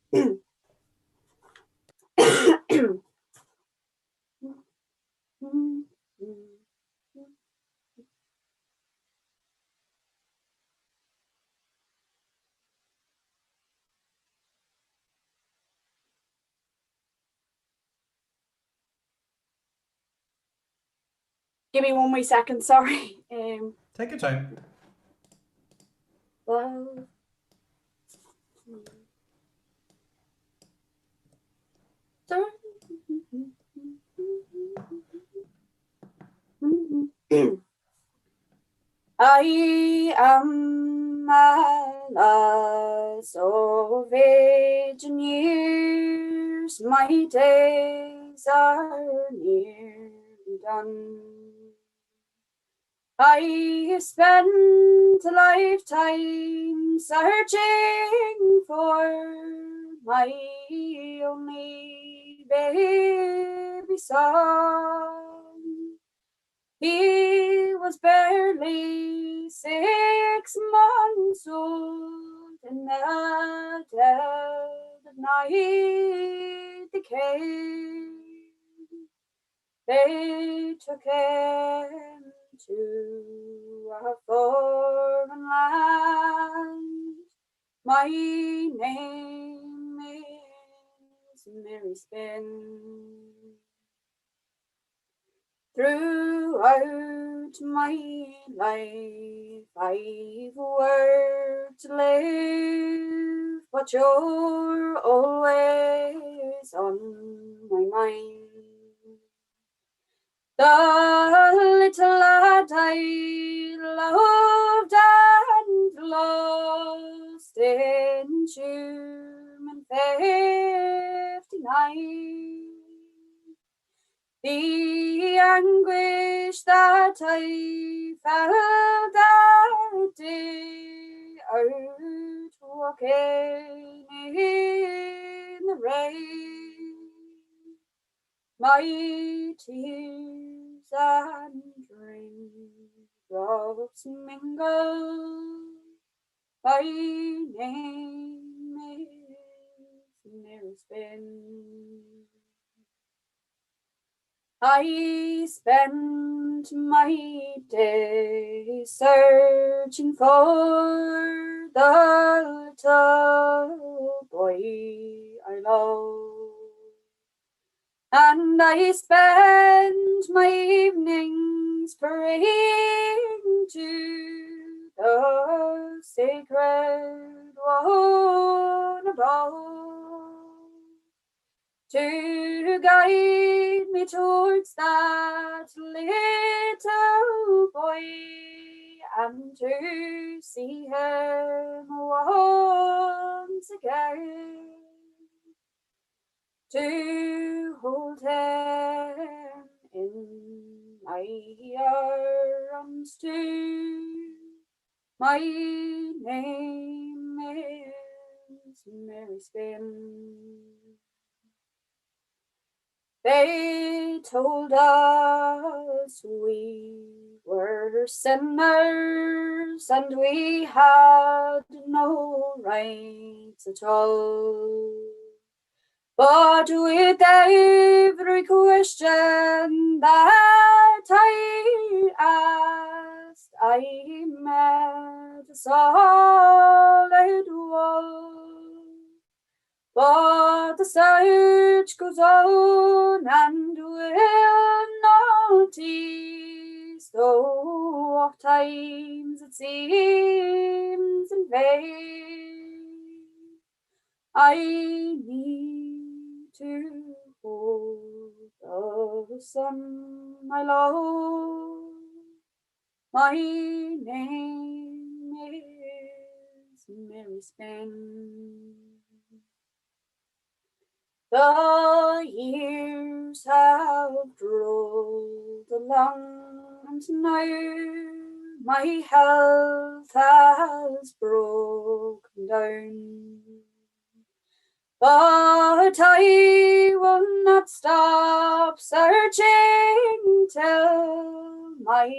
Give me 1 wee second, sorry. Take your time. Love. I am a lass of age and years, my days are nearly done. I have spent a lifetime searching for my only baby son. He was barely 6 months old, and that dead of night they came. They took him to a foreign land. My name is Mary Spin. Throughout my life I've worked to live, but you're always on my mind. The little lad I loved and lost in June 59. The anguish that I felt that day out walking in the rain, my tears and raindrops mingle. My name is Mary Spin. I spent my days searching for the little boy I love, and I spent my evenings praying to the sacred one above to guide me towards that little boy and to see him once again, to hold him in my arms too. My name is Mary Spin. They told us we were sinners and we had no rights at all. But with every question that I asked, I met a solid wall. But the search goes on and will not cease, though oft times it seems in vain. I need to hold the sun I love. My name is Mary Spin. The years have rolled along, and now my health has broken down. But I will not stop searching till my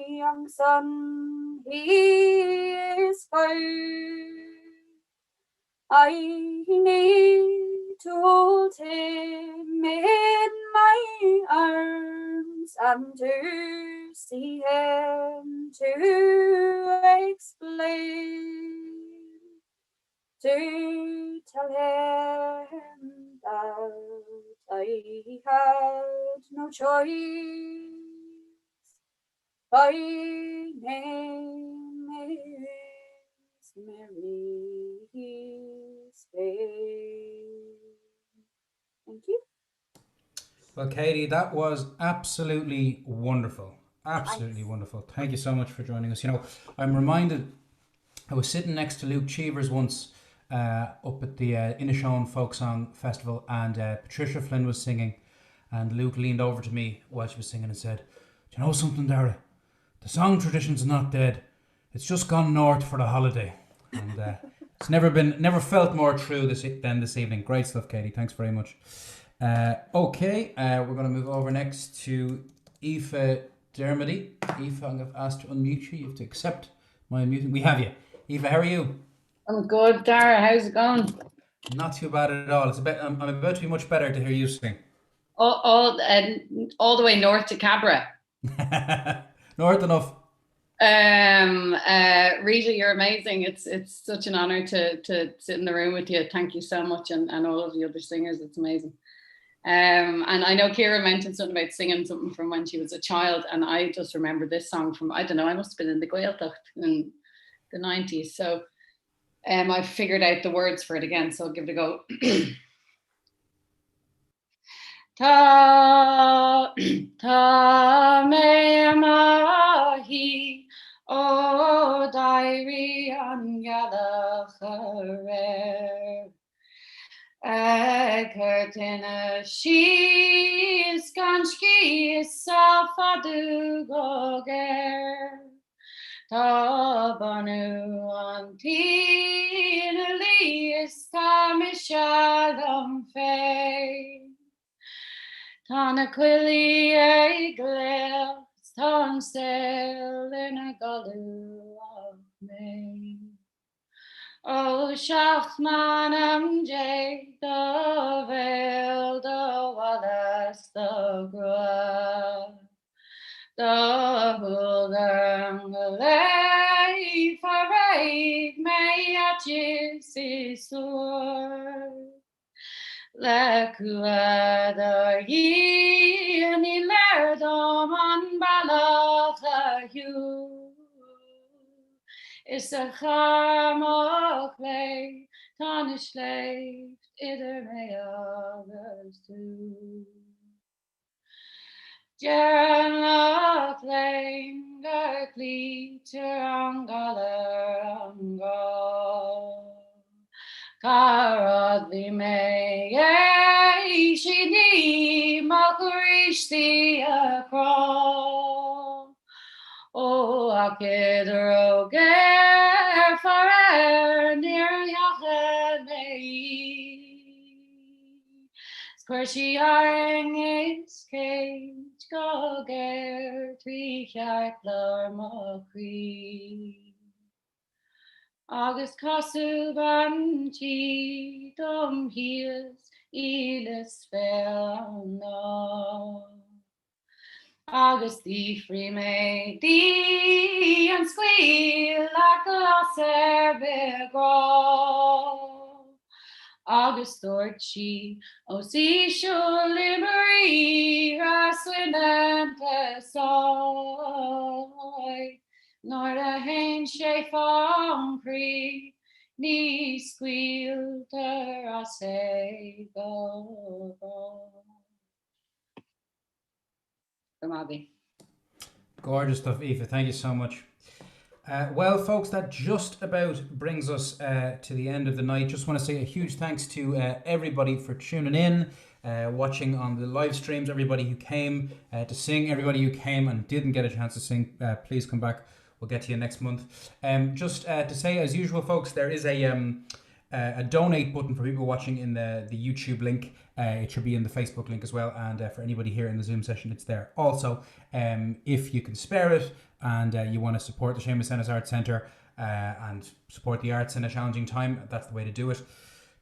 young son he is found. I need to hold him in my arms and to see him, to explain, to tell him that I had no choice. My name is Mary Spin. Thank you. Well, Katie, that was absolutely wonderful. Absolutely wonderful. Thank you so much for joining us. You know, I'm reminded, I was sitting next to Luke Cheevers once up at the Inishowen Folk Song Festival, and Patricia Flynn was singing, and Luke leaned over to me while she was singing and said, "Do you know something, Dara? The song tradition's not dead. It's just gone north for the holiday." And it's never felt more true than this evening. Great stuff, Katie. Thanks very much. Okay, we're going to move over next to Aoife Dermody. Aoife, I'm going to ask to unmute you. You have to accept my unmuting. We have you. Aoife, how are you? I'm good, Dara. How's it going? Not too bad at all. I'm about to be much better to hear you sing. All the way north to Cabra. North enough. Rita, you're amazing. It's such an honor to sit in the room with you. Thank you so much, and all of the other singers. It's amazing. And I know Kira mentioned something about singing something from when she was a child, and I just remember this song from, I don't know, I must have been in the Gaeltacht in the 90s. So I figured out the words for it again, so I'll give it a go. Ta me mahi o dairi an Gallagher. Curtain she's ganski safadu goger. Ta banu antinali is mishalom fei. Tana quilly a glare, ton sail in a galu of me. O Shachmanam Jay, the veil, the Wallace, the Grua, the Hulgang, the Lay, Farade, may a chisy sword. Le cuada ye ni lerdom an balach you is a charmach lay tanish lay ider me others too. Jerlach lane der cleater angaler angal. Karad vi me she ni makrish the across. Oh, akedro ger farer near yached me. Squishy aring is cage go ger three yaklar makri. August casu banchi dom heels ilis no. August the free may thee and squeal like a cerbegro. August orchi o si shulimari raswinante soy. Nor the hain she from cree, ni squeal ter I say go. Gorgeous stuff, Aoife. Thank you so much. Well, folks, that just about brings us to the end of the night. Just want to say a huge thanks to everybody for tuning in, watching on the live streams, everybody who came to sing, everybody who came and didn't get a chance to sing, please come back. We'll get to you next month. Just to say, as usual, folks, there is a donate button for people watching in the YouTube link. It should be in the Facebook link as well. And for anybody here in the Zoom session, it's there. Also, if you can spare it and you want to support the Seamus Ennis Arts Centre and support the arts in a challenging time, that's the way to do it.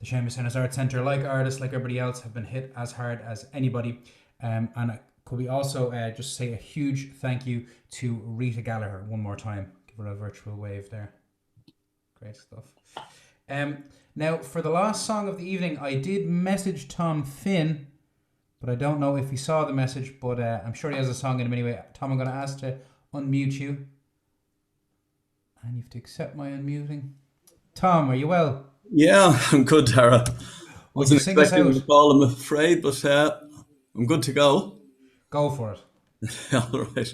The Seamus Ennis Arts Centre, like artists, like everybody else, have been hit as hard as anybody. And could we also just say a huge thank you to Rita Gallagher one more time. Give her a virtual wave there. Great stuff. Now, for the last song of the evening, I did message Tom Finn, but I don't know if he saw the message, but I'm sure he has a song in him anyway. Tom, I'm going to ask to unmute you. And you have to accept my unmuting. Tom, are you well? Yeah, I'm good, Tara. Wasn't sing us expecting out? the call, I'm afraid, but I'm good to go. Go for it. All right.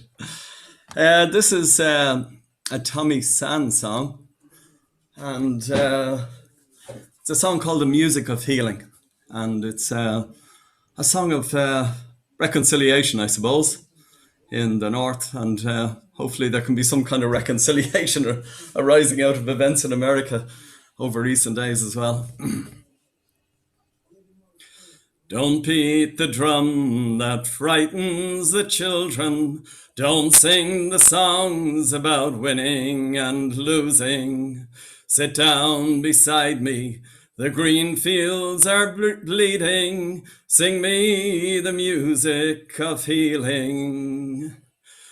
This is a Tommy Sand song, and it's a song called The Music of Healing, and it's a song of reconciliation, I suppose, in the North, and hopefully there can be some kind of reconciliation arising out of events in America over recent days as well. Don't beat the drum that frightens the children. Don't sing the songs about winning and losing. Sit down beside me. The green fields are bleeding. Sing me the music of healing.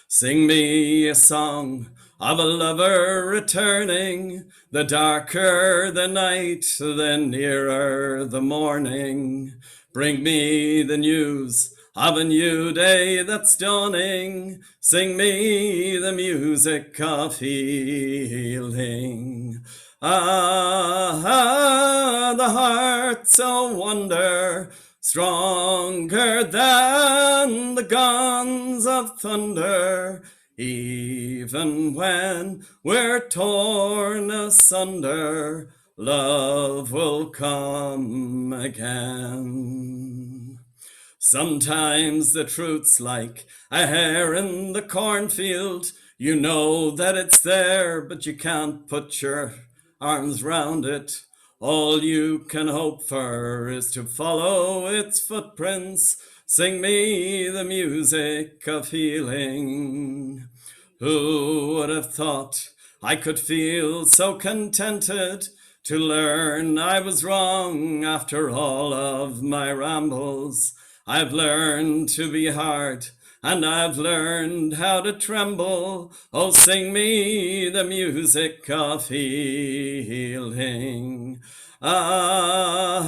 Sing me a song of a lover returning. The darker the night, the nearer the morning. Bring me the news of a new day that's dawning. Sing me the music of healing. Ah, the heart's a wonder, stronger than the guns of thunder. Even when we're torn asunder, love will come again. Sometimes the truth's like a hare in the cornfield. You know that it's there, but you can't put your arms round it. All you can hope for is to follow its footprints. Sing me the music of healing. Who would have thought I could feel so contented to learn I was wrong after all of my rambles? I've learned to be hard, and I've learned how to tremble. Oh, sing me the music of healing. Ah,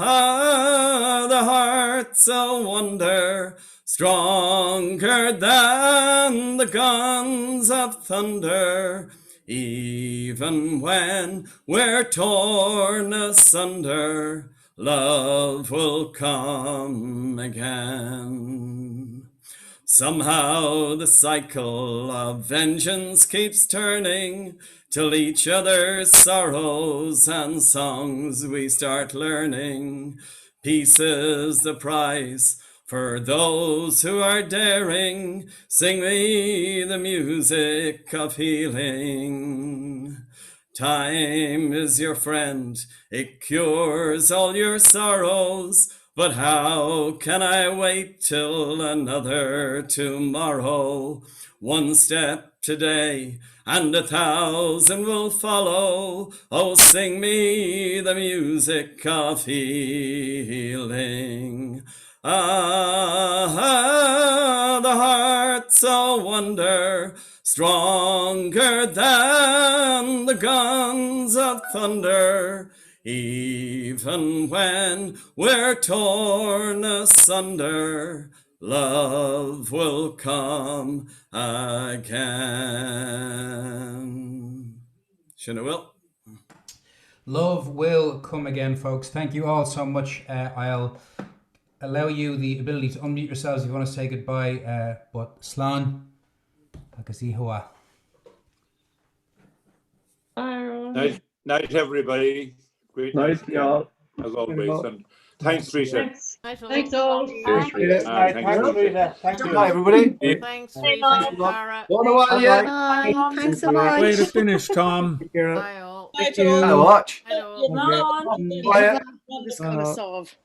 the heart's a wonder, stronger than the guns of thunder. Even when we're torn asunder, love will come again. Somehow the cycle of vengeance keeps turning, till each other's sorrows and songs we start learning. Peace is the prize for those who are daring. Sing me the music of healing. Time is your friend, it cures all your sorrows. But how can I wait till another tomorrow? One step today and 1,000 will follow. Oh, sing me the music of healing. Ah, the heart's a wonder, stronger than the guns of thunder. Even when we're torn asunder, love will come again. Shouldn't it will? Love will come again, folks. Thank you all so much. I'll allow you the ability to unmute yourselves if you want to say goodbye. But Slán, agus Ihuwa. Night, everybody. Great Night, y'all. as always. And thanks, Rita. Thanks all. Thanks, Rita. Thanks, Rita. Thanks, everybody. Thanks, Thanks, Rita. Laura. Tara. One a while yet. Thanks a lot. Way to finish, Tom. Bye all. Thank you. Watch. Hello. Quiet. This kind of solve.